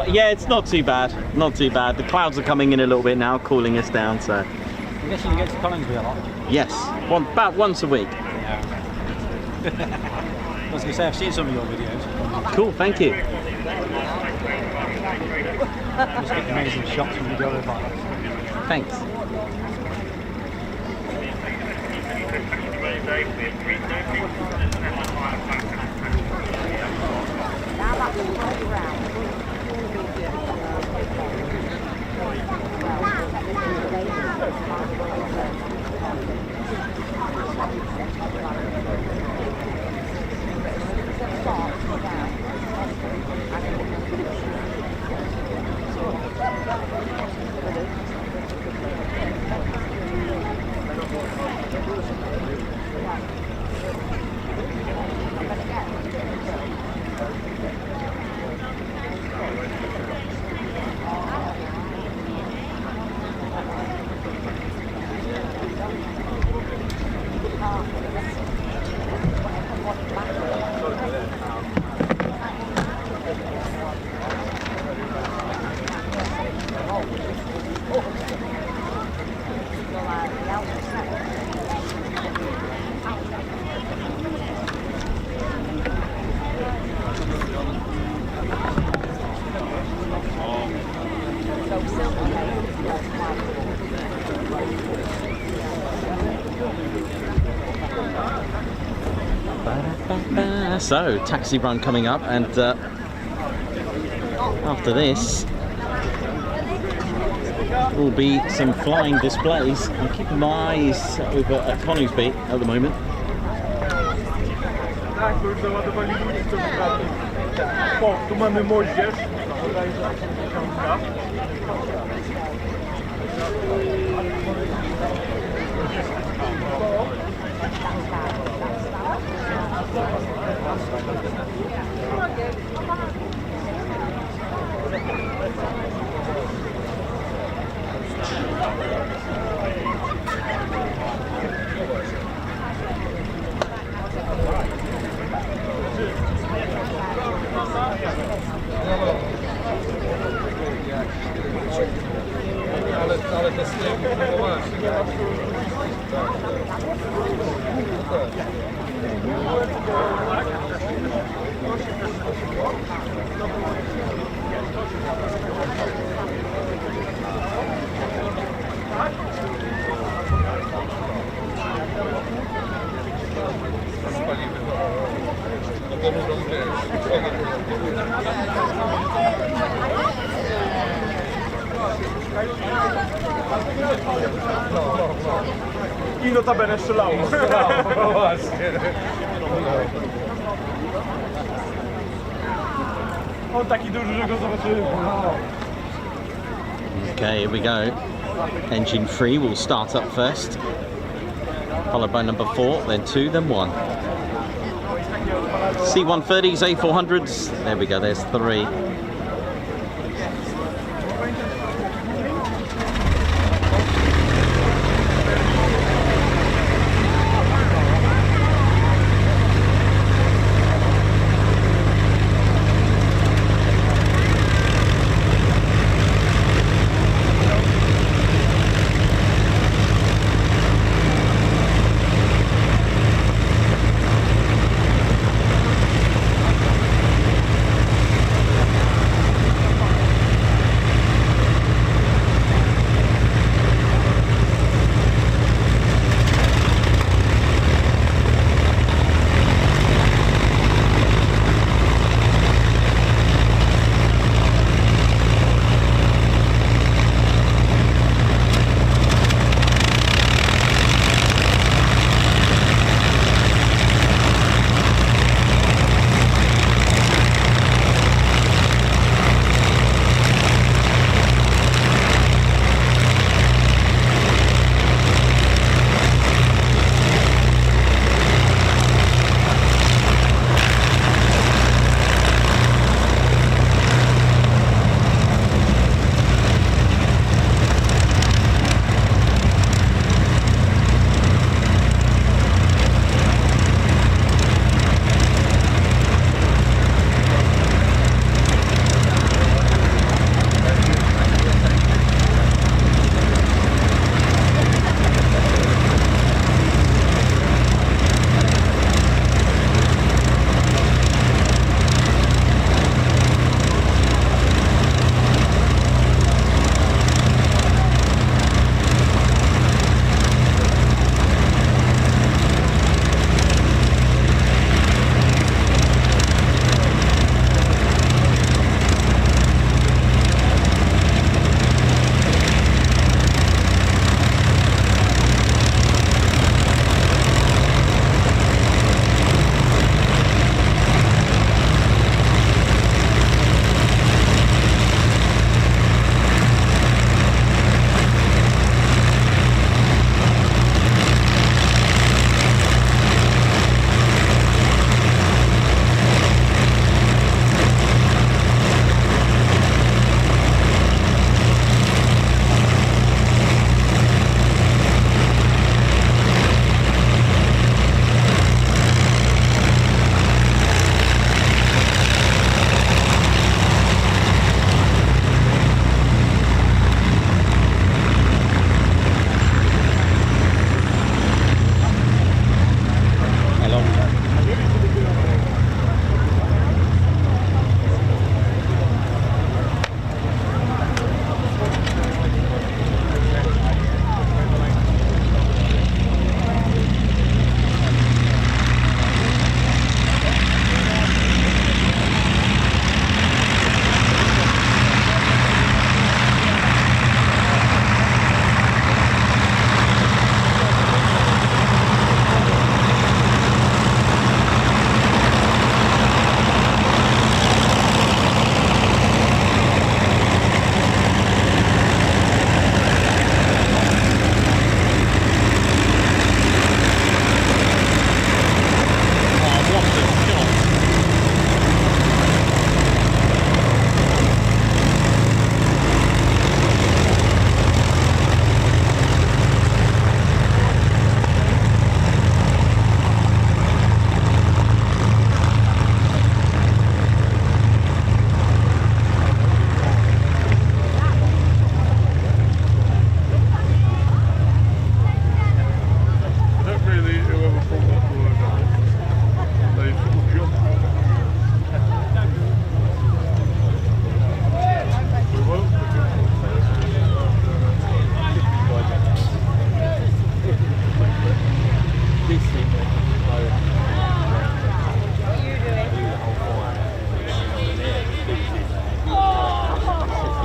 Yeah, it's not too bad. Not too bad. The clouds are coming in a little bit now, cooling us down. So.
I'm guessing you get to Coningsby a lot.
Yes, about once a week.
Yeah. I was going to say, I've seen some of your videos.
Cool, thank you.
Just get amazing shots when you go over like that.
Thanks. So, taxi run coming up, and after this will be some flying displays. I'm keeping my eyes over at Coningsby at the moment.
Tak, to już załadowali ludzi, co wybrali. O, tu mamy moździerz. Ale to I notabene strzelało. No właśnie. On taki duży, że go zobaczyłem.
Okay, here we go. Engine 3 will start up first, followed by number 4, then 2, then 1. C-130s, A400s, there we go, there's 3.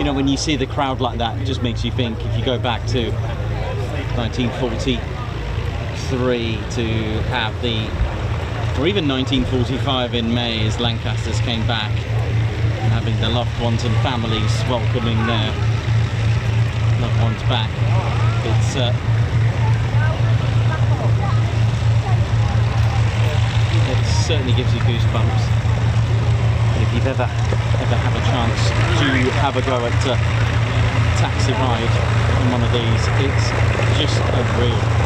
you know, when you see the crowd like that, it just makes you think, if you go back to 1943 to have the, or even 1945 in May, as Lancasters came back, having the loved ones and families welcoming their loved ones back. It certainly gives you goosebumps. If you've ever had a chance to have a go at a taxi ride on one of these, it's just unreal.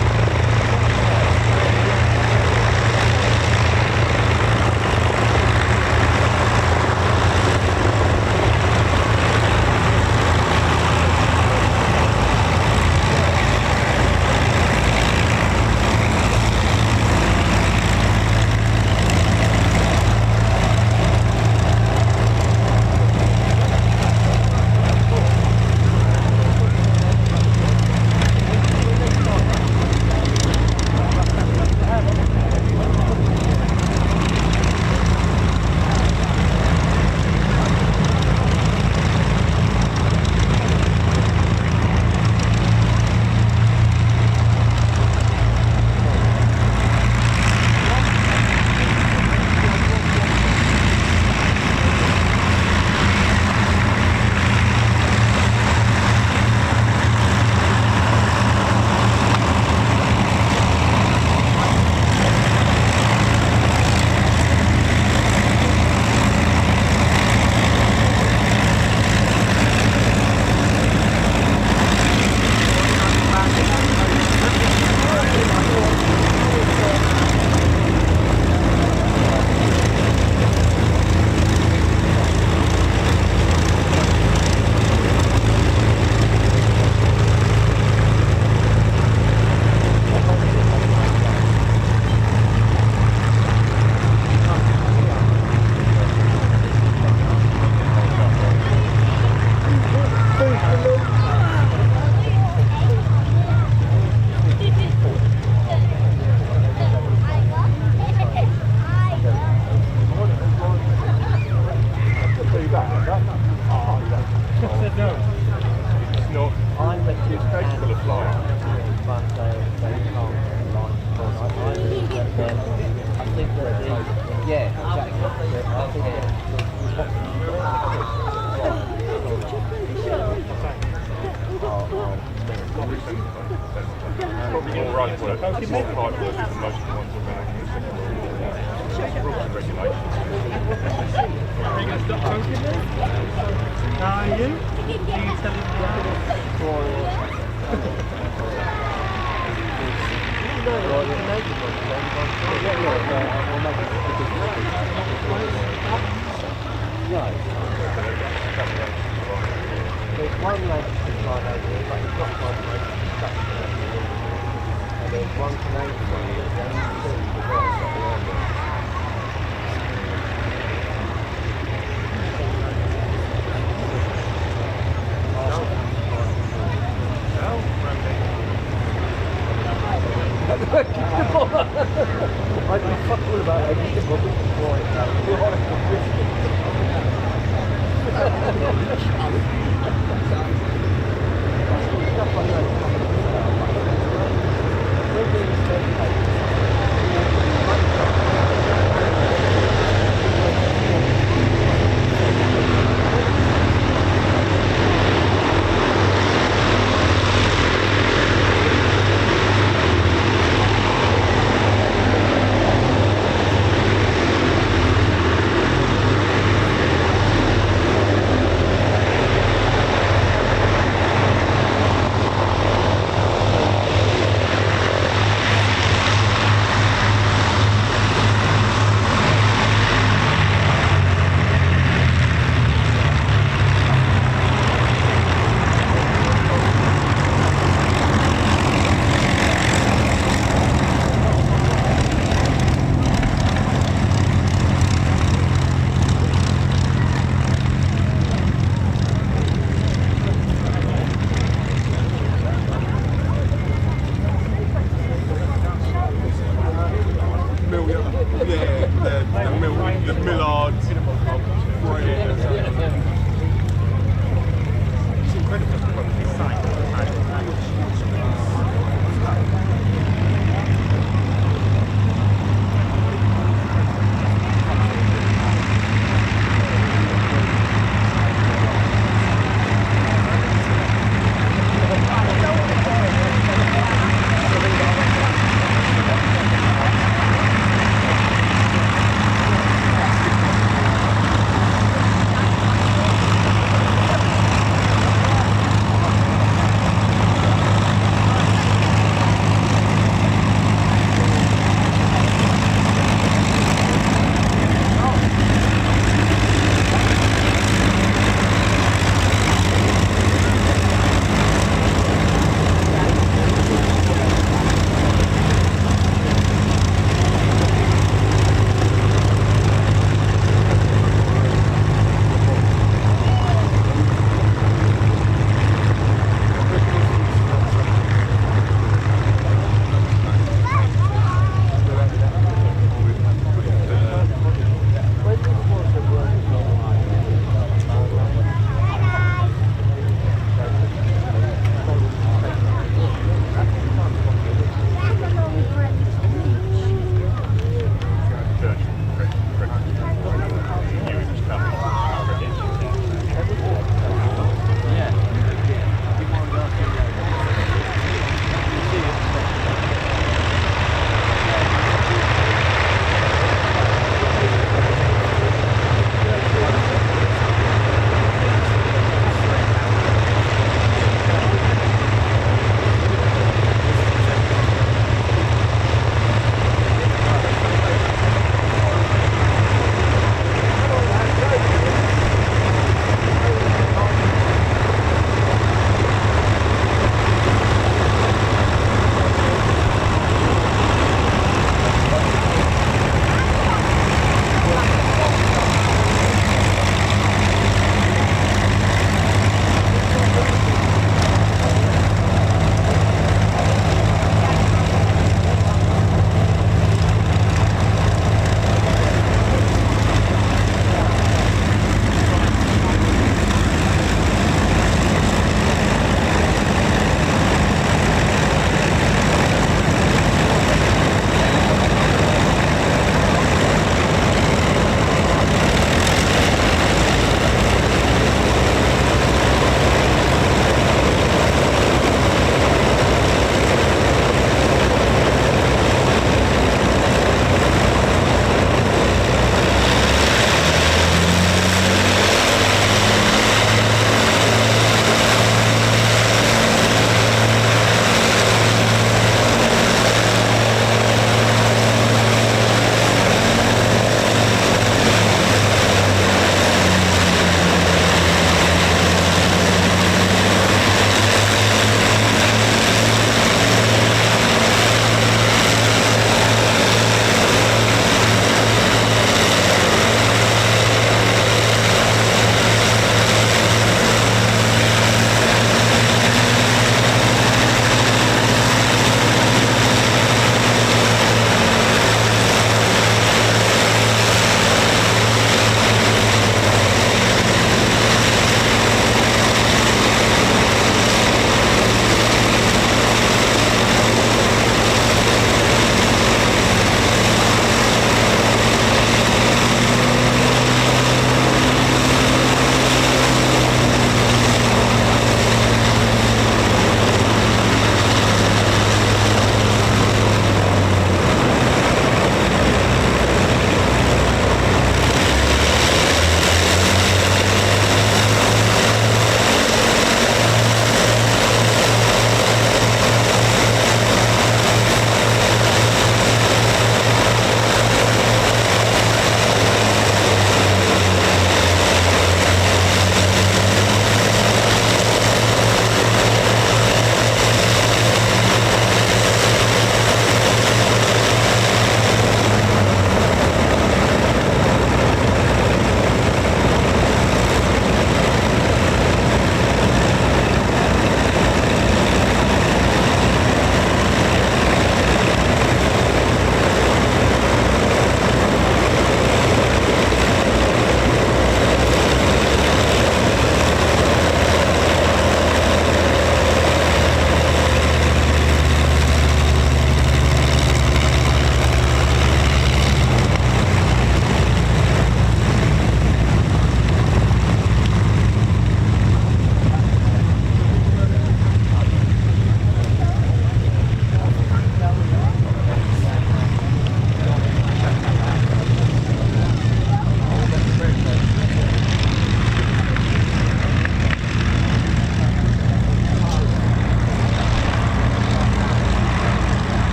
incredible quality sight.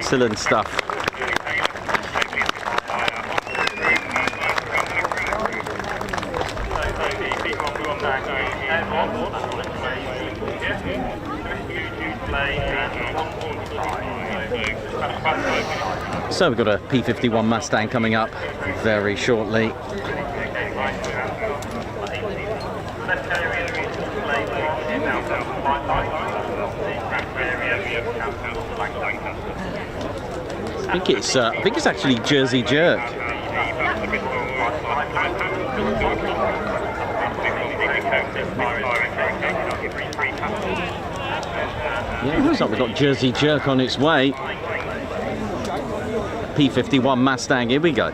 Excellent stuff. So we've got a P-51 Mustang coming up very shortly. I think it's actually Jersey Jerk. Yeah, looks like we've got Jersey Jerk on its way. P-51 Mustang, here we go.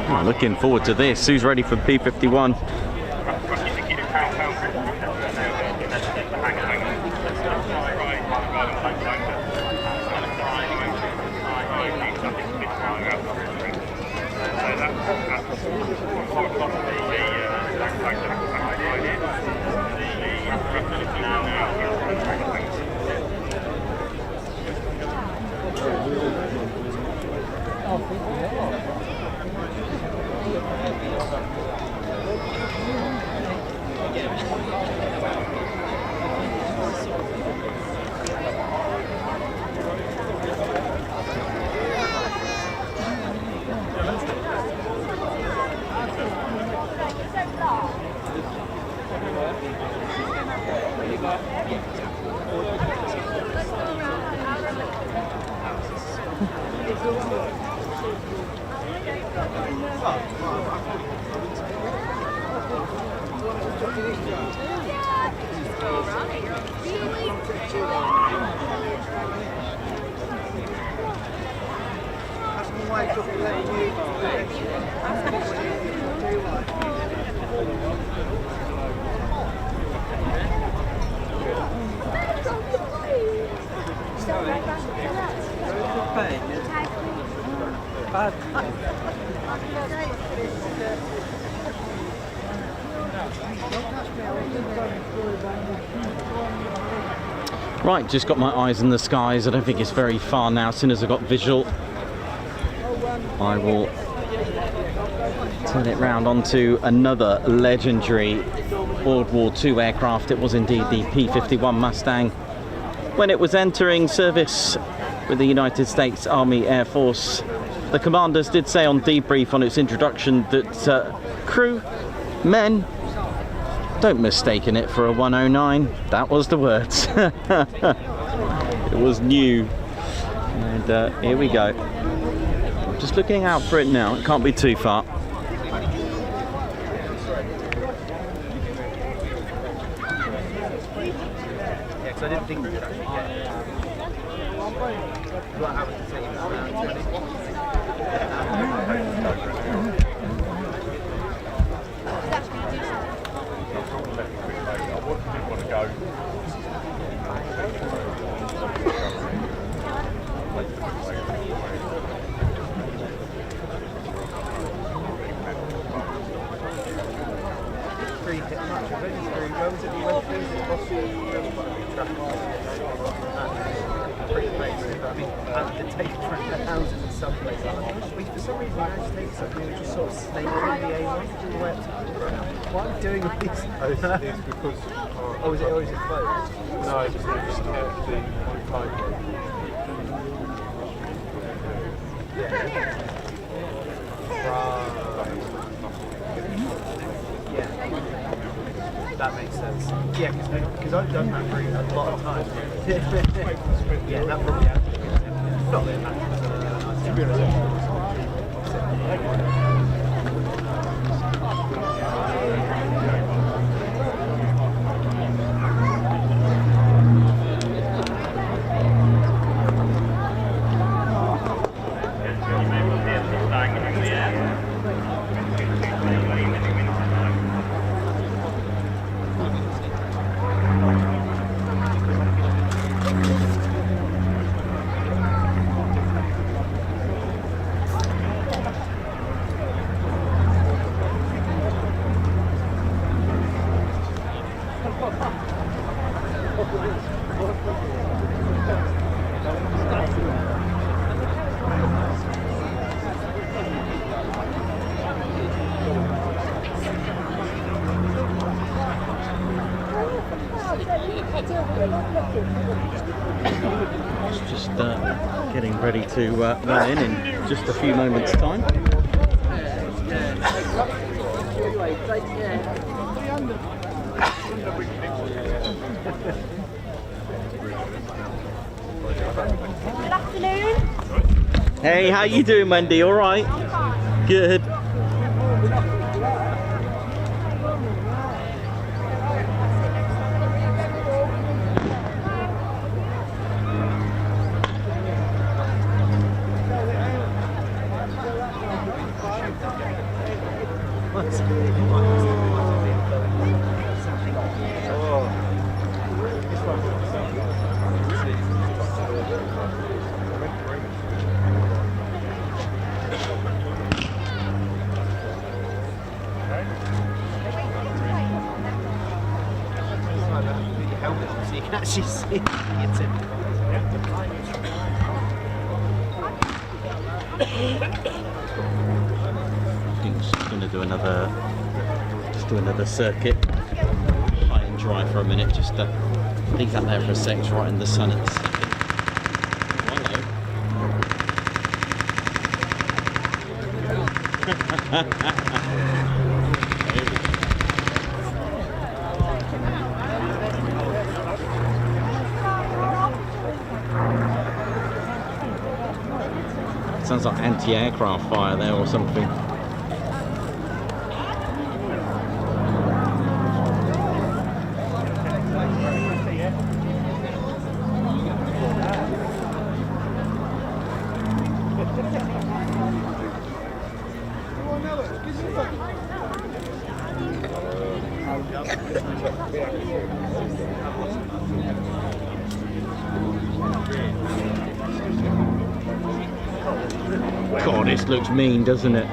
Oh, looking forward to this. Who's ready for P-51? Right, just got my eyes in the skies. I don't think it's very far now. As soon as I got visual, I will turn it round onto another legendary World War II aircraft. It was indeed the P-51 Mustang. When it was entering service with the United States Army Air Force, the commanders did say on debrief on its introduction that crew, men, don't mistake it for a 109. That was the words. It was new. And here we go. I'm just looking out for it now. It can't be too far.
Yeah, because I didn't think we would actually get it. What happens to take around 20? For some reason, I just think something which is sort of snake in the A1. What I'm doing with these?
It's because.
Oh, is it closed?
No, it's just the on-time.
Yeah, that makes sense. Yeah, because I've done that for a lot of times. Yeah, that probably has. Not that to be honest.
It's just getting ready to run in just a few moments' time.
Good afternoon.
Hey, how you doing, Wendy? All right? Good.
So you can actually see it's in.
I think she's going to do another circuit, high and dry for a minute, just to leave that there for a sec, right in the sun at the second. Sounds like anti-aircraft fire there or something. God, this looks mean, doesn't it?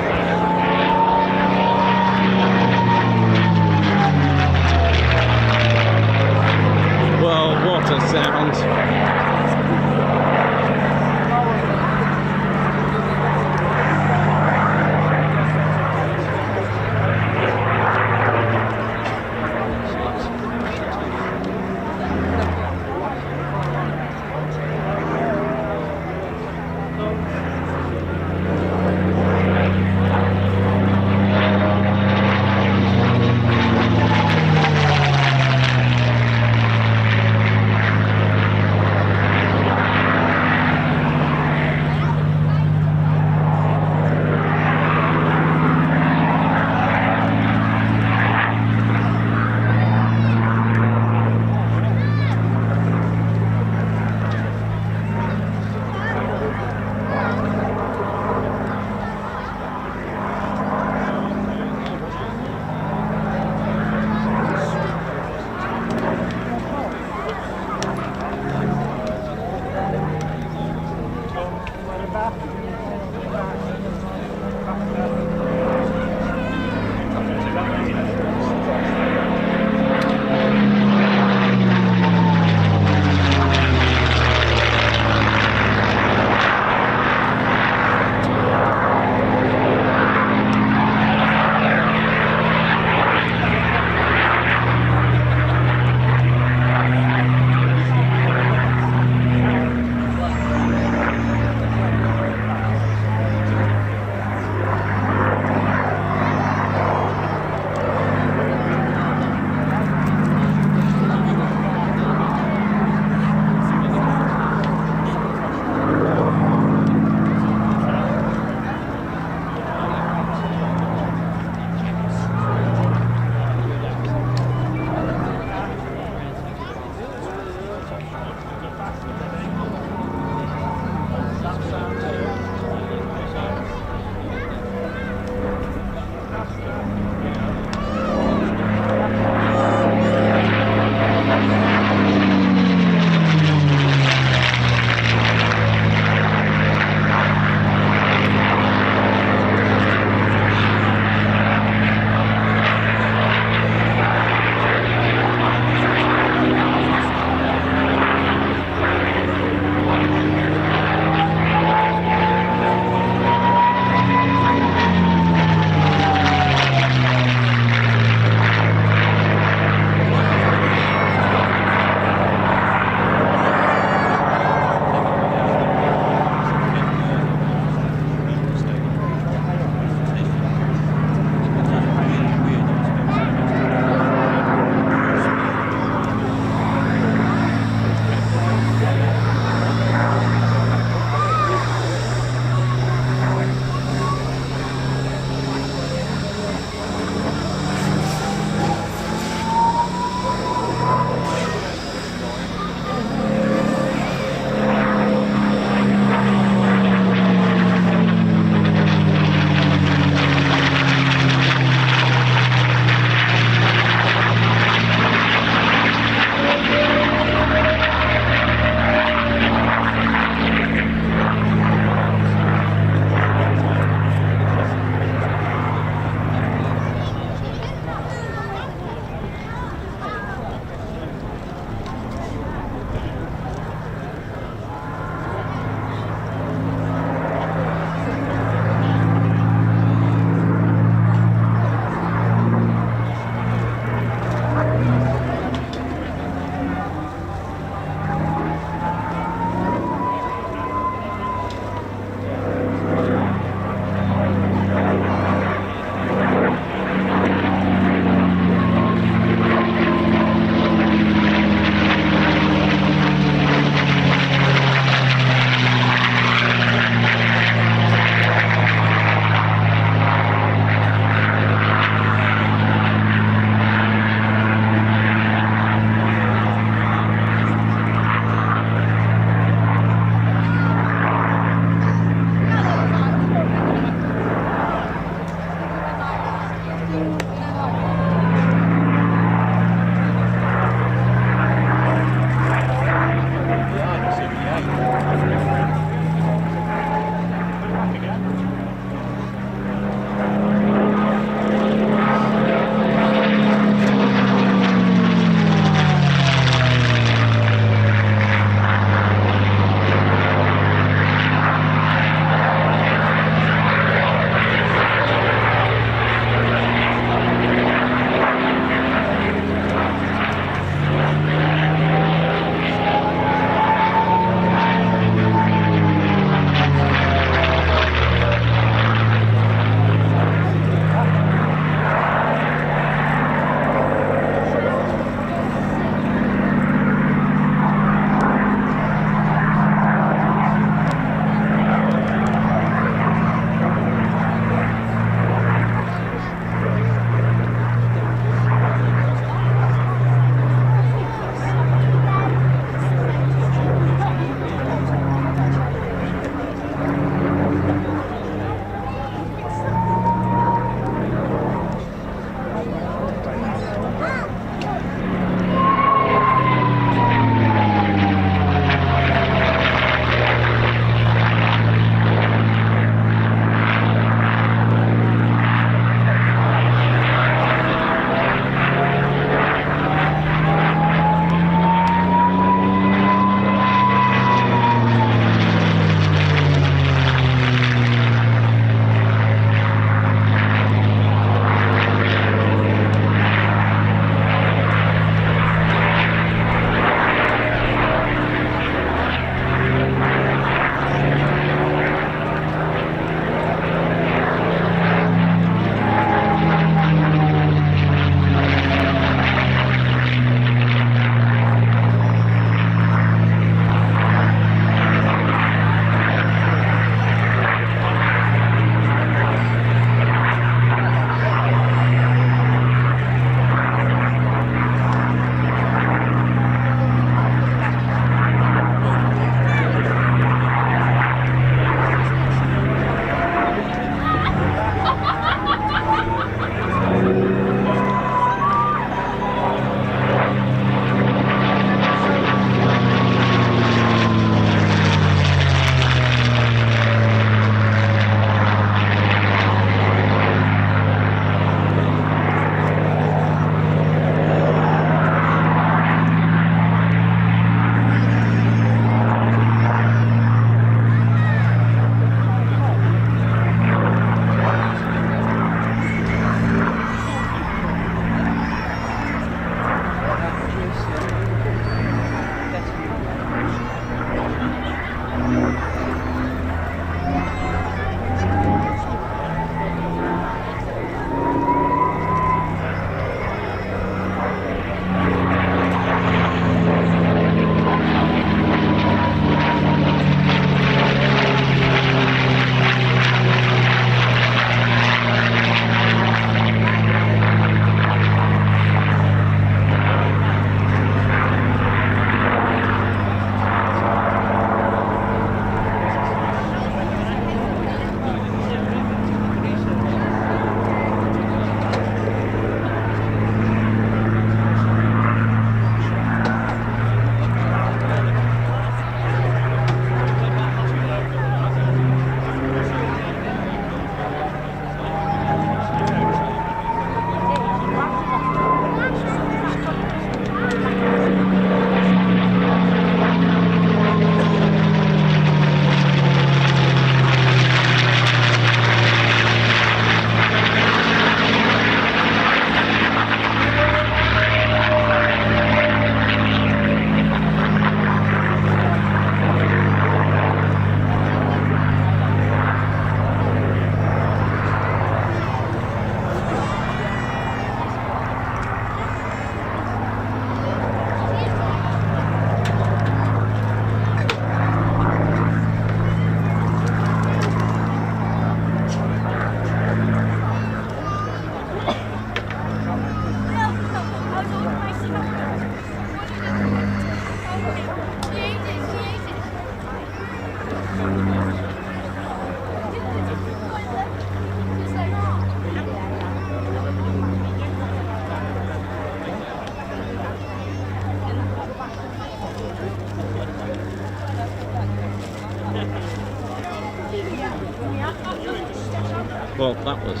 Well, that was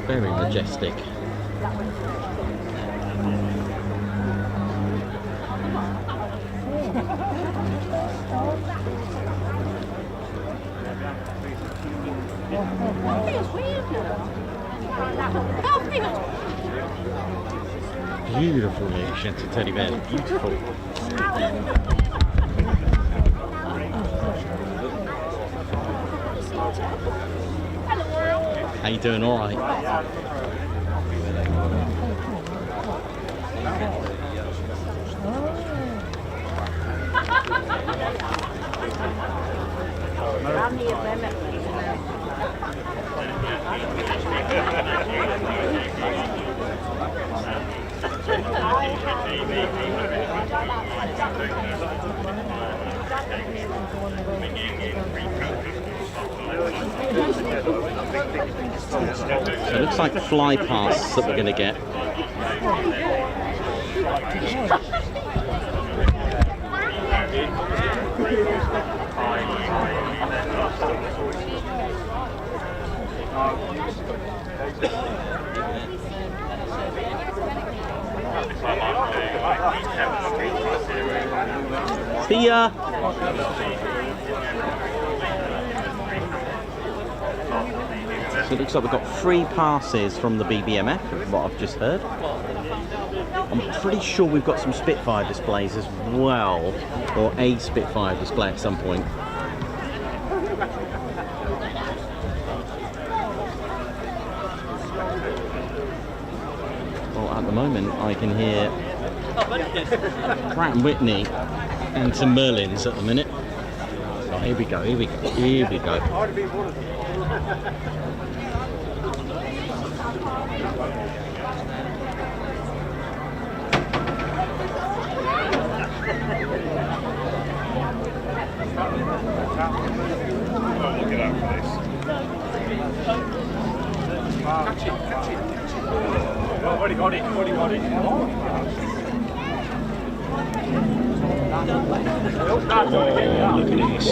very majestic. Beautiful little Shenton teddy bear, beautiful. How you doing? All right. So it looks like fly pasts that we're going to get. See ya! So it looks like we've got 3 passes from the BBMF, from what I've just heard. I'm pretty sure we've got some Spitfire displays as well, or a Spitfire display at some point. Well, at the moment I can hear Pratt & Whitney and some Merlins at the minute. Oh, here we go, here we go, here we go.
Look at that place.
Catch it, catch it. Oh, already got it, already got it.
Oh, look at this.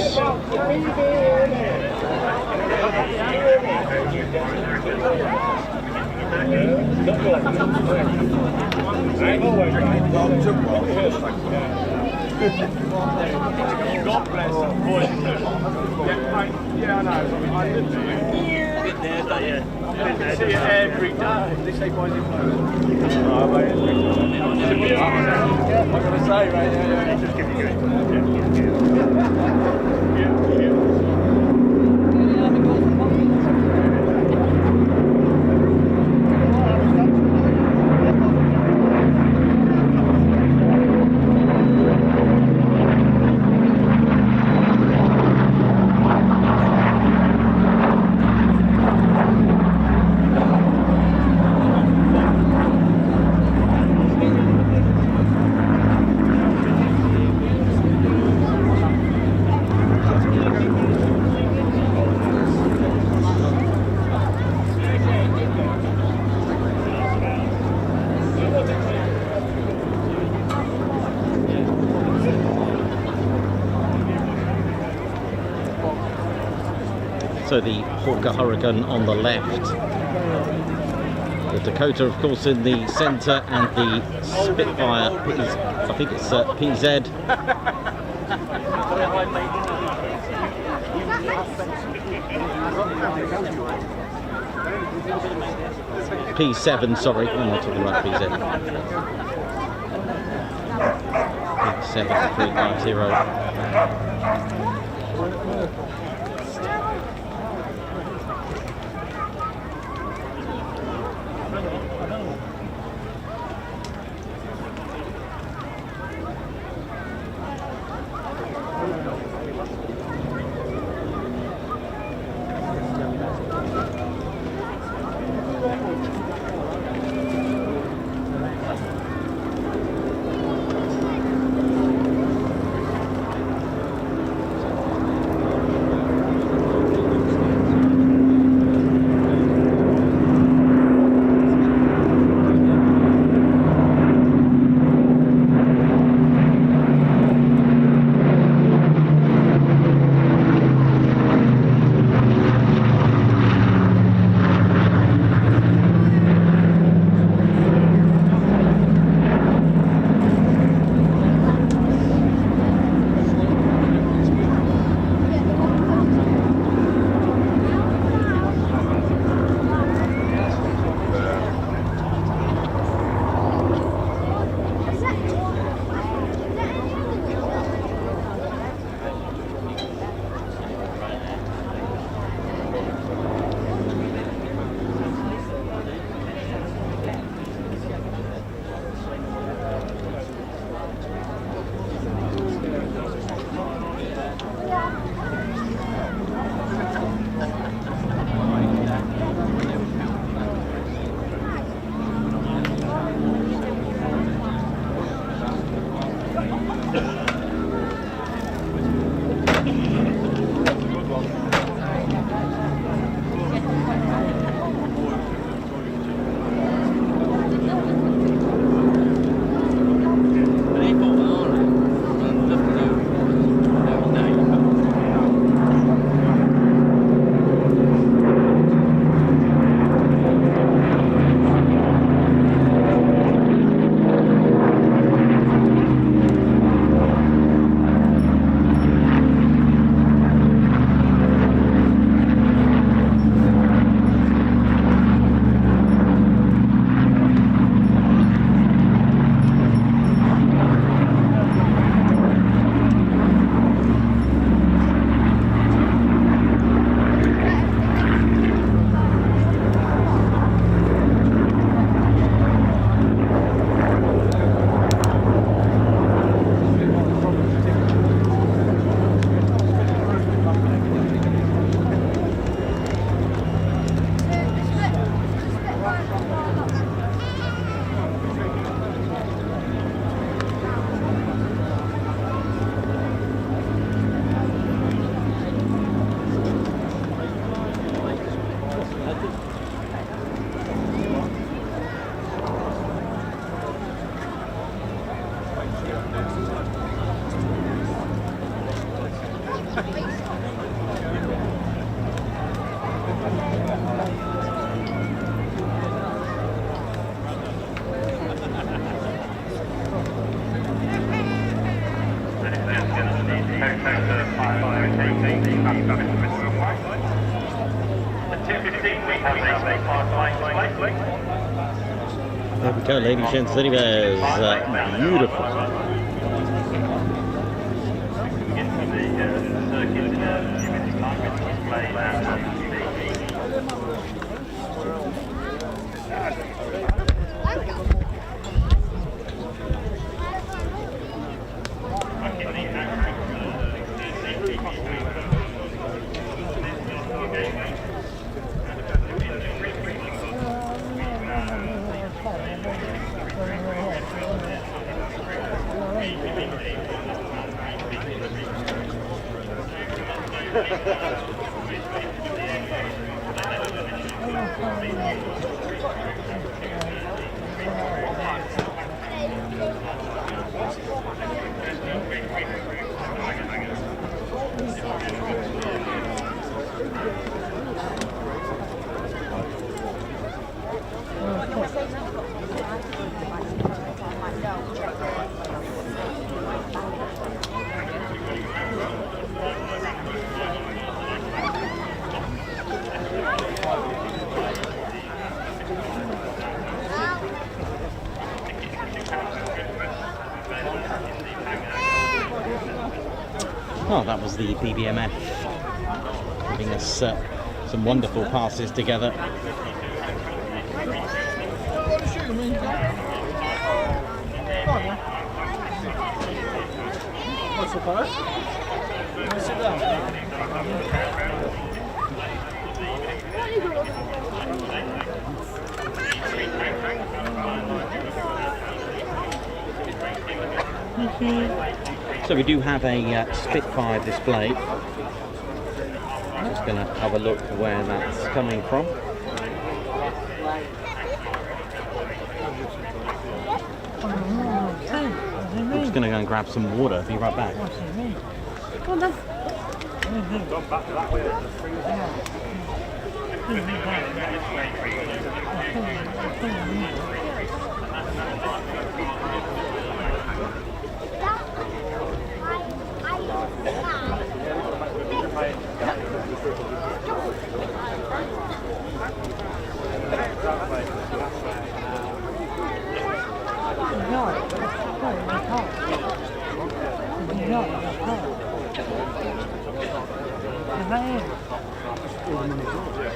God bless them, boys. Yeah, I know. I live there. Been there, don't you? I see it every day. They say boys in clothes. Oh, mate. I'm going to say, right? Yeah. Just keep it going. Yeah.
So the Hawker Hurricane on the left, the Dakota of course in the centre, and the Spitfire, I think it's PZ. P7, sorry, I'm not talking about PZ. P7 350.
Sector 518, that's got it to Mr. White. At 2:15 we have a Spitfire flying display.
There we go, ladies and gents, anyways, beautiful. Oh, that was the BBMF giving us some wonderful passes together.
What's the fire? Sit down.
So we do have a Spitfire display. I'm just going to have a look where that's coming from. I'm just going to go and grab some water. Be right back.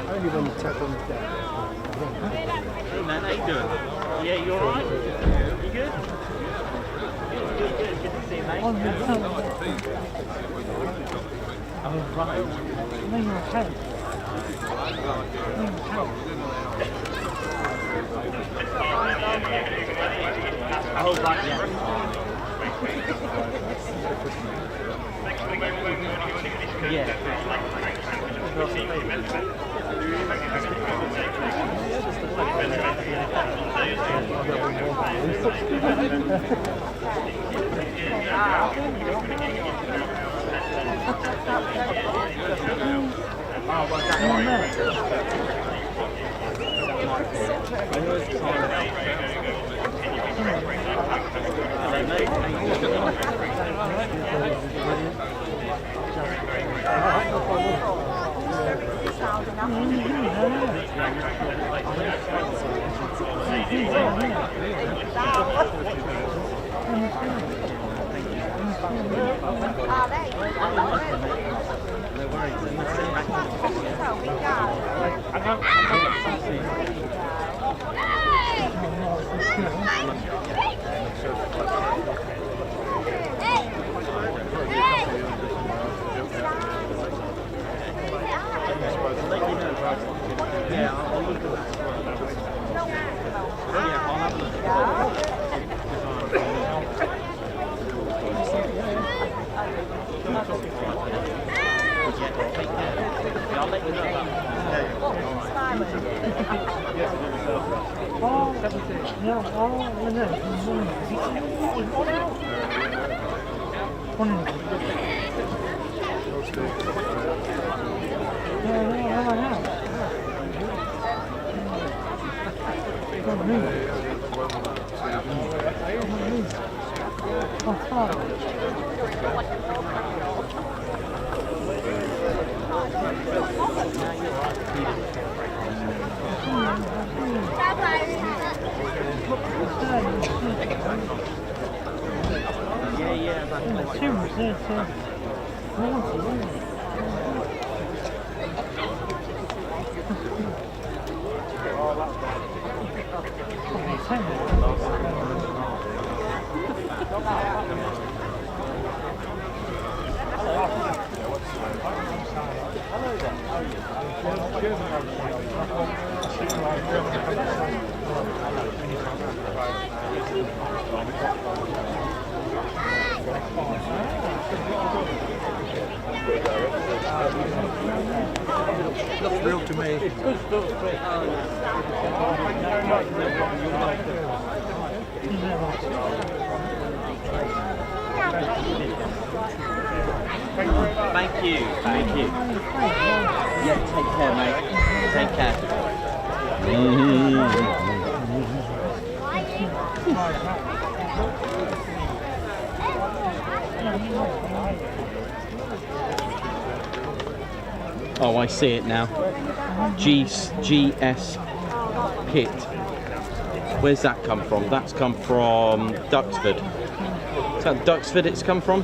Only when you tap on the deck.
Hey man, how you doing? Yeah, you alright? You good? Good to see you, mate.
Oh, right. No, you're okay.
Oh, right, yeah. Yeah.
Looks real to me.
Thank you, thank you. Yeah, take care, mate. Take care. Oh, I see it now. GS Pit. Where's that come from? That's come from Duxford. Is that Duxford it's come from?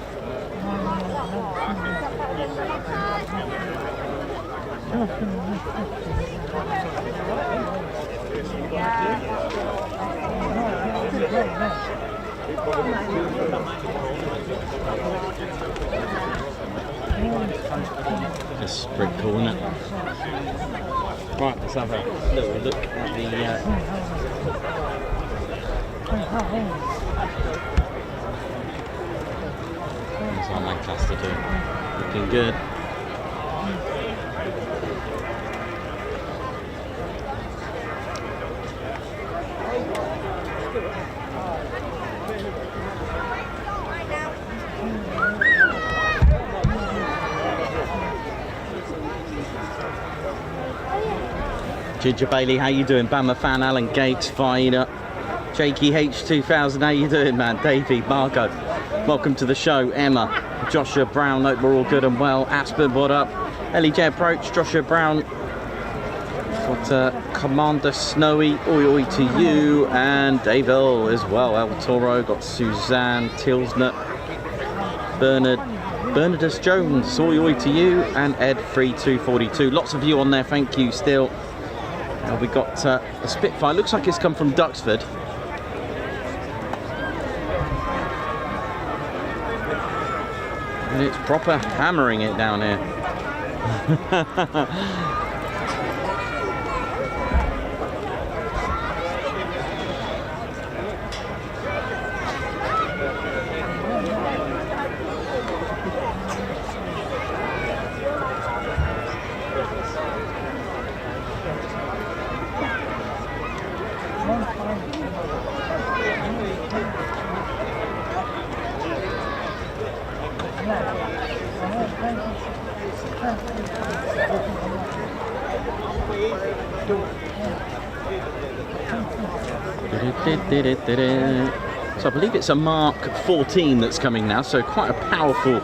That's pretty cool, isn't it? Right, let's have a little look at the how's our Lancaster doing? Looking good. Ginger Bailey, how you doing? Bama fan, Alan Gates, fired up. Jakey H2000, how you doing, man? Davey, Margot, welcome to the show. Emma, Joshua Brown, hope we're all good and well. Aspen, what up? LEJ approach, Joshua Brown. Got Commander Snowy, oi oi to you, and Davil as well. El Toro, got Suzanne Tilsnut, Bernardus Jones, oi oi to you, and Ed 3242. Lots of you on there, thank you still. We got a Spitfire, looks like it's come from Duxford. And it's proper hammering it down here. So I believe it's a Mark 14 that's coming now, so quite a powerful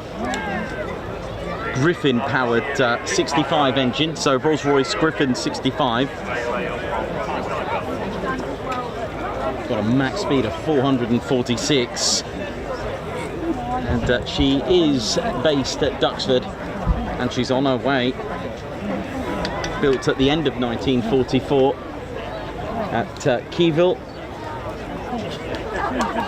Griffin powered 65 engine, so Rolls-Royce Griffin 65. Got a max speed of 446, and she is based at Duxford, and she's on her way. Built at the end of 1944 at Keyville.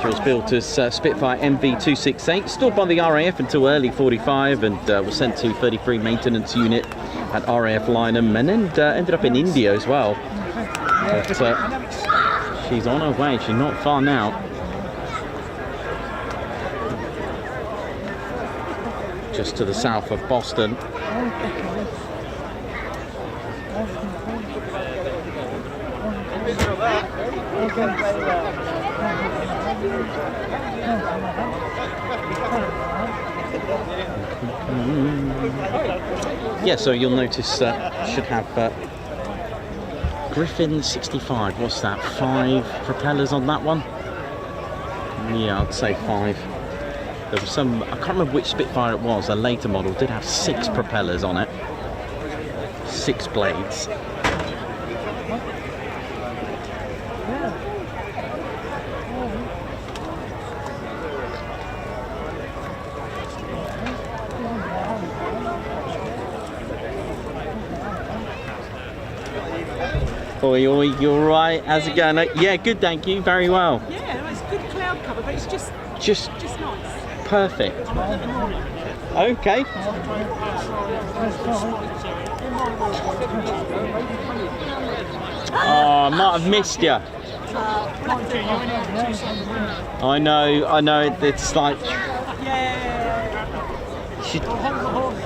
She was built as Spitfire MV268, stored by the RAF until early 45, and was sent to 33 maintenance unit at RAF Lynham, and then ended up in India as well. But she's on her way, she's not far now. Just to the south of Boston. Yeah, so you'll notice should have Griffin 65. What's that? 5 propellers on that one? Yeah, I'd say 5. There was some, I can't remember which Spitfire it was, a later model did have 6 propellers on it. 6 blades. Oi, oi, you alright? How's it going? Yeah, good, thank you. Very well.
Yeah, it's good cloud cover, but it's just nice.
Perfect. Okay. Oh, I might have missed you. I know. It's like.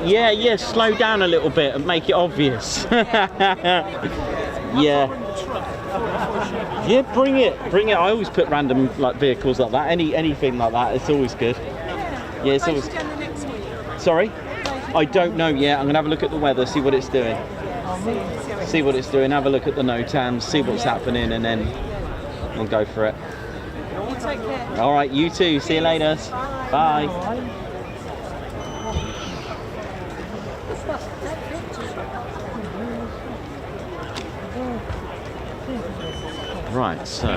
Yeah, slow down a little bit and make it obvious. Yeah, bring it. I always put random like vehicles like that, anything like that. It's always good. Yeah, it's always. Sorry, I don't know yet. I'm gonna have a look at the weather, see what it's doing. Have a look at the NOTAMs, see what's happening, and then we'll go for it.
You take care.
All right, you too. See you later. Bye. Right, so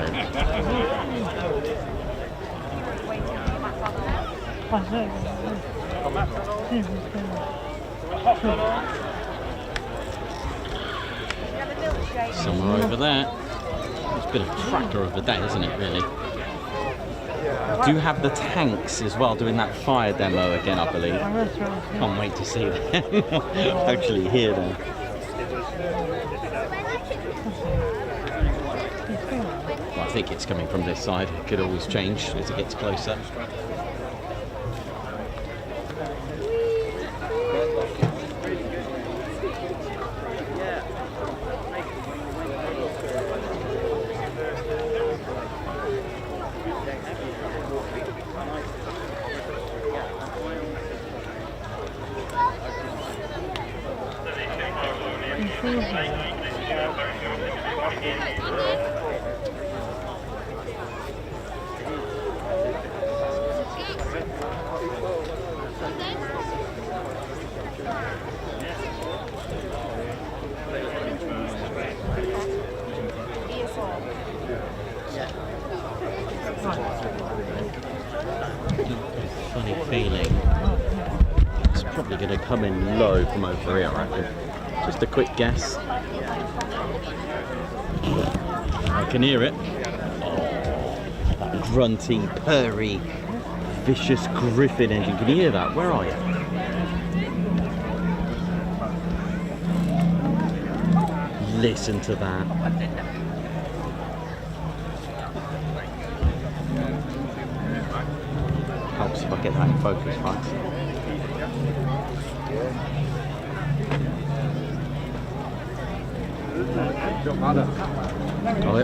somewhere over there. It's a bit of tracker of the day, isn't it, really? Do have the tanks as well doing that fire demo again, I believe. Can't wait to see them. Actually hear them. Well, I think it's coming from this side. It could always change as it gets closer. Funny feeling. It's probably going to come in low from over here, I reckon. Just a quick guess. I can hear it. Oh, that grunty, purry, vicious Griffin engine. Can you hear that? Where are you? Listen to that. Helps if I get that in focus, right?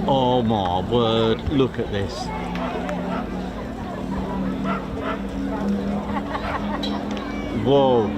Oh my word, look at this. Whoa.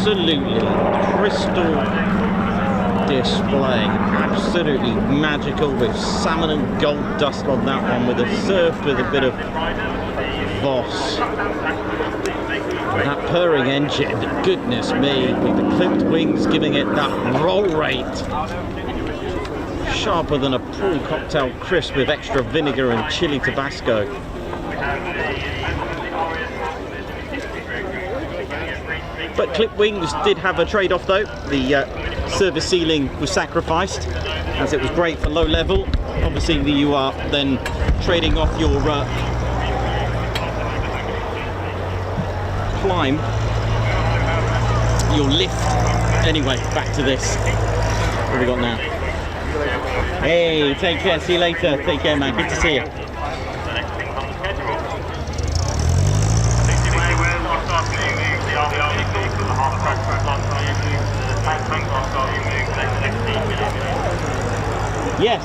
absolutely crystal display. Absolutely magical, with salmon and gold dust on that one, with a surf with a bit of Voss.
That purring engine, goodness me, with the clipped wings giving it that roll rate. Sharper than a prawn cocktail crisp with extra vinegar and chili Tabasco. But clipped wings did have a trade-off though. The service ceiling was sacrificed, as it was great for low level. Obviously you are then trading off your climb, your lift. Anyway, back to this. What have we got now? Hey, take care, see you later. Take care, man, good to see you. Yes.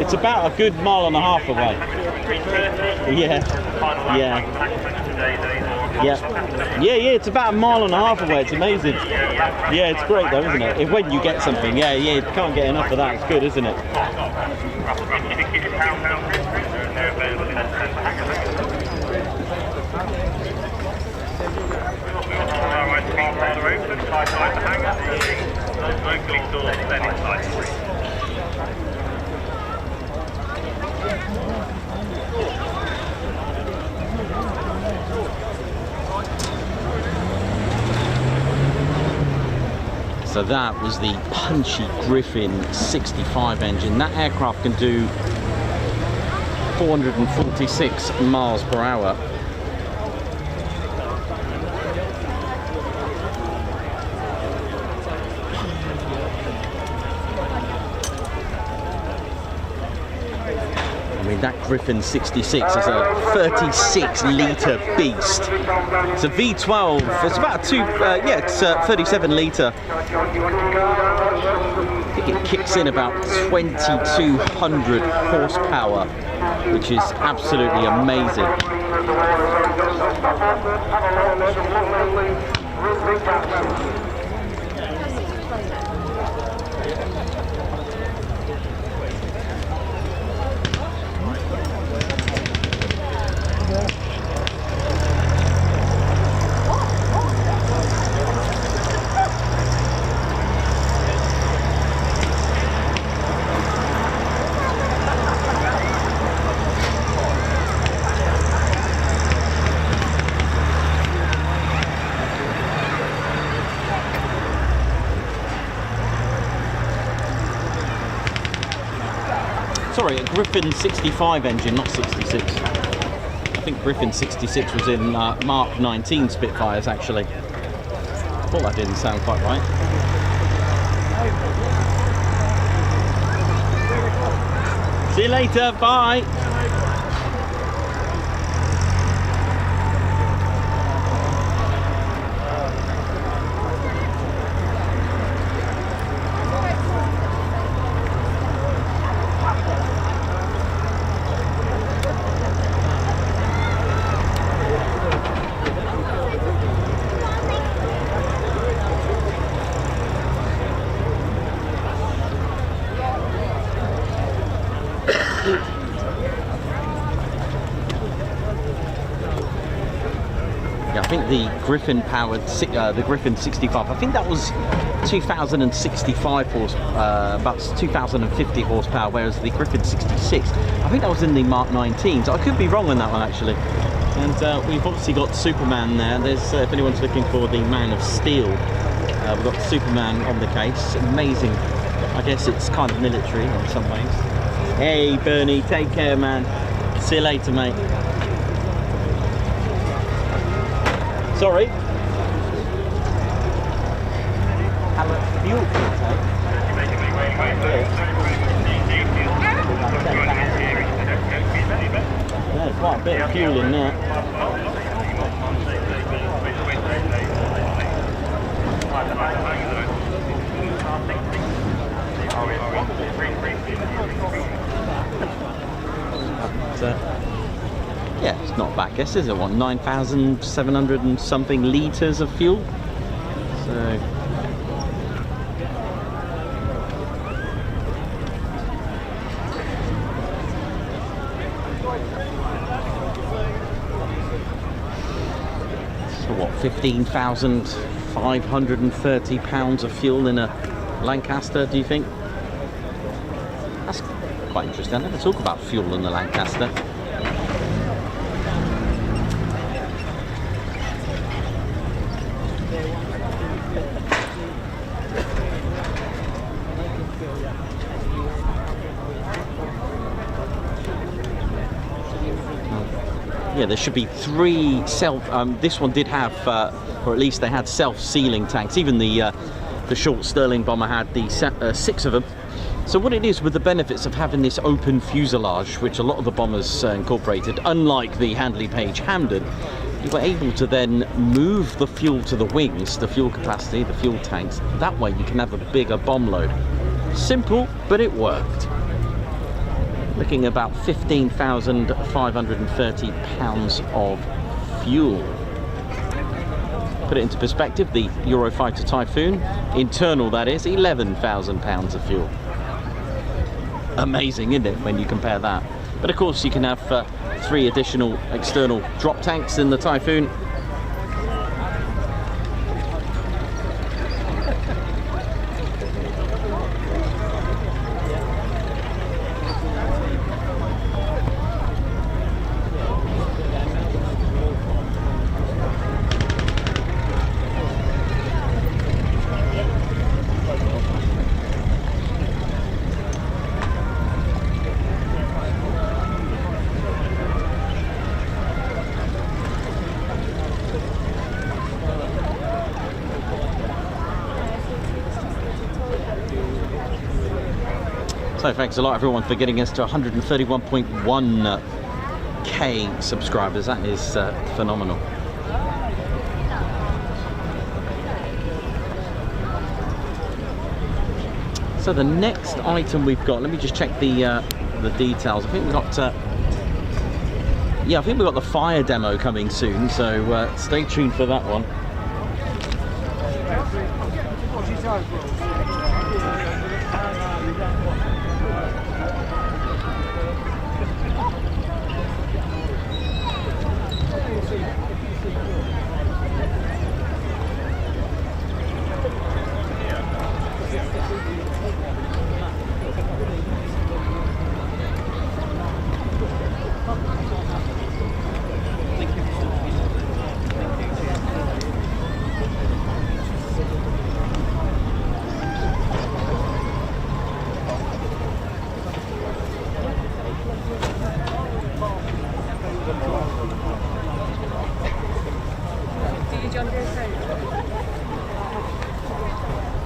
It's about a good mile and a half away. Yeah. It's about a mile and a half away. It's amazing. Yeah, it's great though, isn't it? When you get something, yeah, you can't get enough of that. It's good, isn't it? So that was the punchy Griffin 65 engine. That aircraft can do 446 miles per hour. I mean, that Griffin 66 is a 36-litre beast. It's a V12. It's about it's 37 litre. I think it kicks in about 2,200 horsepower, which is absolutely amazing. Sorry, a Griffin 65 engine, not 66. I think Griffin 66 was in Mark 19 Spitfires, actually. I thought that didn't sound quite right. See you later, bye! I think the Griffin powered, the Griffin 65, I think that was 2,065 horsepower, about 2,050 horsepower, whereas the Griffin 66, I think that was in the Mark 19s. I could be wrong on that one actually. And we've obviously got Superman there. There's, if anyone's looking for the Man of Steel, we've got Superman on the case. Amazing. I guess it's kind of military in some ways. Hey Bernie, take care man. See you later mate. Sorry. How much fuel can it take? Yeah, quite a bit of fuel in there. Yeah, it's not a bad guess, is it? What, 9,700 and something litres of fuel? So...
So what, 15,530 pounds of fuel in a Lancaster, do you think? That's quite interesting. I never talk about fuel in the Lancaster. Yeah, there should be 3 self. This one did have, or at least they had self-sealing tanks. Even the short Sterling bomber had the 6 of them. So what it is with the benefits of having this open fuselage, which a lot of the bombers incorporated, unlike the Handley Page Hampden, you were able to then move the fuel to the wings, the fuel capacity, the fuel tanks. That way you can have a bigger bomb load. Simple, but it worked. Looking at about 15,530 pounds of fuel. Put it into perspective, the Eurofighter Typhoon, internal that is, 11,000 pounds of fuel. Amazing, isn't it, when you compare that? But of course you can have 3 additional external drop tanks in the Typhoon. So thanks a lot everyone for getting us to 131.1k subscribers. That is phenomenal. So the next item we've got, let me just check the details. I think we've got yeah, I think we've got the fire demo coming soon, so stay tuned for that one.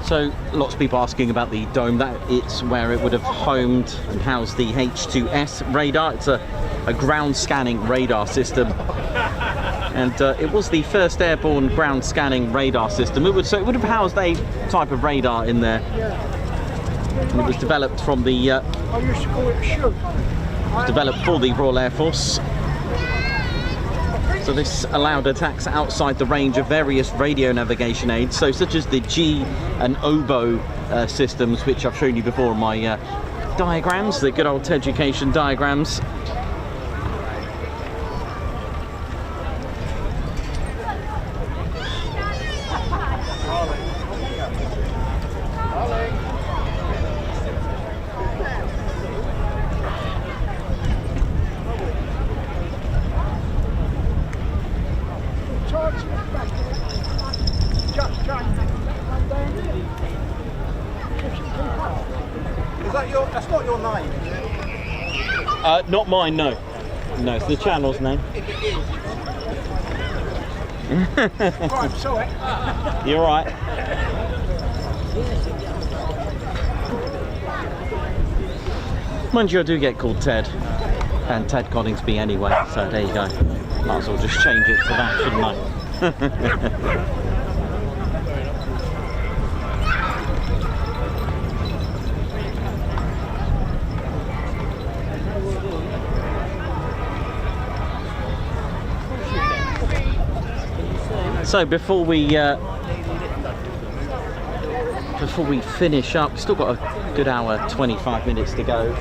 So lots of people asking about the dome. That it's where it would have homed and housed the H2S radar. It's a ground scanning radar system, and it was the first airborne ground scanning radar system. So it would have housed a type of radar in there. And it was developed from the developed for the Royal Air Force. So this allowed attacks outside the range of various radio navigation aids, so such as the G and oboe systems, which I've shown you before in my diagrams, the good old education diagrams.
That's not your name, is it?
Not mine, no. No, it's the channel's name.
Right, sorry.
You're right. Mind you, I do get called Ted, and Ted Coningsby anyway, so there you go. Might as well just change it to that, shouldn't I? So before we finish up, we've still got a good hour, 25 minutes to go.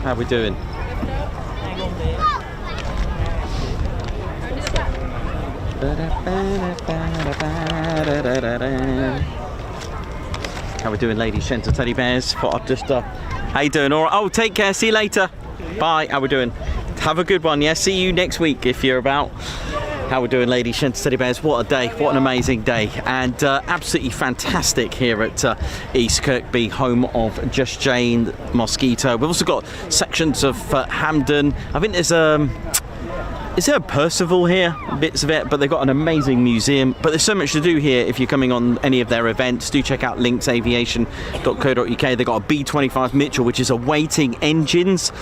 How are we doing? How we doing, ladies, gents, teddy bears? Thought I'd just, how you doing? All right. Oh, take care. See you later. Bye. How we doing? Have a good one. Yeah. See you next week if you're about. How we doing, ladies, gents, teddy bears? What a day! What an amazing day, and absolutely fantastic here at East Kirkby, home of Just Jane, Mosquito. We've also got sections of Hampden. I think there's is there a Percival here? Bits of it, but they've got an amazing museum. But there's so much to do here if you're coming on any of their events. Do check out linksaviation.co.uk. They've got a B-25 Mitchell, which is awaiting engines,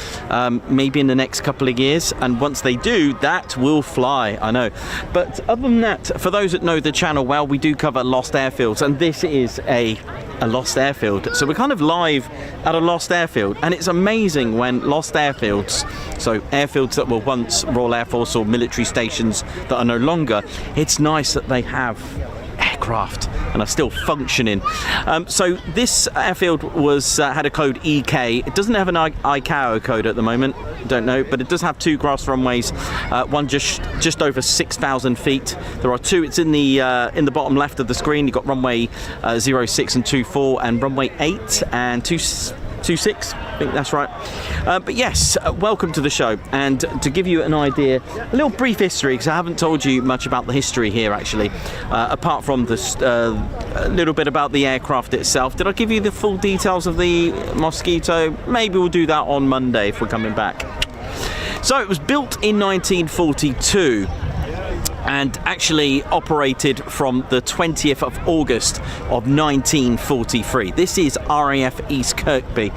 maybe in the next couple of years. And once they do, that will fly, I know. But other than that, for those that know the channel well, we do cover lost airfields. And this is a lost airfield. So we're kind of live at a lost airfield. And it's amazing when lost airfields, so airfields that were once Royal Air Force or military stations that are no longer, it's nice that they have aircraft and are still functioning. So this airfield was had a code EK. It doesn't have an ICAO code at the moment, don't know, but it does have 2 grass runways, one just over 6,000 feet. There are 2. It's in the bottom left of the screen. You've got runway 06 and 24 and runway 8 and 26, I think that's right. But yes, welcome to the show. And to give you an idea, a little brief history, because I haven't told you much about the history here actually, apart from this a little bit about the aircraft itself. Did I give you the full details of the Mosquito? Maybe we'll do that on Monday if we're coming back. So it was built in 1942. And actually operated from the 20th of August of 1943. This is RAF EAST KIRKBY.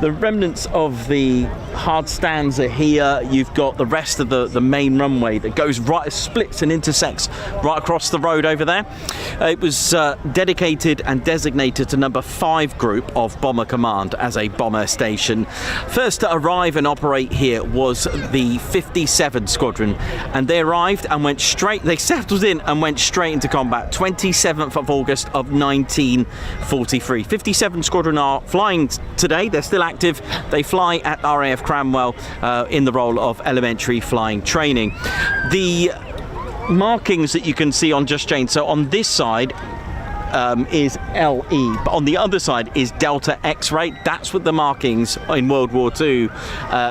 The remnants of the hard stands are here. You've got the rest of the main runway that goes right, splits and intersects right across the road over there. It was dedicated and designated to number 5 group of Bomber Command as a bomber station. First to arrive and operate here was the 57 Squadron, and they arrived and went straight. They settled in and went straight into combat. 27th of August of 1943. 57 Squadron are flying today. They're still active. They fly at RAF Cranwell in the role of elementary flying training. The markings that you can see on Just Jane, so on this side is LE, but on the other side is Delta X-ray. That's what the markings in World War II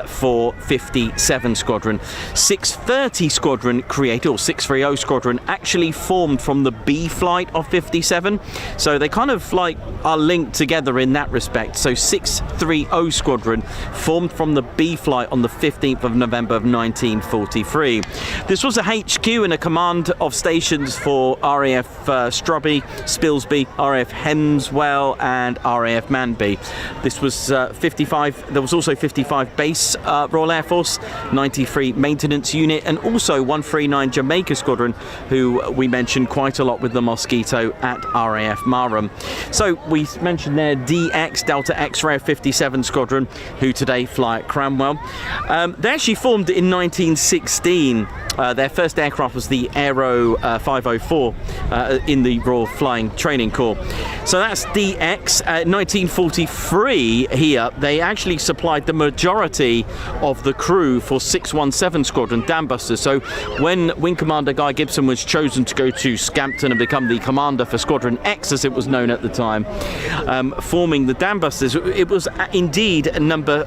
for 57 Squadron. 630 Squadron created, or 630 Squadron, actually formed from the B flight of 57. So they kind of like are linked together in that respect. So 630 Squadron formed from the B flight on the 15th of November of 1943. This was a HQ and a command of stations for RAF Strubby, Spilsby, RAF Hemswell and RAF Manby. This was 55. There was also 55 base Royal Air Force, 93 maintenance unit, and also 139 Jamaica Squadron, who we mentioned quite a lot with the Mosquito at RAF Marham. So we mentioned there DX, Delta X-ray 57 Squadron, who today fly at Cranwell. They actually formed in 1916. Their first aircraft was the Aero 504 in the Royal Flying Training Corps. So that's DX. 1943 here, they actually supplied the majority of the crew for 617 Squadron dambusters. So when Wing Commander Guy Gibson was chosen to go to Scampton and become the commander for Squadron X, as it was known at the time, forming the dambusters, it was indeed number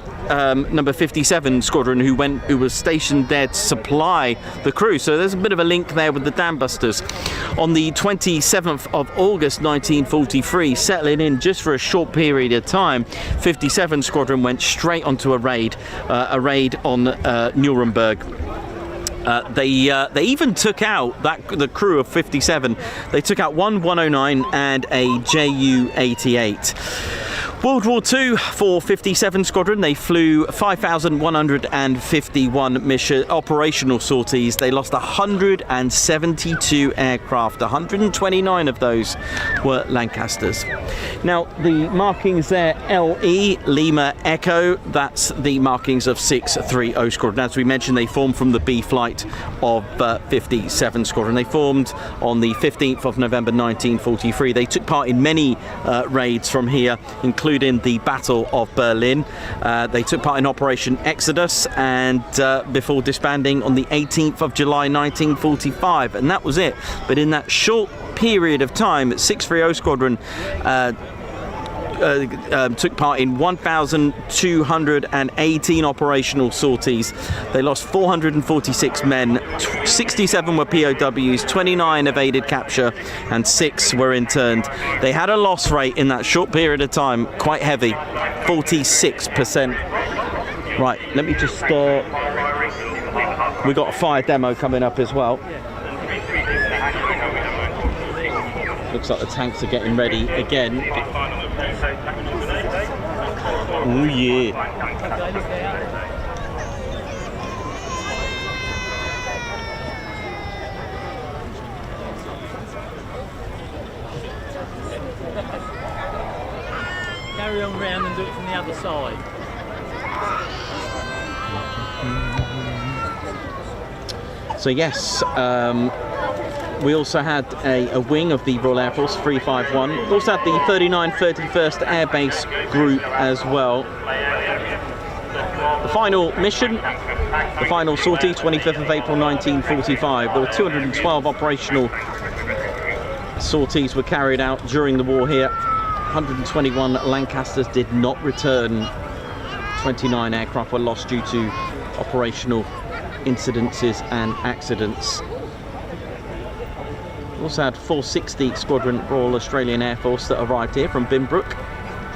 57 Squadron who was stationed there to supply the crew. So there's a bit of a link there with the dambusters. On the 27th of August 1943, settling in just for a short period of time, 57 Squadron went straight onto a raid on Nuremberg. They even took out the crew of 57. They took out one 109 and a Ju-88. World War II for 57 Squadron, they flew 5,151 mission operational sorties. They lost 172 aircraft. 129 of those were Lancasters. Now the markings there, LE, Lima Echo, that's the markings of 630 Squadron. As we mentioned, they formed from the B flight of 57 Squadron. They formed on the 15th of November 1943. They took part in many raids from here, including including the Battle of Berlin. They took part in Operation Exodus and before disbanding on the 18th of July 1945, and that was it. But in that short period of time, 630 Squadron took part in 1,218 operational sorties. They lost 446 men, 67 were POWs, 29 evaded capture, and 6 were interned. They had a loss rate in that short period of time quite heavy, 46%. Right, let me just we got a fire demo coming up as well. Looks like the tanks are getting ready again. Oh yeah.
Carry on round and do it from the other side.
So yes, we also had a wing of the Royal Air Force 351. We also had the 39 31st Air Base group as well. The final mission, the final sortie, 25th of April 1945. There were 212 operational sorties were carried out during the war here. 121 Lancasters did not return. 29 aircraft were lost due to operational incidences and accidents. We also had 460 Squadron Royal Australian Air Force that arrived here from Binbrook.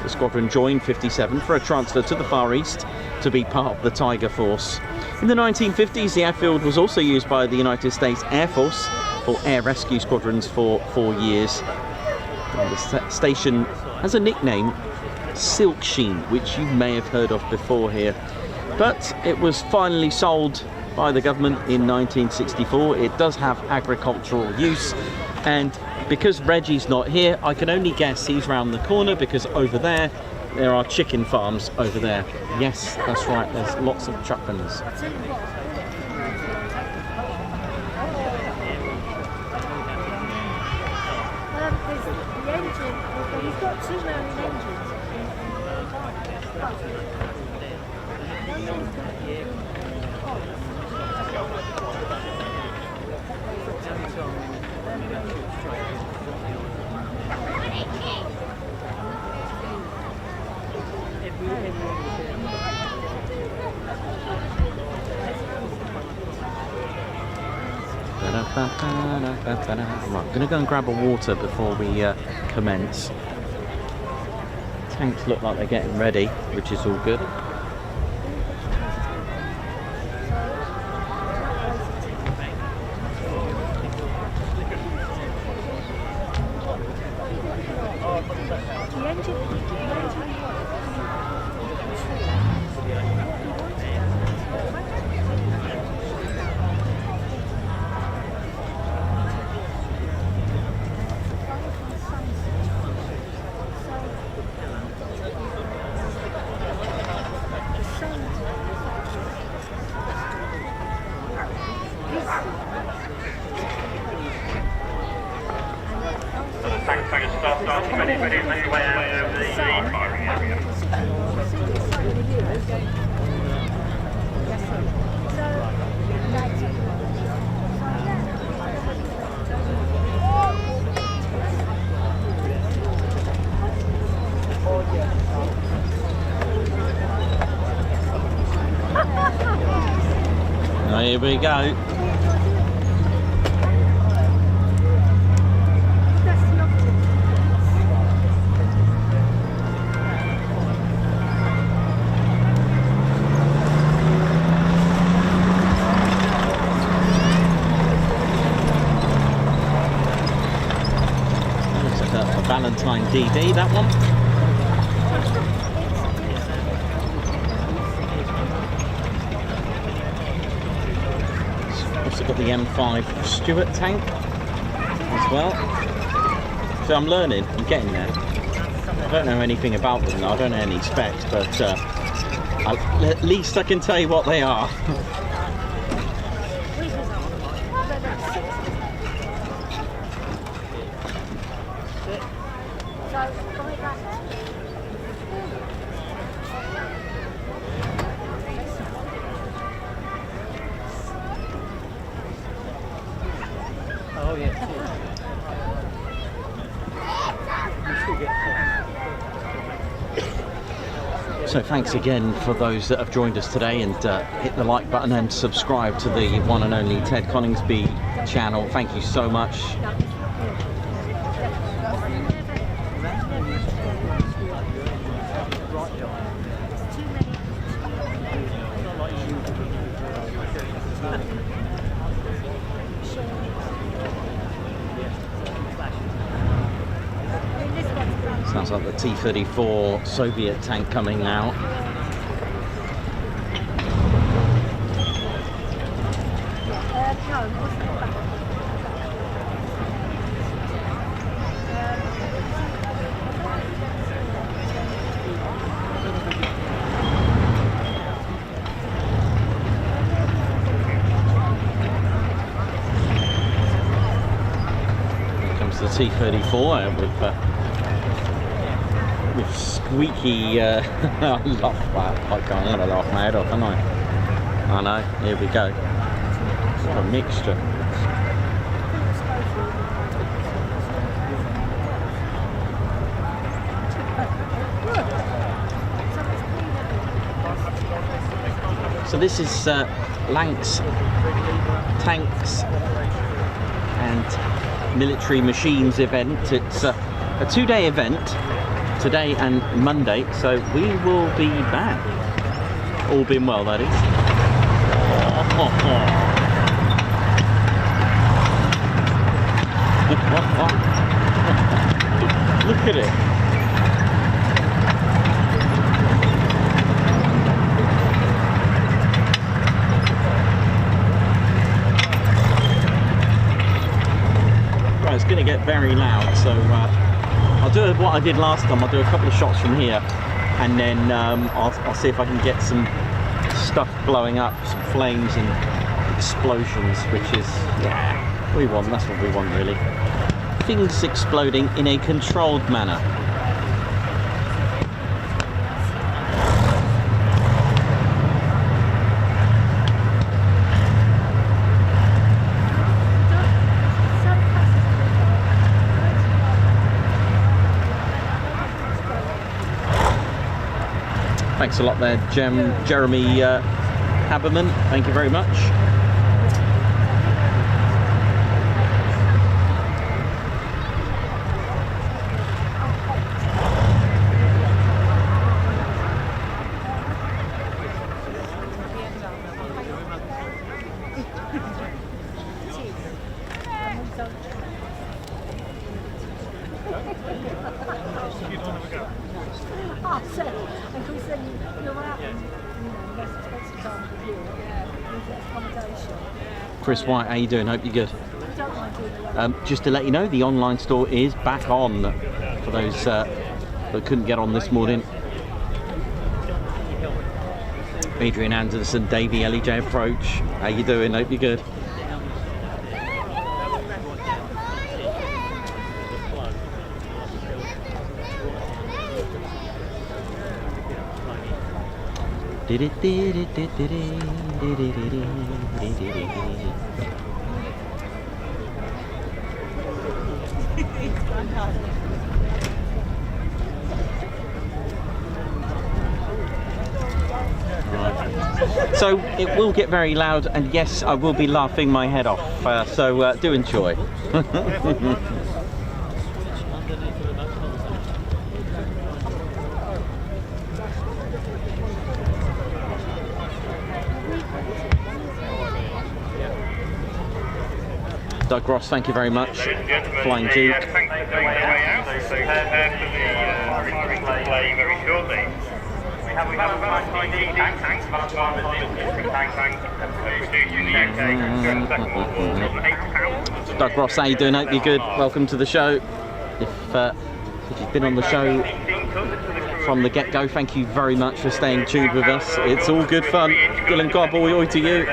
The squadron joined 57 for a transfer to the Far East to be part of the Tiger Force. In the 1950s, the airfield was also used by the United States Air Force for air rescue squadrons for 4 years. And the station has a nickname, Silk Sheen, which you may have heard of before here. But it was finally sold by the government in 1964. It does have agricultural use, and because Reggie's not here, I can only guess he's round the corner, because over there are chicken farms over there. Yes, that's right, there's lots of chuckins.
The engine, you've got 2 mounting engines.
Right, I'm going to go and grab a water before we commence. Tanks look like they're getting ready, which is all good. Here we go. Looks like a Valentine DD, that one. Also got the M5 Stuart tank as well. So I'm learning, I'm getting there. I don't know anything about them, I don't know any specs, but at least I can tell you what they are.
Oh yeah.
So thanks again for those that have joined us today, and hit the like button and subscribe to the one and only Ted Coningsby channel. Thank you so much. Sounds like the T-34 Soviet tank coming now. Here comes the T-34 with squeaky, I love that. I'm gonna laugh my head off, aren't I? I know, here we go. What a mixture. So this is Lanc's Tanks and Military Machines event. It's a two-day event. Today and Monday, so we will be back. All being well, that is. Look at it. Right, it's going to get very loud, so I'll do what I did last time. I'll do a couple of shots from here, and then I'll see if I can get some stuff blowing up, some flames and explosions, which is, yeah, we want. That's what we want, really. Things exploding in a controlled manner. Thanks a lot there, Jeremy Haberman. Thank you very much. Chris White, how you doing? Hope you're good. Just to let you know, the online store is back on for those that couldn't get on this morning. Adrian Anderson, Davey, LEJ Approach, how you doing? Hope you're good. So it will get very loud, and yes, I will be laughing my head off, so do enjoy. Doug Ross, thank you very much. Flying Duke. Doug Ross, how you doing? Hope you're good. Welcome to the show. If you've been on the show from the get-go, thank you very much for staying tuned with us. It's all good fun. Gillen Carboy, oi to you.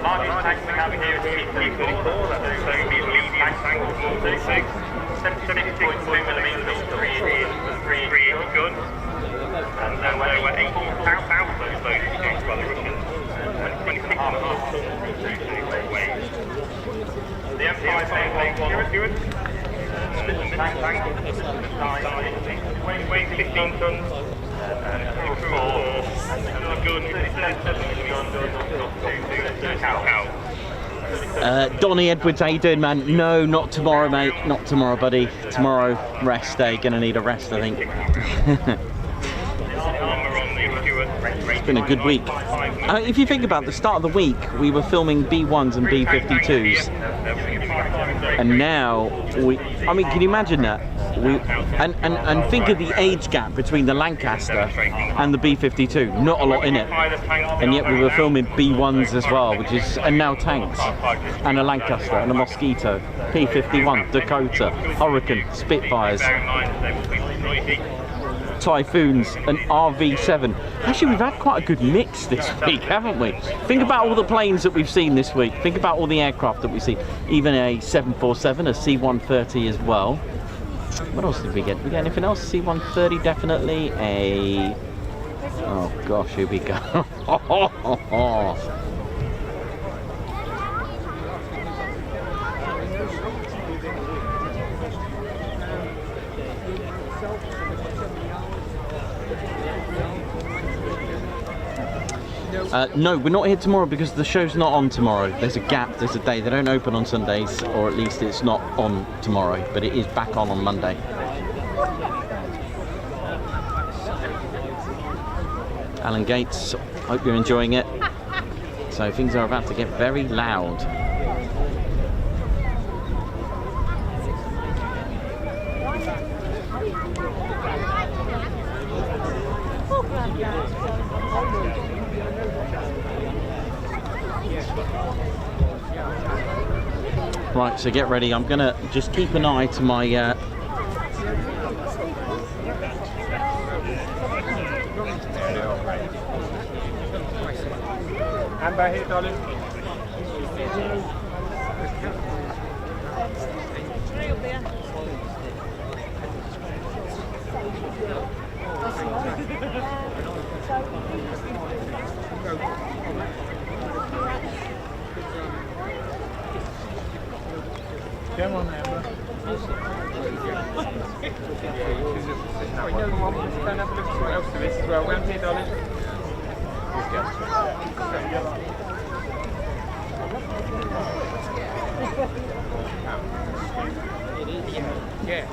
largest tank we have here is the T-34, that's also the lead tank 436, 76.2mm, 3-inch guns, and there were 18,000 of those produced by the Russians, and 26.5 weight. The M5A1 tank, weighs 15 tons, and crew 4, and the gun is 7mm gun.
Donnie Edwards, how you doing, man? No, not tomorrow, mate. Not tomorrow, buddy. Tomorrow, rest day. Gonna need a rest, I think. It's been a good week. If you think about the start of the week, we were filming B1s and B52s, and now I mean, can you imagine that? And think of the age gap between the Lancaster and the B52. Not a lot in it, and yet we were filming B1s as well, and now tanks, and a Lancaster and a Mosquito, P51, Dakota, Hurricane, Spitfires, Typhoons, and RV7. Actually, we've had quite a good mix this week, haven't we? Think about all the planes that we've seen this week. Think about all the aircraft that we've seen. Even a 747, a C-130 as well. What else did we get? Did we get anything else? C-130 definitely. Oh gosh, here we go. No, we're not here tomorrow because the show's not on tomorrow. There's a gap, there's a day. They don't open on Sundays, or at least it's not on tomorrow, but it is back on Monday. Alan Gates, hope you're enjoying it. So things are about to get very loud. Right, so get ready. I'm gonna just keep an eye to my
And by here, darling. Come on, Amber. Stand up and look what else there is as well. Round here, darling. Yeah.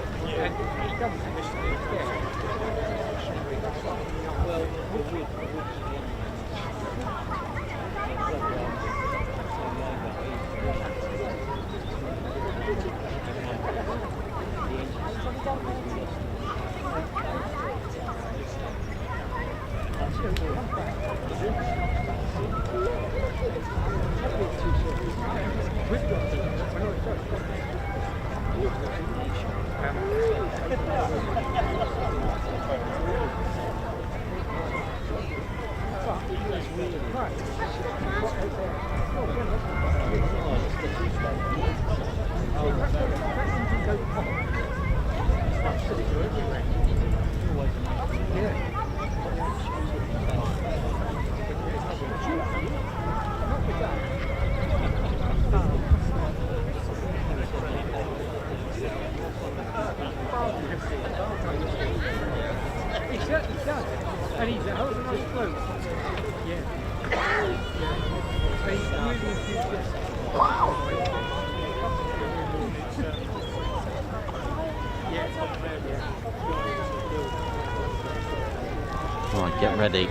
Right, get ready.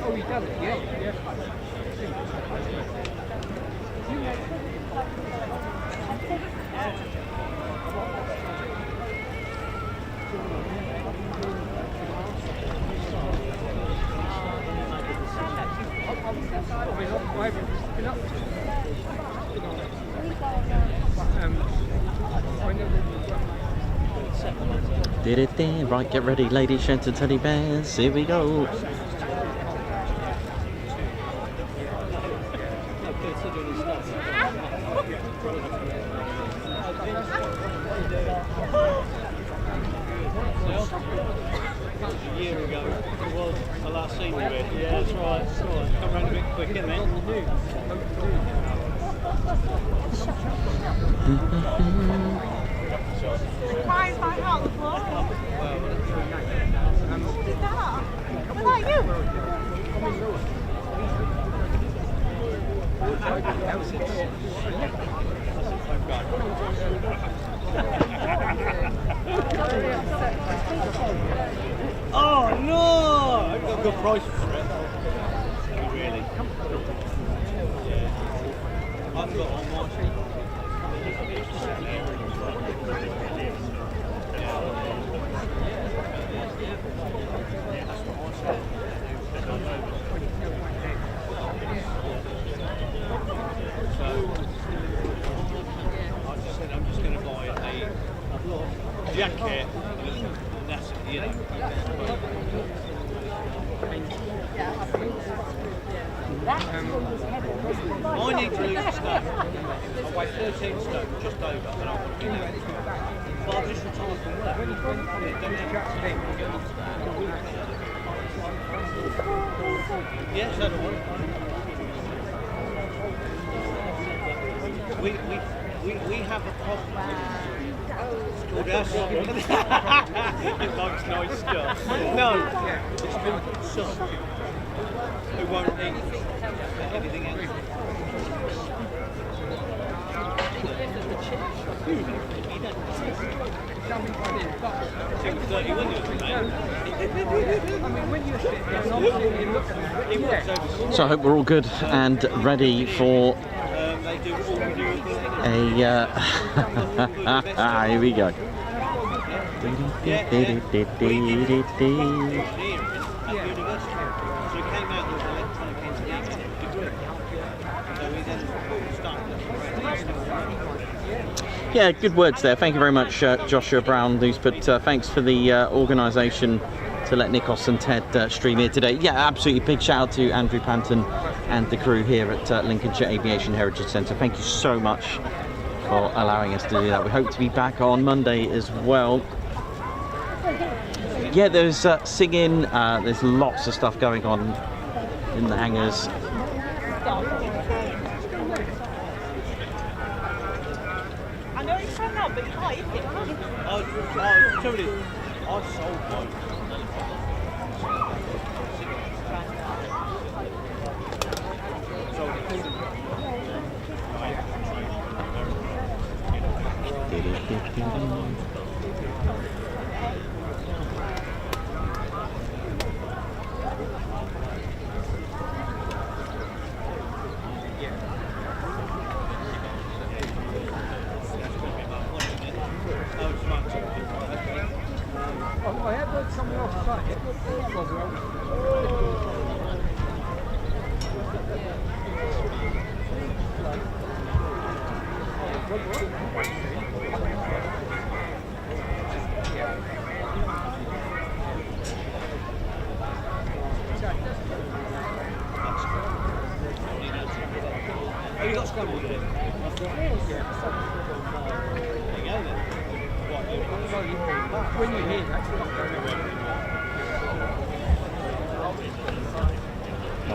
Oh, he does it, yeah.
Did it there. Right, get ready, ladies, gents and teddy bears. Here we go.
A year ago, it was the last scene we did. Yeah, that's right. Come round a bit quick, isn't it?
Why is my heart on the floor? What is that? Was that you?
Oh no! I got a good price for it. Really? Yeah. I've got on my sheet. I'm just going to buy a jacket, and that's, you know. I need to lose a stone. I weigh 13 stone, just over, and I want to be there. But I've just retired from work. Yeah, so do I. We have a problem. It's called us. It likes nice stuff. No, it's called son. Who won't eat anything else.
So I hope we're all good and ready for a here we go. Yeah, good words there. Thank you very much, Joshua Brown, who's put thanks for the organisation to let Nikos and Ted stream here today. Yeah, absolutely big shout out to Andrew Panton and the crew here at Lincolnshire Aviation Heritage Centre. Thank you so much for allowing us to do that. We hope to be back on Monday as well. Yeah, there's singing, there's lots of stuff going on in the hangars.
I know it's from now, but you can't eat it.
I sold one.
I had heard someone else say it.
Have you got scrambled in?
When you hear that,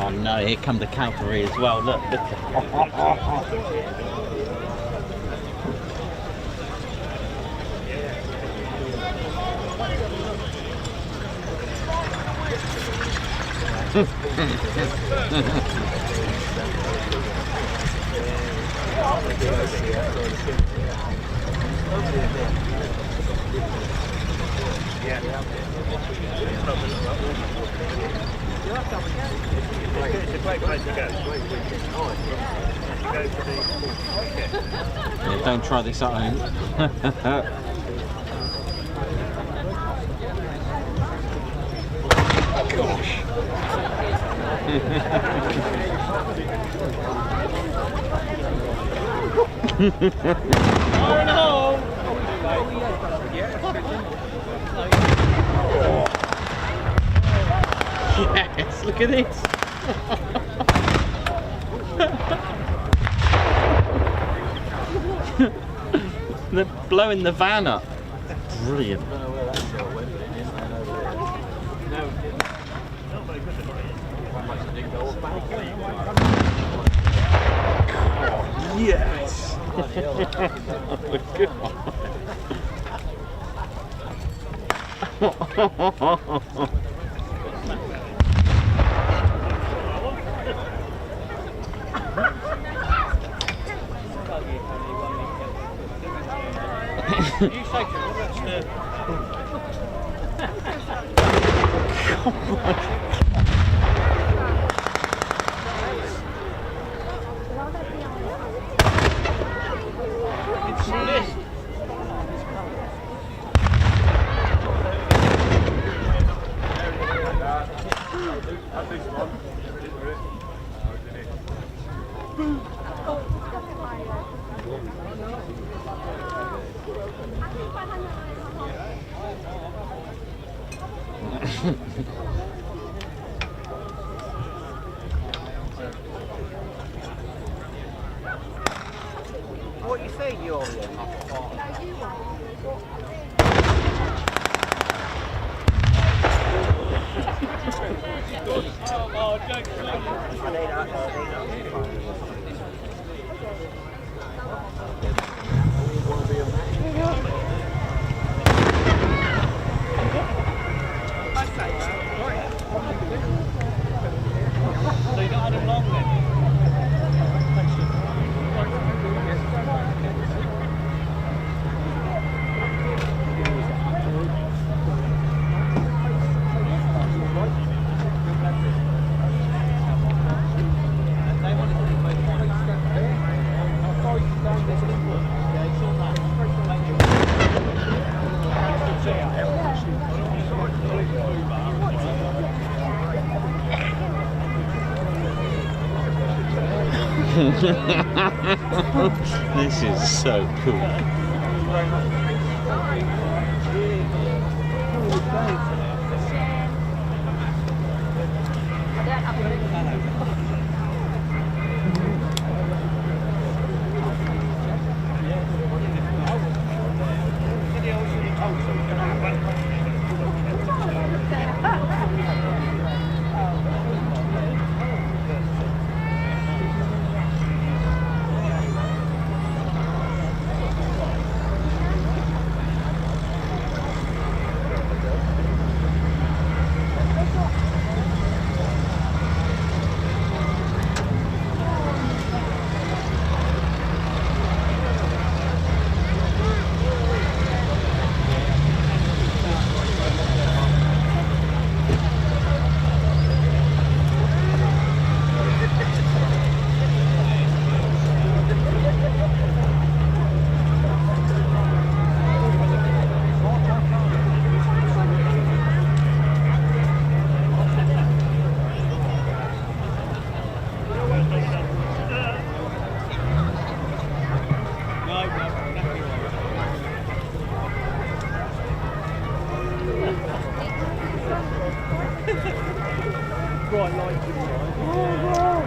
Oh no, here come the cavalry as well, look.
It's a great place to go.
Yeah, don't try this at home. Gosh.
Oh no!
Yes, look at this. They're blowing the van up. Brilliant. Yes. Good one.
What you say, you all
So you don't have them long then?
This is so cool.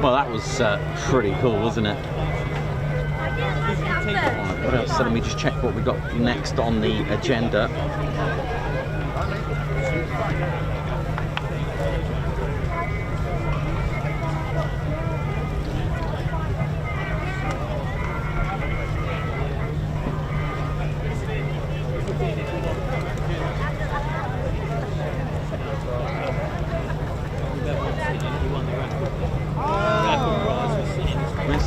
Well, that was pretty cool, wasn't it? Right, what else? So let me just check what we got next on the agenda.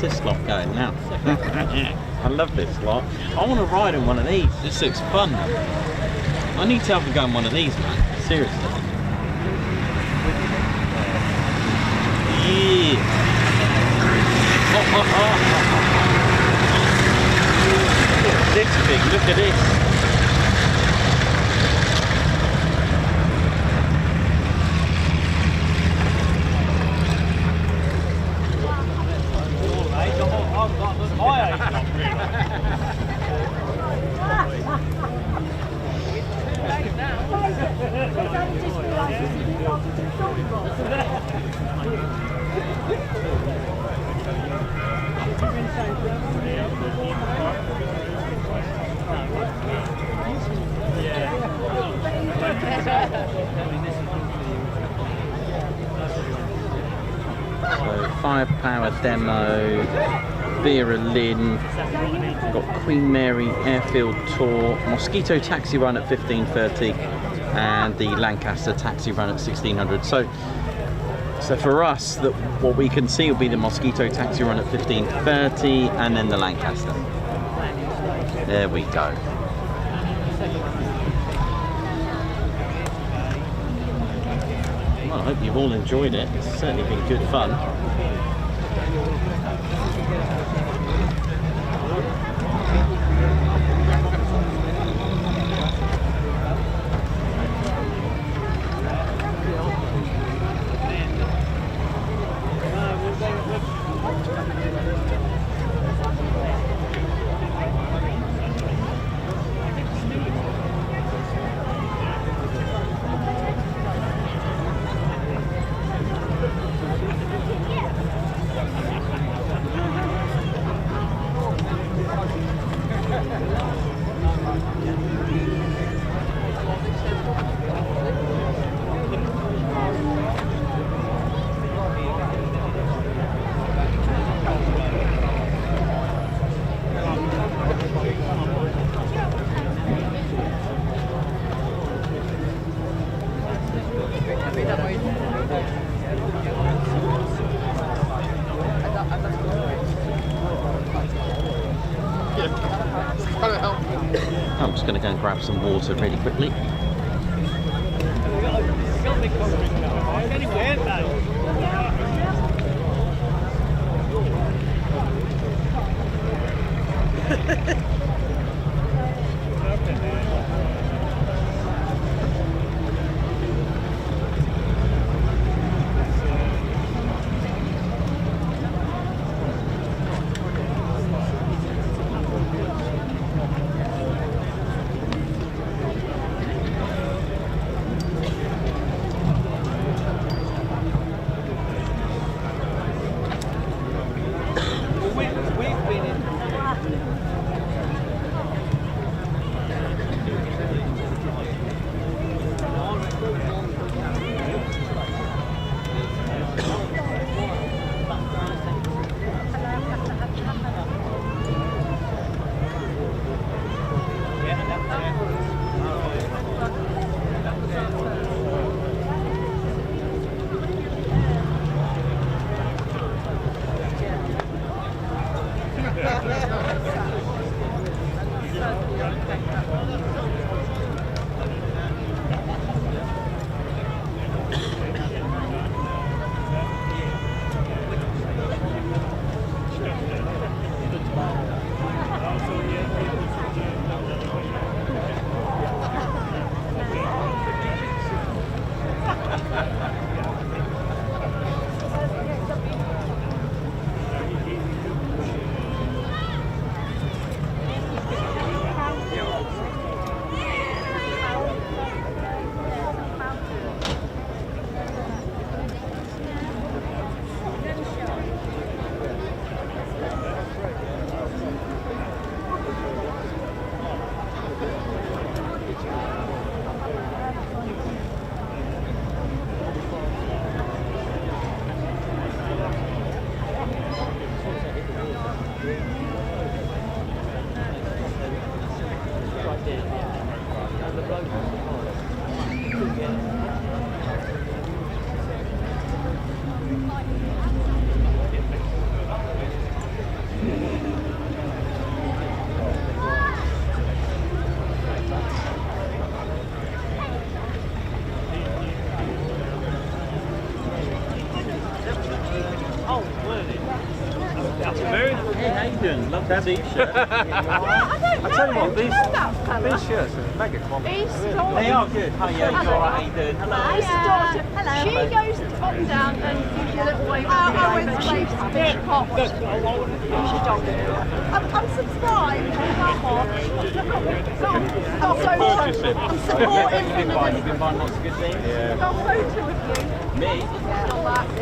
this lot going now? I love this lot. I want to ride in one of these. This looks fun. I need to have a go in one of these, man. Seriously. Yeah. Look at this thing. Look at this. So firepower demo, Vera Lynn, got Queen Mary Airfield Tour, Mosquito taxi run at 15:30, and the Lancaster taxi run at 1600. So for us, what we can see will be the Mosquito taxi run at 15:30, and then the Lancaster. There we go. Well, I hope you've all enjoyed it. It's certainly been good fun. I'm just going to go and grab some water really quickly.
Afternoon.
Hey, how you doing? Love that t-shirt.
I tell you what, these shirts are mega quality.
They are good. Hi, yeah, you alright? How you doing? Hello.
This daughter, she goes up and down and gives you a little wave at the end, but she's a bit hot. She's a dog. I'm subscribed to that one. I'm supporting from the
You've been buying lots of good things?
I've got a photo of you.
Me?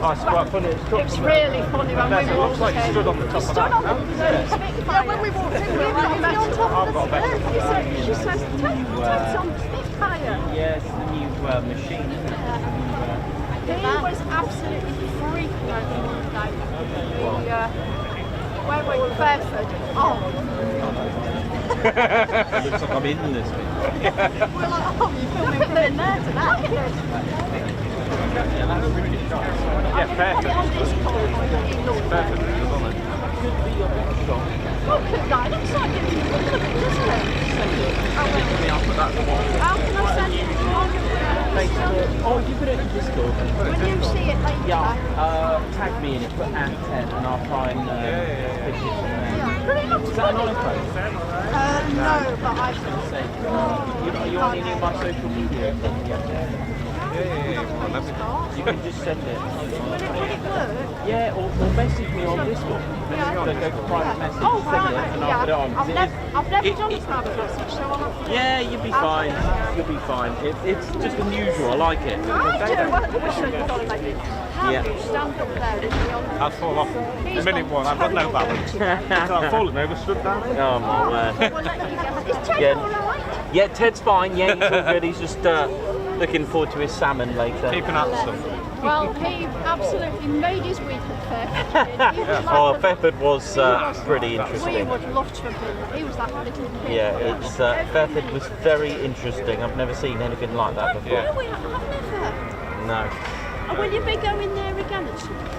Oh, it's quite funny.
It's really funny when we
It looks
walked
like you
in.
stood on the top of
Stood
that.
on the Spitfire. When we walked in, we were like on top of the Spitfire. She says, Ted's on Spitfire.
Yes, the new machine.
He was absolutely freaking out the other day. Where were you? Bedford. Oh.
Looks like I'm in this bit.
We're like, oh, you're filming from in there to that.
Yeah, perfect. Perfect.
Look at that. It looks like it's look at it, doesn't it?
I'll put that in the wall.
How can I send it?
Oh, you put it in Discord.
When you see it later.
Yeah, tag me in it, put @10 and I'll try and fish it.
But it looks
Is that an
funny.
iPhone?
No, but I
You on any of my social media? You can just send it.
Would it work?
Yeah, or message me on Discord.
Yeah.
So go for private message,
Oh,
send
right,
it, and I'll
yeah.
put it on.
I've never done a private message, so I'll have to.
Yeah, you'll be fine. You'll be fine. It's just unusual. I like it.
I do. Well, how
Yeah.
do you stand up there and be on?
I'll fall off. The minute one, I've got no balance. So I've fallen over, stood down.
Oh my word.
We'll let you go. Is Ted
Yeah.
all right?
Yeah, Ted's fine. Yeah, he's all good. He's just looking forward to his salmon later.
Keeping handsome.
Well, he absolutely made his week at Fairford. He was like
Oh, Fairford was pretty
we
interesting.
would love to have been. He was that little kid.
Yeah, it's Fairford was very interesting. I've never seen anything like that before.
No, we have never.
No,
And will you be going there again at some point?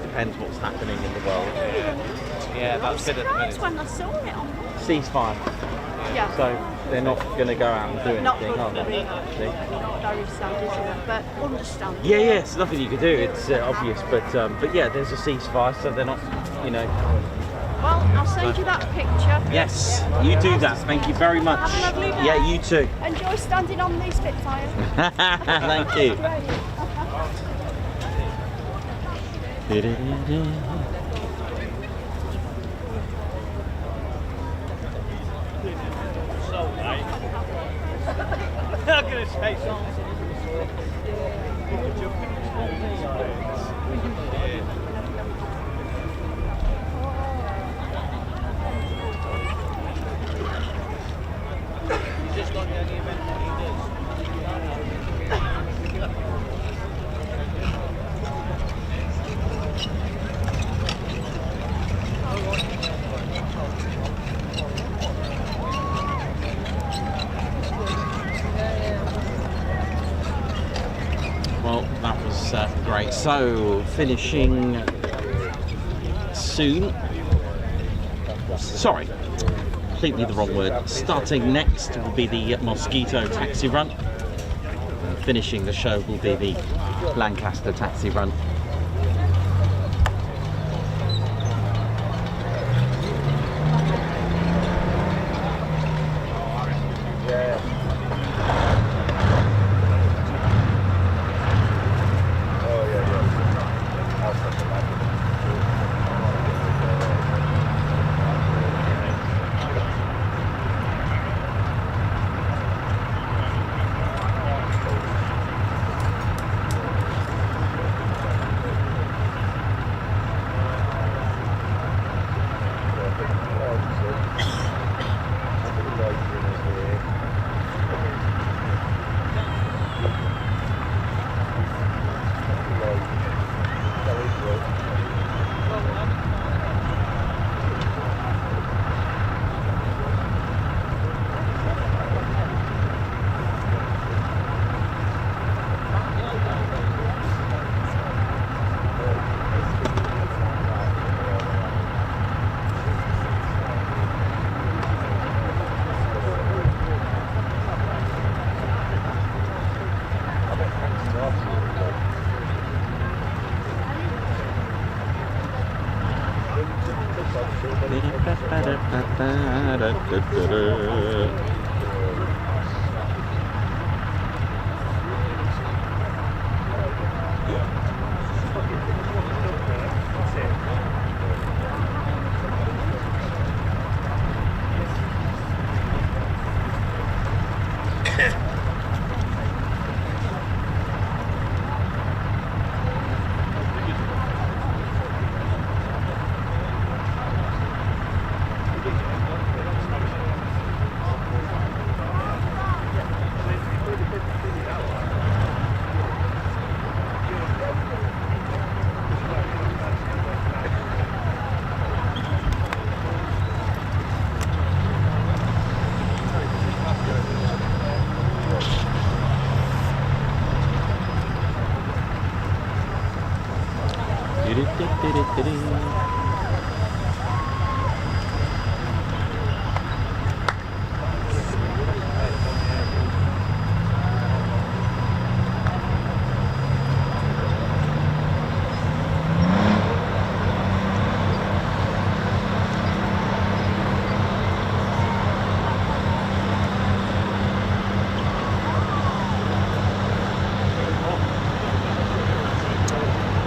depends what's happening in the world.
Yeah, that's it at the minute.
That's when I saw it on.
Ceasefire.
Yeah.
So they're not going to go out and do
Not
anything,
good
are
for
they?
me.
See?
Not very sad, is it? But understand.
Yeah, it's nothing you can do. It's obvious, but yeah, there's a ceasefire, so they're not, you know.
Well, I'll send you that picture.
Yes, you do that. Thank you very much.
Have a lovely day.
Yeah, you too.
Enjoy standing on the Spitfire.
Thank you.
I'm going to say something.
Well, that was great. So, finishing soon. Sorry, completely the wrong word. Starting next will be the Mosquito taxi run. And finishing the show will be the Lancaster taxi run.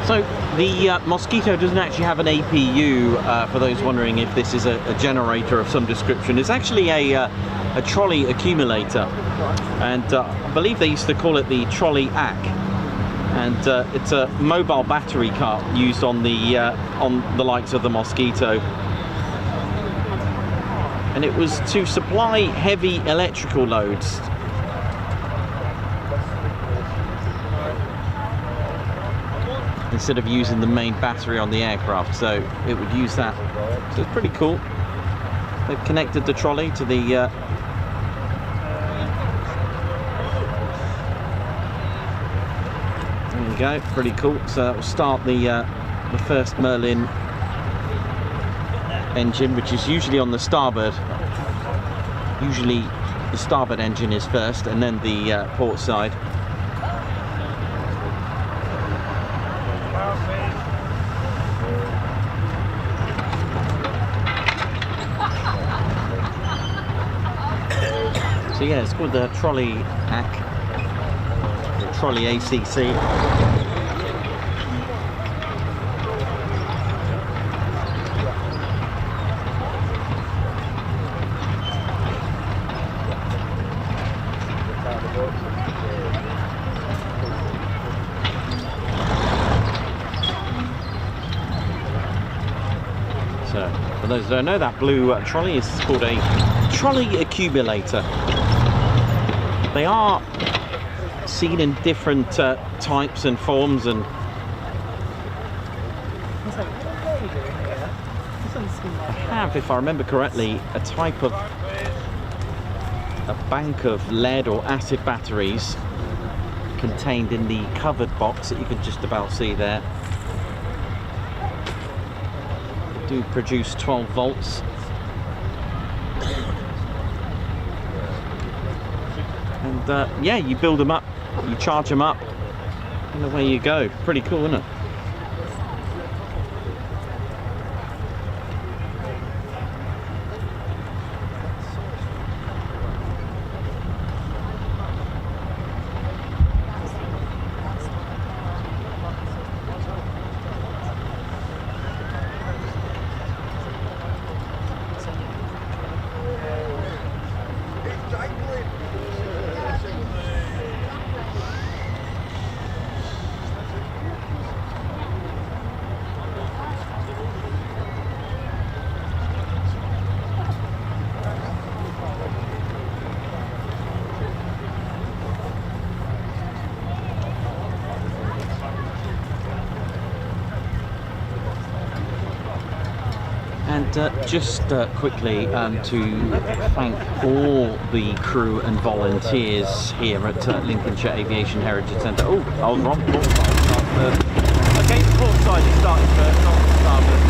So the Mosquito doesn't actually have an APU, for those wondering if this is a generator of some description. It's actually a trolley accumulator, and I believe they used to call it the trolley ACK, and it's a mobile battery cart used on the likes of the Mosquito, and it was to supply heavy electrical loads. Instead of using the main battery on the aircraft, so it would use that. So it's pretty cool. They've connected the trolley to the there you go, pretty cool. So that will start the first Merlin engine, which is usually on the starboard. Usually the starboard engine is first, and then the port side. So yeah, it's called the trolley ACK, the trolley ACC. So, for those who don't know, that blue trolley is called a trolley accumulator. They are seen in different types and forms, and I have, if I remember correctly, a type of a bank of lead or acid batteries contained in the covered box that you can just about see there. They do produce 12 volts. And yeah, you build them up, you charge them up, and away you go. Pretty cool, isn't it? And just quickly to thank all the crew and volunteers here at Lincolnshire Aviation Heritage Centre. Oh, I was wrong. Port side starts first. Okay, the port side is starting first, not the starboard.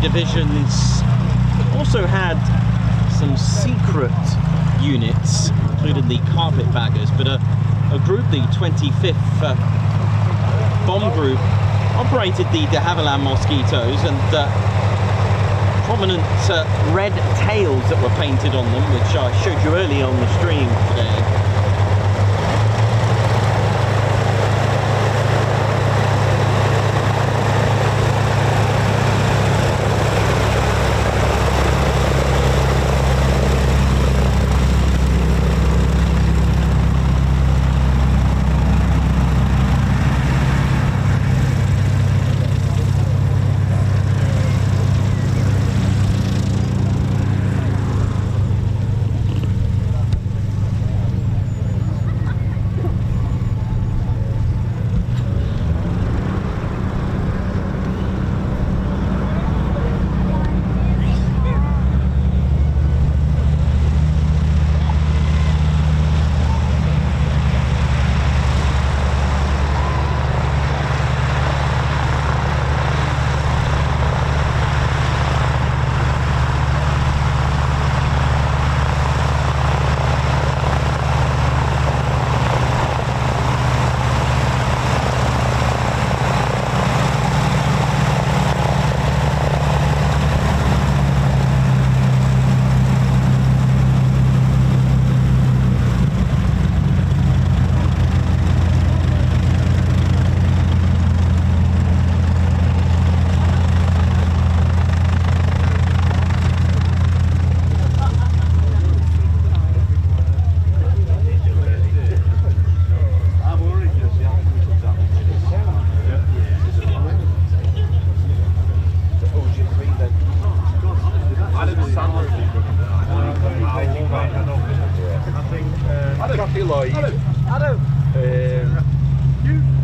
divisions also had some secret units, including the carpetbaggers, but a group, the 25th Bomb Group, operated the de Havilland Mosquitoes, and prominent red tails that were painted on them, which I showed you earlier on the stream today.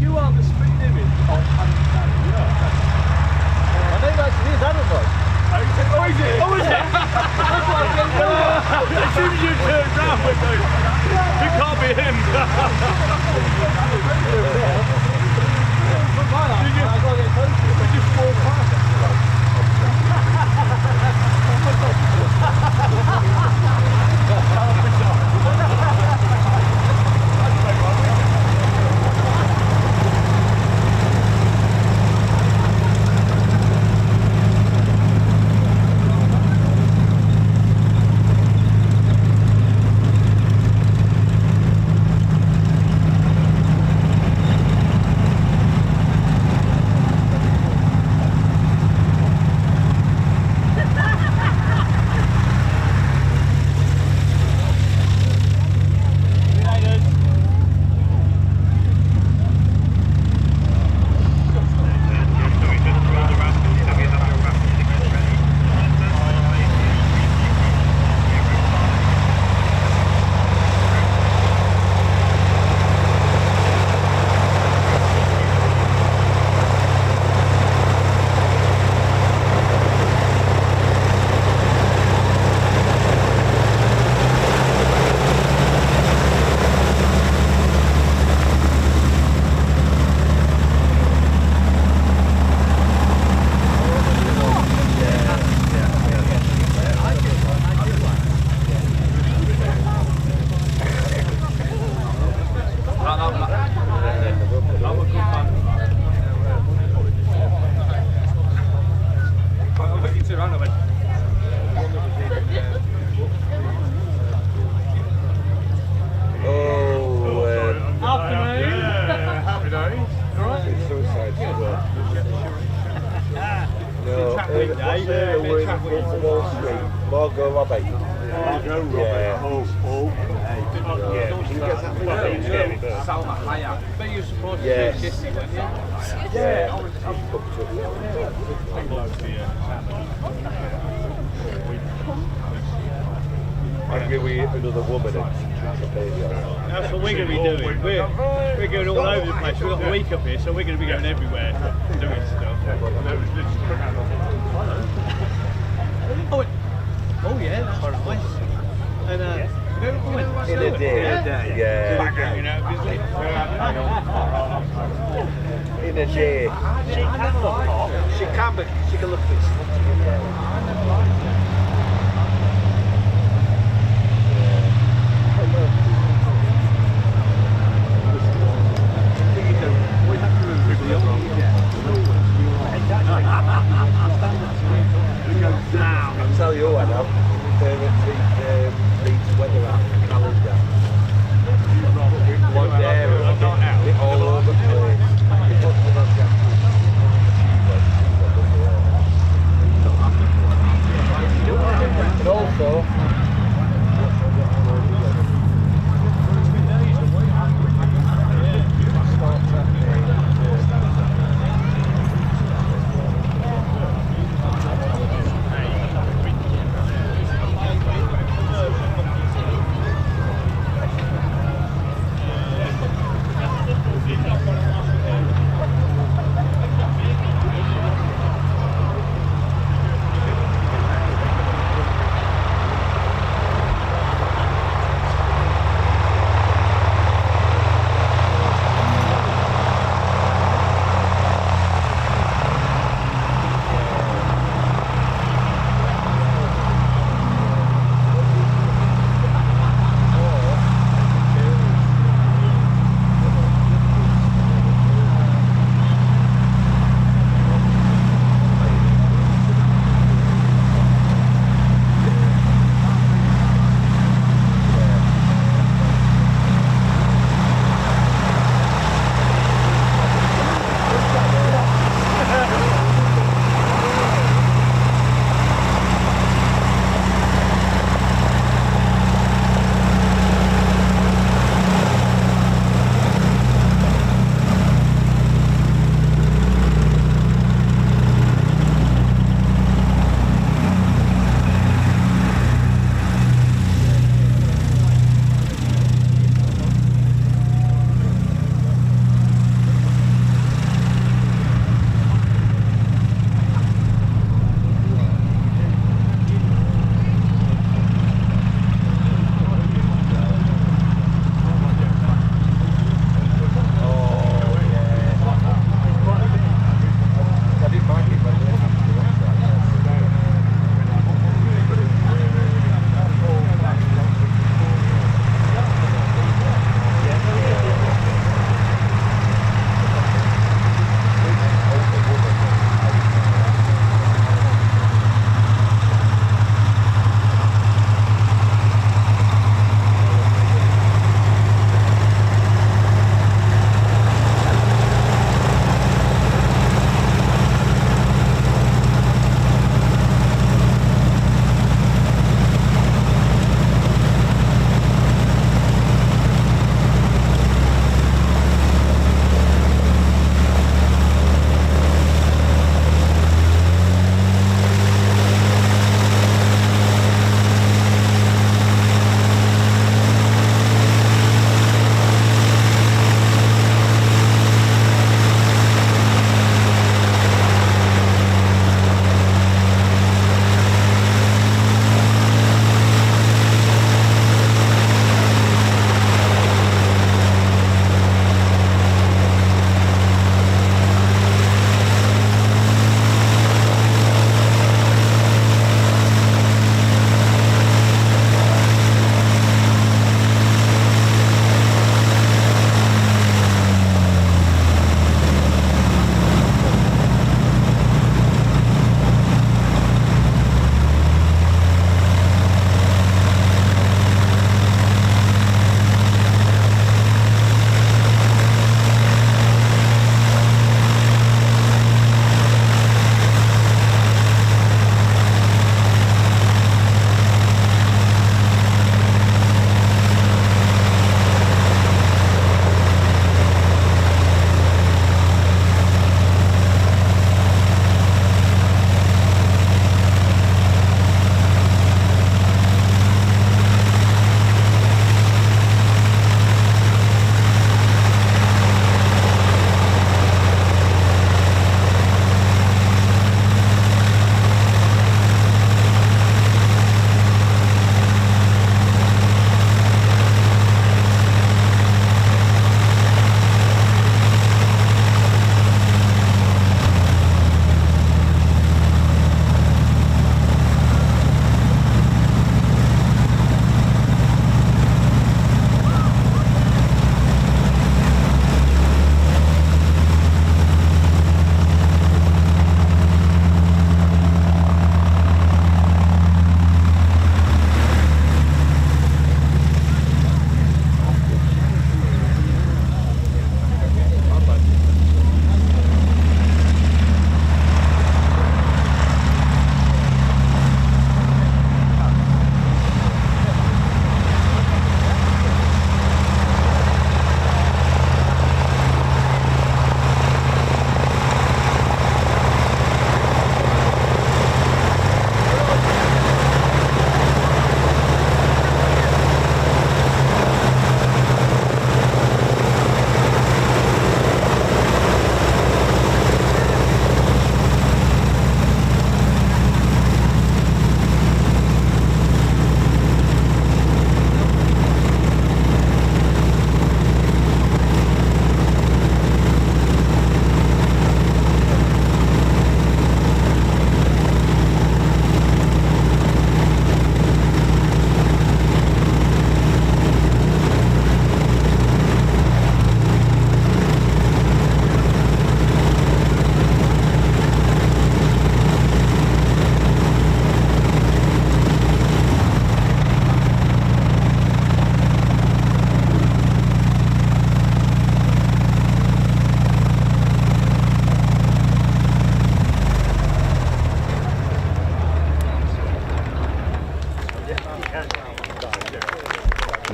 You are the split image of I think that's his advice. Oh, is it? Oh, is it? As soon as you turn round, it can't be him. You just walk past.
Another woman.
That's what we're going to be doing. We're going all over the place. We've got a week up here, so we're going to be going everywhere doing stuff. Oh yeah, that's nice. And
in a day. Yeah. In a day.
She can look hot. She can look this.
I'll tell you what now, reads weather app calendar. One day, it all over the place. And also,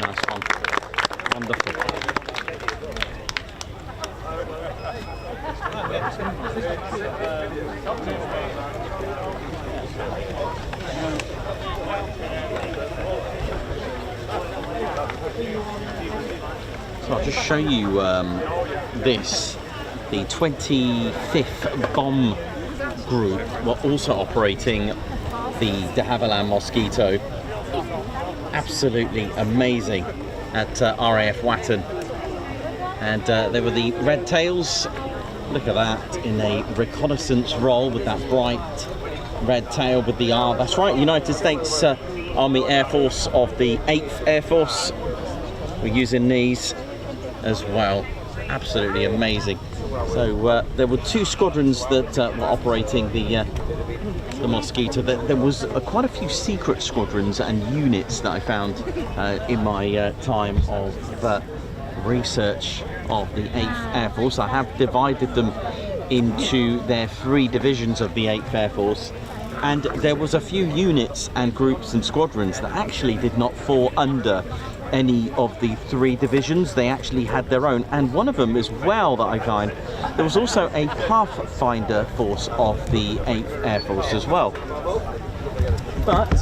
Nice one. Wonderful. So I'll just show you this. The 25th Bomb Group were also operating the de Havilland Mosquito. Absolutely amazing at RAF Watton. And they were the Red Tails. Look at that, in a reconnaissance role with that bright red tail with the R. That's right, United States Army Air Force of the 8th Air Force. We're using these as well. Absolutely amazing. So there were 2 squadrons that were operating the Mosquito. There was quite a few secret squadrons and units that I found in my time of research of the 8th Air Force. I have divided them into their 3 divisions of the 8th Air Force, and there was a few units and groups and squadrons that actually did not fall under any of the 3 divisions. They actually had their own, and one of them as well that I find, there was also a Pathfinder force of the 8th Air Force as well. But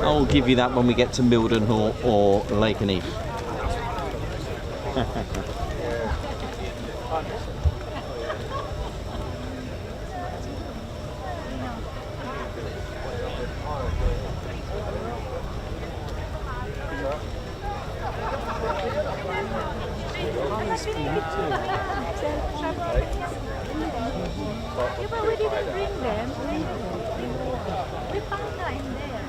I'll give you that when we get to Mildenhall or Lakenheath.
Yeah, but we didn't bring them. We found that in there.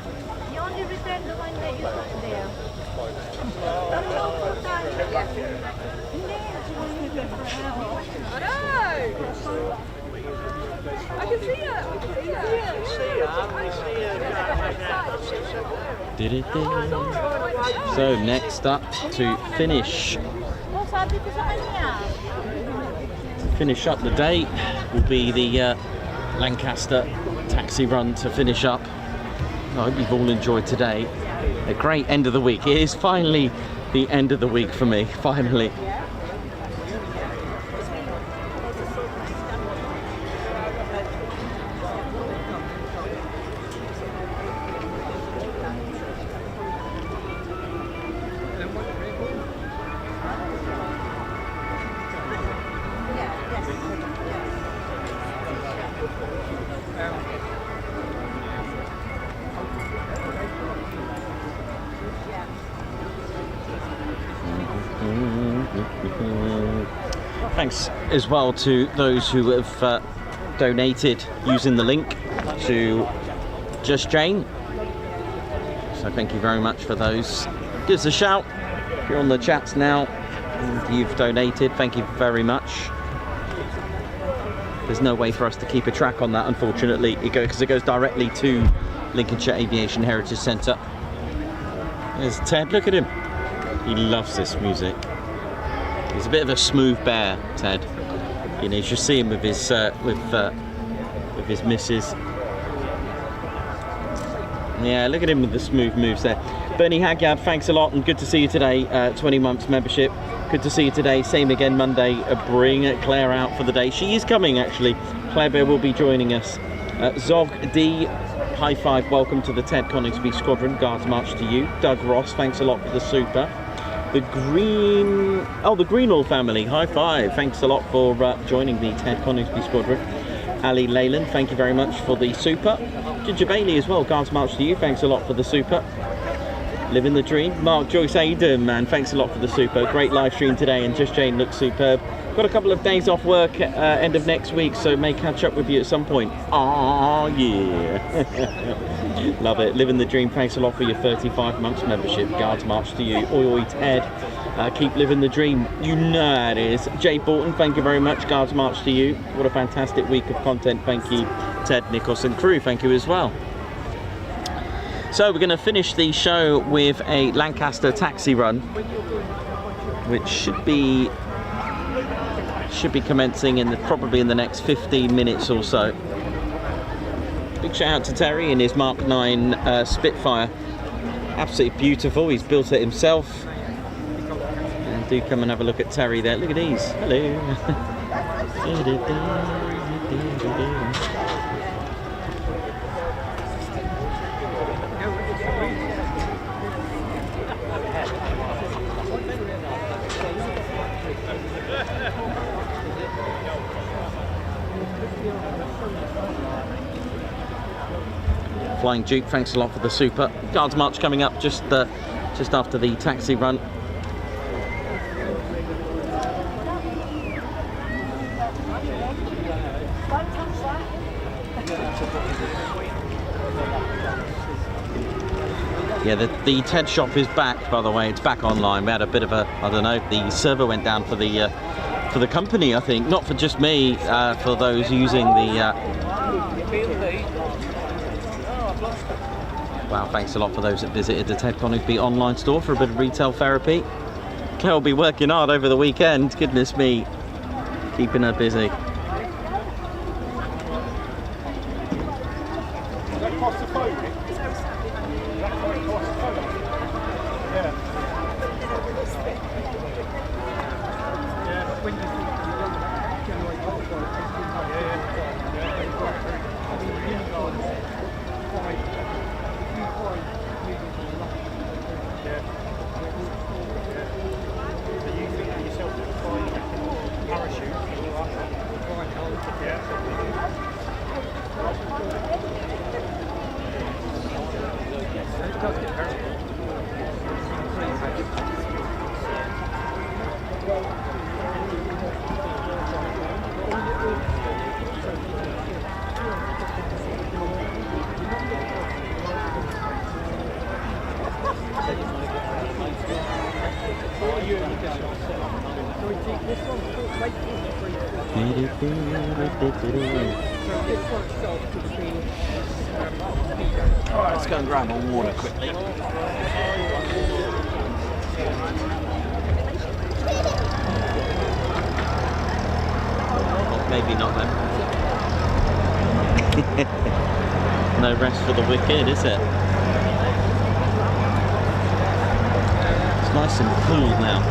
You only returned the one that you put there. I can see it.
Did it? So next up to finish up the day will be the Lancaster taxi run to finish up. I hope you've all enjoyed today. A great end of the week. It is finally the end of the week for me, finally. Thanks as well to those who have donated using the link to Just Jane. So thank you very much for those. Give us a shout if you're on the chats now and you've donated. Thank you very much. There's no way for us to keep a track on that, unfortunately, because it goes directly to Lincolnshire Aviation Heritage Centre. There's Ted, look at him. He loves this music. He's a bit of a smooth bear, Ted. You know, you should see him with his missus. Yeah, look at him with the smooth moves there. Bernie Haggard, thanks a lot and good to see you today. 20 months membership. Good to see you today. Same again Monday. Bring Claire out for the day. She is coming actually. Claire Bear will be joining us. Zog D, high five. Welcome to the Ted Coningsby Squadron. Guards march to you. Doug Ross, thanks a lot for the super. The Greenall family, high five. Thanks a lot for joining the Ted Coningsby Squadron. Ali Leyland, thank you very much for the super. Ginger Bailey as well, Guards march to you. Thanks a lot for the super. Living the dream. Mark Joyce, how you doing, man? Thanks a lot for the super. Great live stream today, and Just Jane looks superb. Got a couple of days off work end of next week, so may catch up with you at some point. Ah, yeah. Love it. Living the dream. Thanks a lot for your 35 months membership. Guards march to you. Oi, oi, Ted. Keep living the dream. You know it is. Jay Borton, thank you very much. Guards march to you. What a fantastic week of content. Thank you, Ted, Nichols and crew. Thank you as well. So we're going to finish the show with a Lancaster taxi run, which should be commencing in probably in the next 15 minutes or so. Big shout out to Terry in his Mark 9 Spitfire.
Absolutely beautiful. He's built it himself. And do come and have a look at Terry there. Look at these. Hello. Flying Duke, thanks a lot for the super. Guards March coming up just after the taxi run. Yeah, the TED shop is back, by the way. It's back online. We had a bit of a, I don't know, the server went down for the company, I think. Not for just me, for those using the... Wow, thanks a lot for those that visited the Ted Coningsby online store for a bit of retail therapy. Claire will be working hard over the weekend. Goodness me, keeping her busy. Alright, let's go and grab a water quickly. Maybe not then. No rest for the wicked, is it? It's nice and cool now.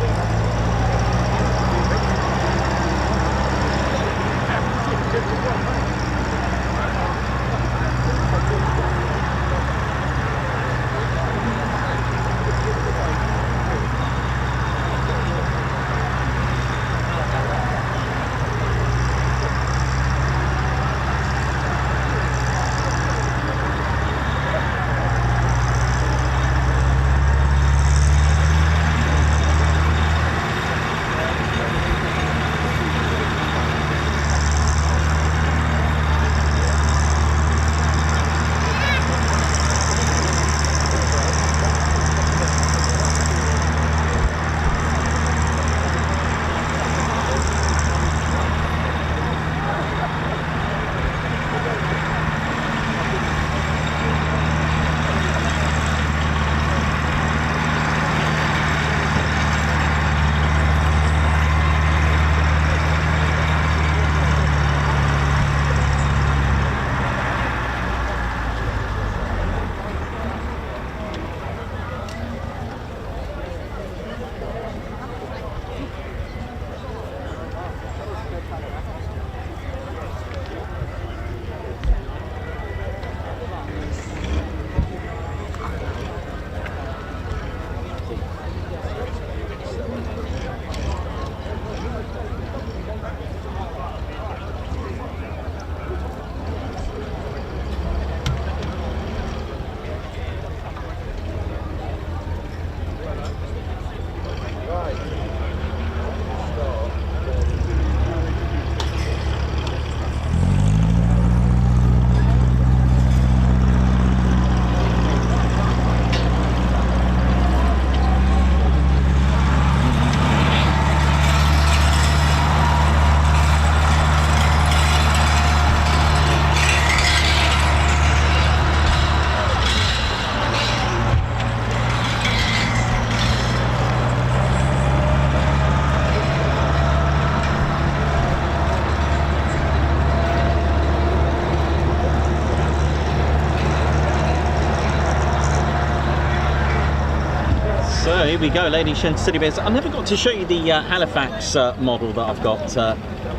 So here we go, ladies and city bears. I never got to show you the Halifax model that I've got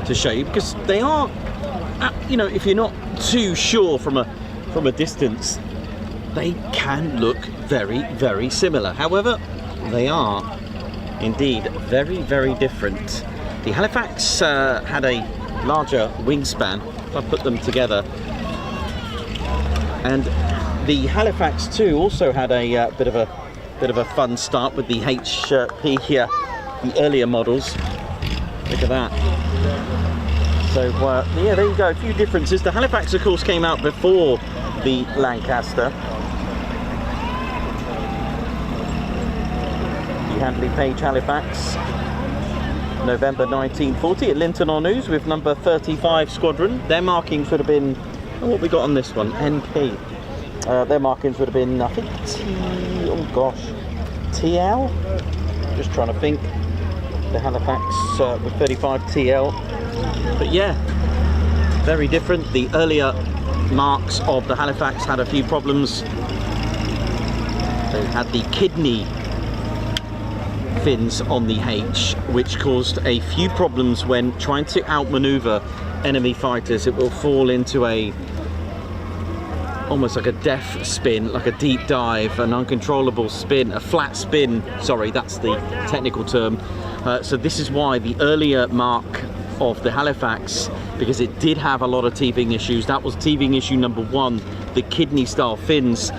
to show you, because they are, you know, if you're not too sure from a distance, they can look very, very similar. However, they are indeed very, very different. The Halifax had a larger wingspan. If I put them together, and the Halifax 2 also had a bit of a fun start with the HP here, the earlier models. Look at that. So yeah, there you go, a few differences. The Halifax, of course, came out before the Lancaster. The Handley Page Halifax, November 1940 at Linton-on-Ouse with number 35 Squadron. Their markings would have been, what we got on this one, NP. Their markings would have been, I think, TL? Just trying to think. The Halifax with 35 TL. But yeah, very different. The earlier marks of the Halifax had a few problems. They had the kidney fins on the H, which caused a few problems when trying to outmaneuver enemy fighters. It will fall into almost like a death spin, like a deep dive, an uncontrollable spin, a flat spin, sorry, that's the technical term. So this is why the earlier mark of the Halifax, because it did have a lot of teething issues, that was teething issue number 1. The kidney style fins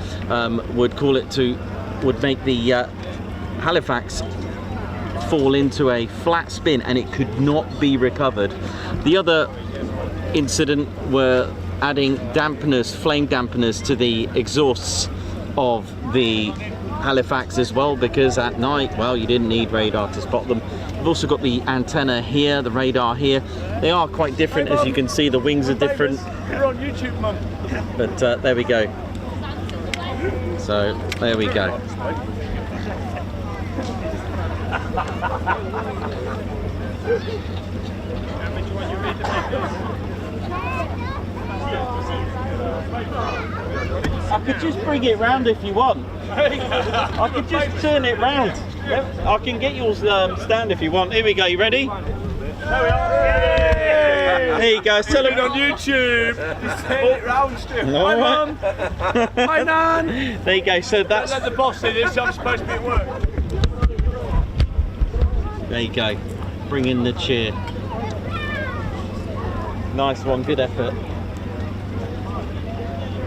would make the Halifax fall into a flat spin, and it could not be recovered. The other incident were adding dampeners, flame dampeners to the exhausts of the Halifax as well, because at night, well, you didn't need radar to spot them. You've also got the antenna here, the radar here. They are quite different, as you can see. The wings are different.
You're on YouTube, Mum.
But there we go. So there we go. I could just bring it round if you want. I could just turn it round. I can get yours stand if you want. Here we go. You ready? There you go. Tell them
on YouTube. Just turn it round, Stu. Hi, Mum. Hi, Nan.
There you go. So that's.
Don't let the boss see this. I'm supposed to be at work.
There you go. Bring in the cheer. Nice one. Good effort.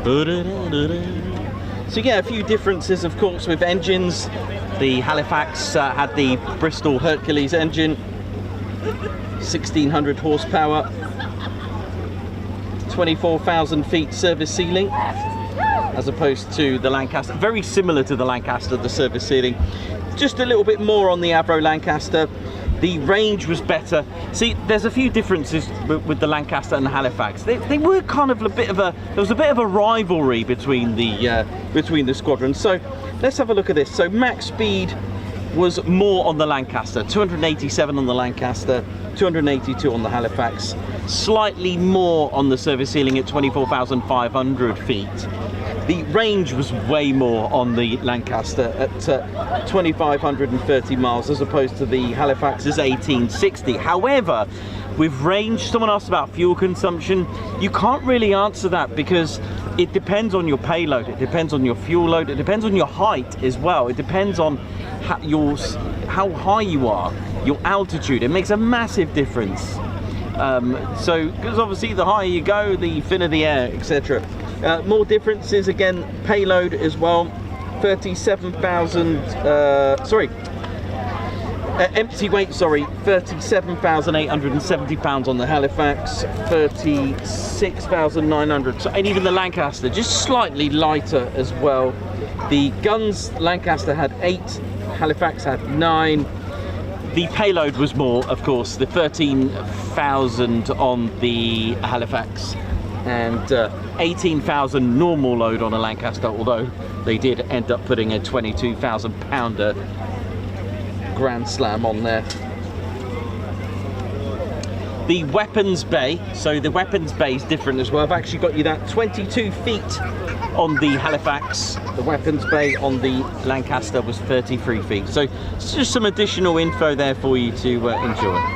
So yeah, a few differences, of course, with engines. The Halifax had the Bristol Hercules engine, 1600 horsepower, 24,000 feet service ceiling, as opposed to the Lancaster. Very similar to the Lancaster, the service ceiling. Just a little bit more on the Avro Lancaster. The range was better. See, there's a few differences with the Lancaster and the Halifax. They were kind of there was a bit of a rivalry between the squadrons. So let's have a look at this. So max speed was more on the Lancaster, 287 on the Lancaster, 282 on the Halifax, slightly more on the service ceiling at 24,500 feet. The range was way more on the Lancaster at 2,530 miles as opposed to the Halifax's 1,860. However, with range, someone asked about fuel consumption. You can't really answer that because it depends on your payload, it depends on your fuel load, it depends on your height as well. It depends on how high you are, your altitude. It makes a massive difference. So, because obviously the higher you go, the thinner the air, etc. More differences again, payload as well. 37,000, empty weight, 37,870 pounds on the Halifax, 36,900. So, and even the Lancaster, just slightly lighter as well. The guns, Lancaster had 8, Halifax had 9. The payload was more, of course, the 13,000 on the Halifax and 18,000 normal load on a Lancaster, although they did end up putting a 22,000 pounder Grand Slam on there. The weapons bay, so the weapons bay is different as well. I've actually got you that 22 feet on the Halifax. The weapons bay on the Lancaster was 33 feet. So it's just some additional info there for you to enjoy.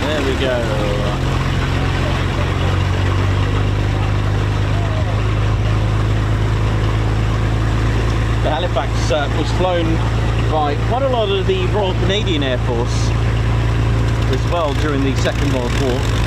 There we go. The Halifax was flown by quite a lot of the Royal Canadian Air Force as well during the Second World War.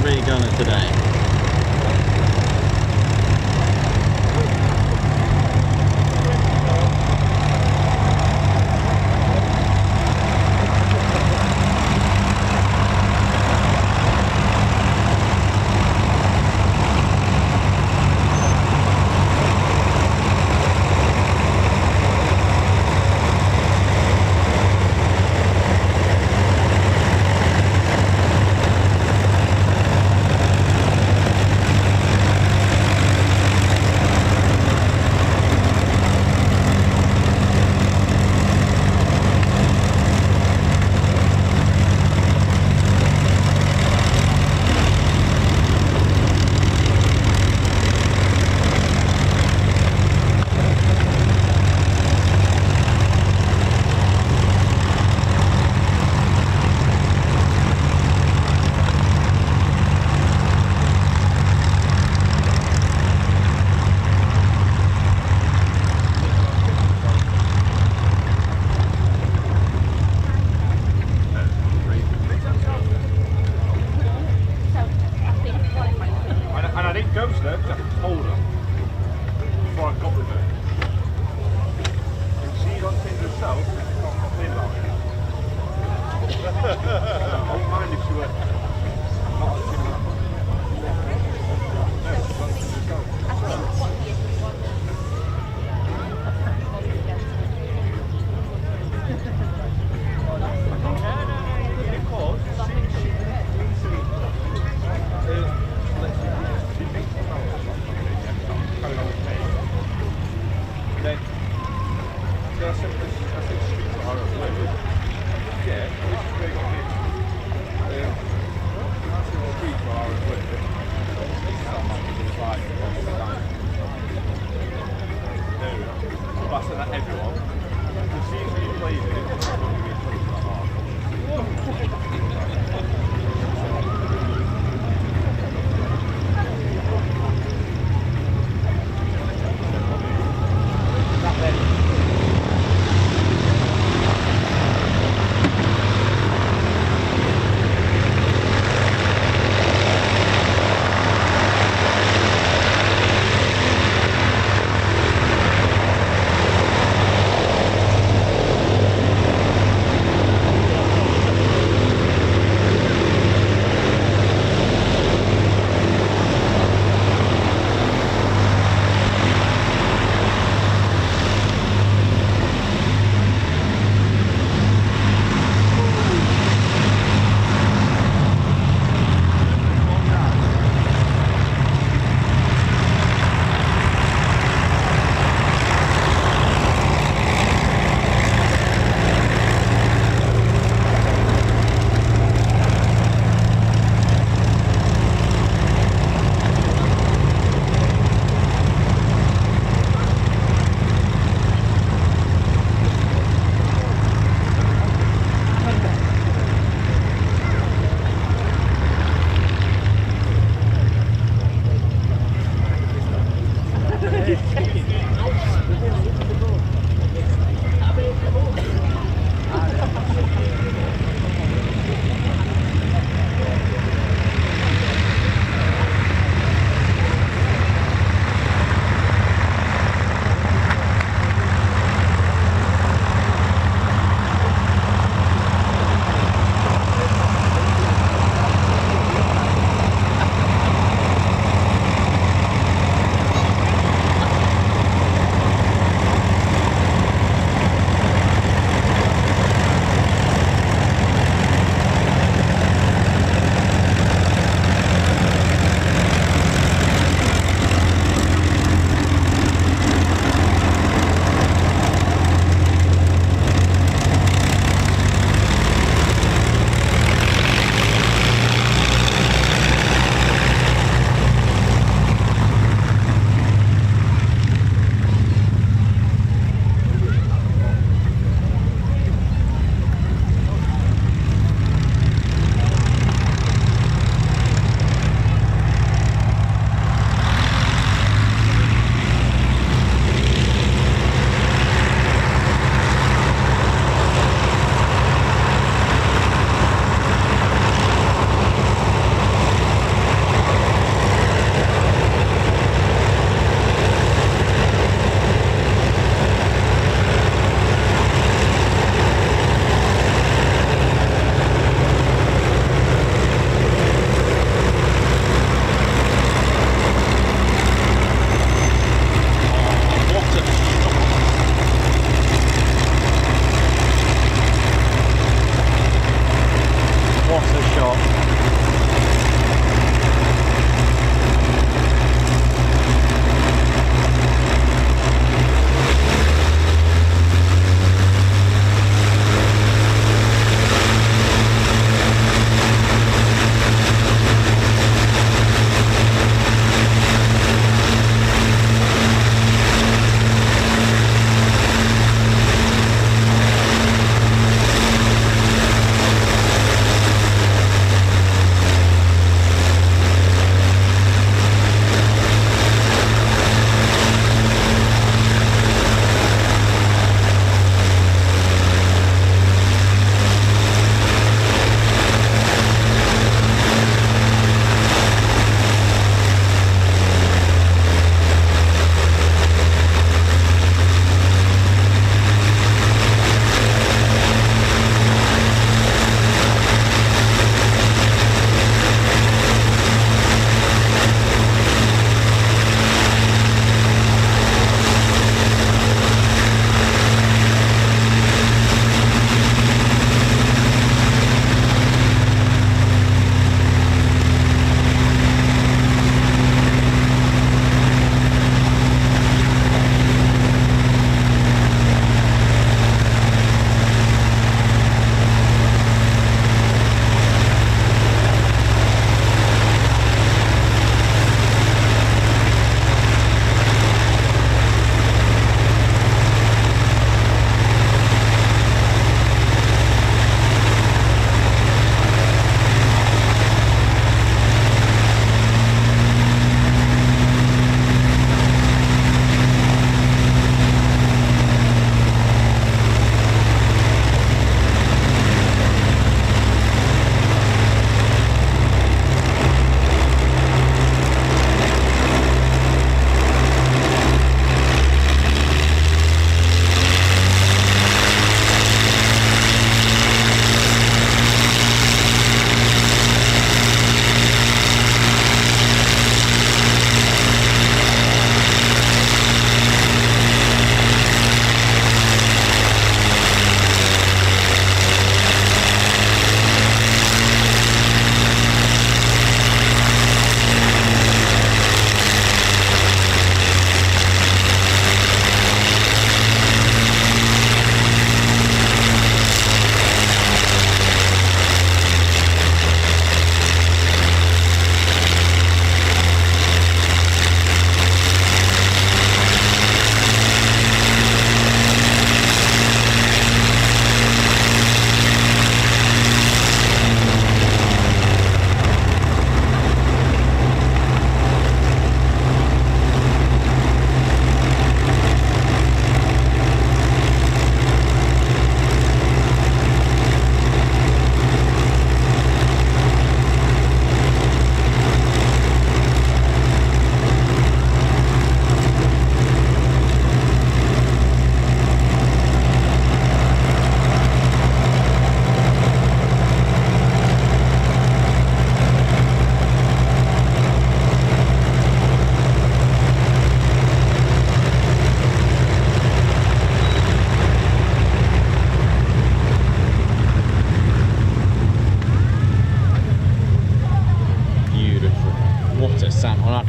rear gunner today.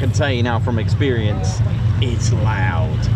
can tell you now from experience, it's loud.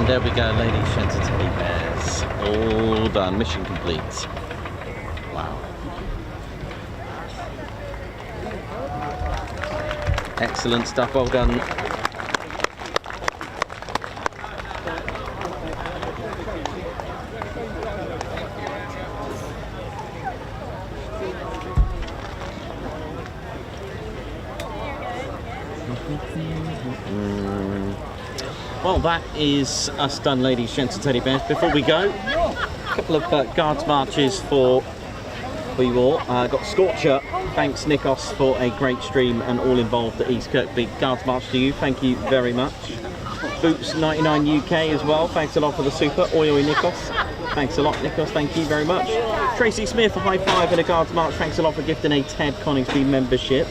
There we go, ladies, gentlemen, teddy bears. All done, mission complete. Wow. Excellent stuff, well done. Well, that is us done, ladies, gents, teddy bears. Before we go, a couple of guards marches for you all. Got Scorcher. Thanks, Nikos, for a great stream and all involved at East Kirkby. Guards march to you. Thank you very much. Boots 99 UK as well. Thanks a lot for the super. Oi, Nikos. Thanks a lot, Nikos. Thank you very much. Tracy Smith, a high five and a guards march. Thanks a lot for gifting a Ted Coningsby membership.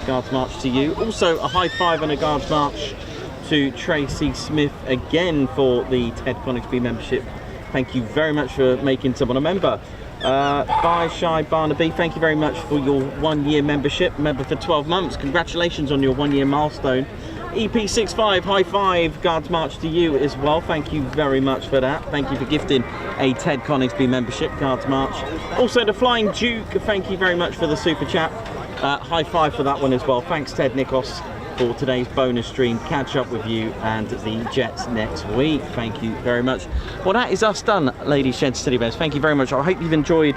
Guards march to you. Also, a high five and a guards march to Tracy Smith again for the Ted Coningsby membership. Thank you very much for making someone a member. Bye Shy Barnaby, thank you very much for your 1 year membership. Member for 12 months. Congratulations on your 1 year milestone. EP65, high five, guards march to you as well. Thank you very much for that. Thank you for gifting a Ted Coningsby membership, guards march. Also the Flying Duke, thank you very much for the super chat. High five for that one as well. Thanks Ted Nikos for today's bonus stream. Catch up with you and the Jets next week. Thank you very much. Well, that is us done, ladies, gents, teddy bears. Thank you very much. I hope you've enjoyed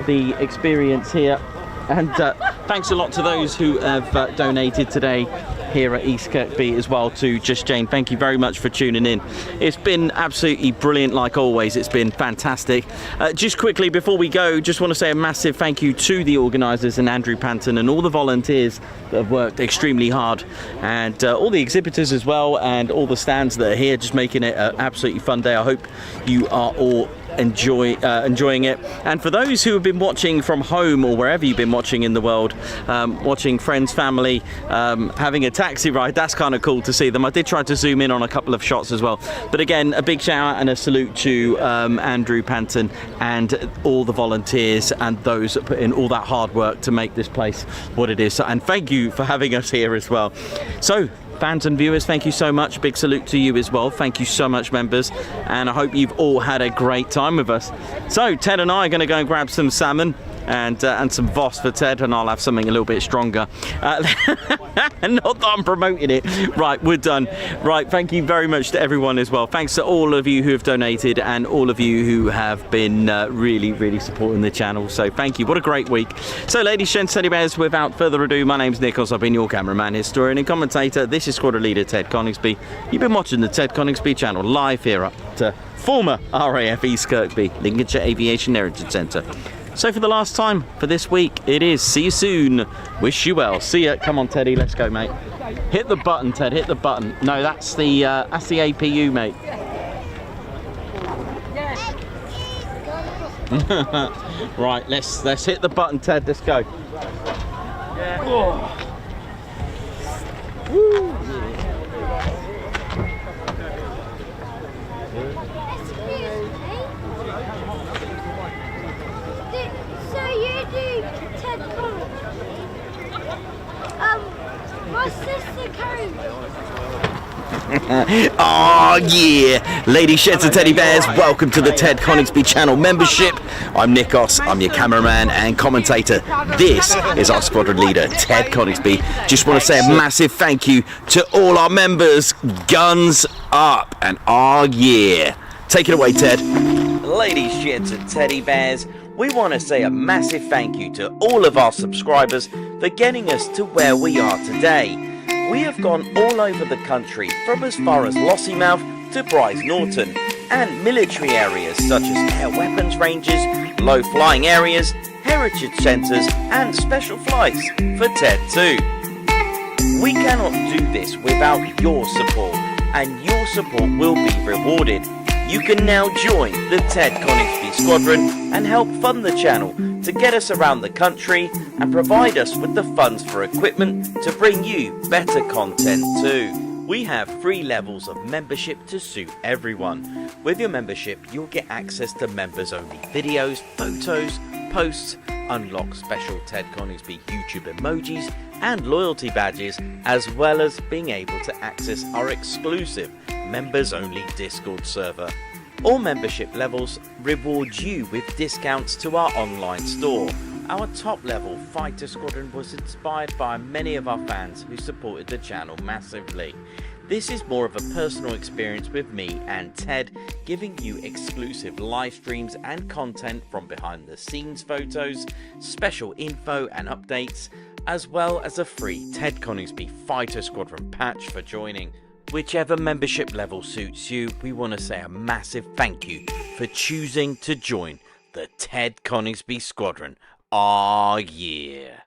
the experience here, and thanks a lot to those who have donated today here at East Kirkby as well, to Just Jane. Thank you very much for tuning in. It's been absolutely brilliant, like always. It's been fantastic. Just quickly before we go, just want to say a massive thank you to the organisers and Andrew Panton and all the volunteers that have worked extremely hard, and all the exhibitors as well, and all the stands that are here, just making it an absolutely fun day. I hope you are all enjoying it. And for those who have been watching from home or wherever you've been watching in the world, watching friends, family, having a taxi ride, that's kind of cool to see them. I did try to zoom in on a couple of shots as well. But again, a big shout out and a salute to Andrew Panton and all the volunteers and those that put in all that hard work to make this place what it is. And thank you for having us here as well. So fans and viewers, thank you so much. Big salute to you as well. Thank you so much, members, and I hope you've all had a great time with us. So Ted and I are going to go and grab some salmon
and some Voss for Ted, and I'll have something a little bit stronger. Not that I'm promoting it. Right, we're done. Right, thank you very much to everyone as well. Thanks to all of you who have donated and all of you who have been really supporting the channel. So thank you. What a great week. So ladies, gents, teddy bears, without further ado, my name's Nichols. I've been your cameraman, historian and commentator. This is Squadron Leader Ted Coningsby. You've been watching the Ted Coningsby channel live here up to former RAF EAST KIRKBY, Lincolnshire Aviation Heritage Centre. So for the last time for this week, it is see you soon. Wish you well. See ya. Come on, Teddy. Let's go, mate. Hit the button, Ted. Hit the button. No, that's the APU, mate. Right, let's hit the button, Ted. Let's go. Yeah. Woo.
So you do Ted Coningsby? My sister carries.
Oh yeah, ladies, gents and teddy bears, welcome to the Ted Coningsby channel membership. I'm Nikos, I'm your cameraman and commentator. This is our squadron leader, Ted Coningsby. Just want to say a massive thank you to all our members. Guns up, and oh yeah. Take it away, Ted. Ladies, gents and teddy bears, we want to say a massive thank you to all of our subscribers for getting us to where we are today. We have gone all over the country, from as far as Lossiemouth to Bryce Norton, and military areas such as air weapons ranges, low flying areas, heritage centres and special flights for TED 2. We cannot do this without your support, and your support will be rewarded. You can now join the Ted Coningsby Squadron and help fund the channel to get us around the country and provide us with the funds for equipment to bring you better content too. We have 3 levels of membership to suit everyone. With your membership, you'll get access to members only videos, photos, posts, unlock special Ted Coningsby YouTube emojis and loyalty badges, as well as being able to access our exclusive members only Discord server. All membership levels reward you with discounts to our online store. Our top level fighter squadron was inspired by many of our fans who supported the channel massively. This is more of a personal experience with me and Ted, giving you exclusive live streams and content from behind the scenes photos, special info and updates, as well as a free Ted Coningsby Fighter Squadron patch for joining. Whichever membership level suits you, we want to say a massive thank you for choosing to join the Ted Coningsby Squadron. Ah, yeah.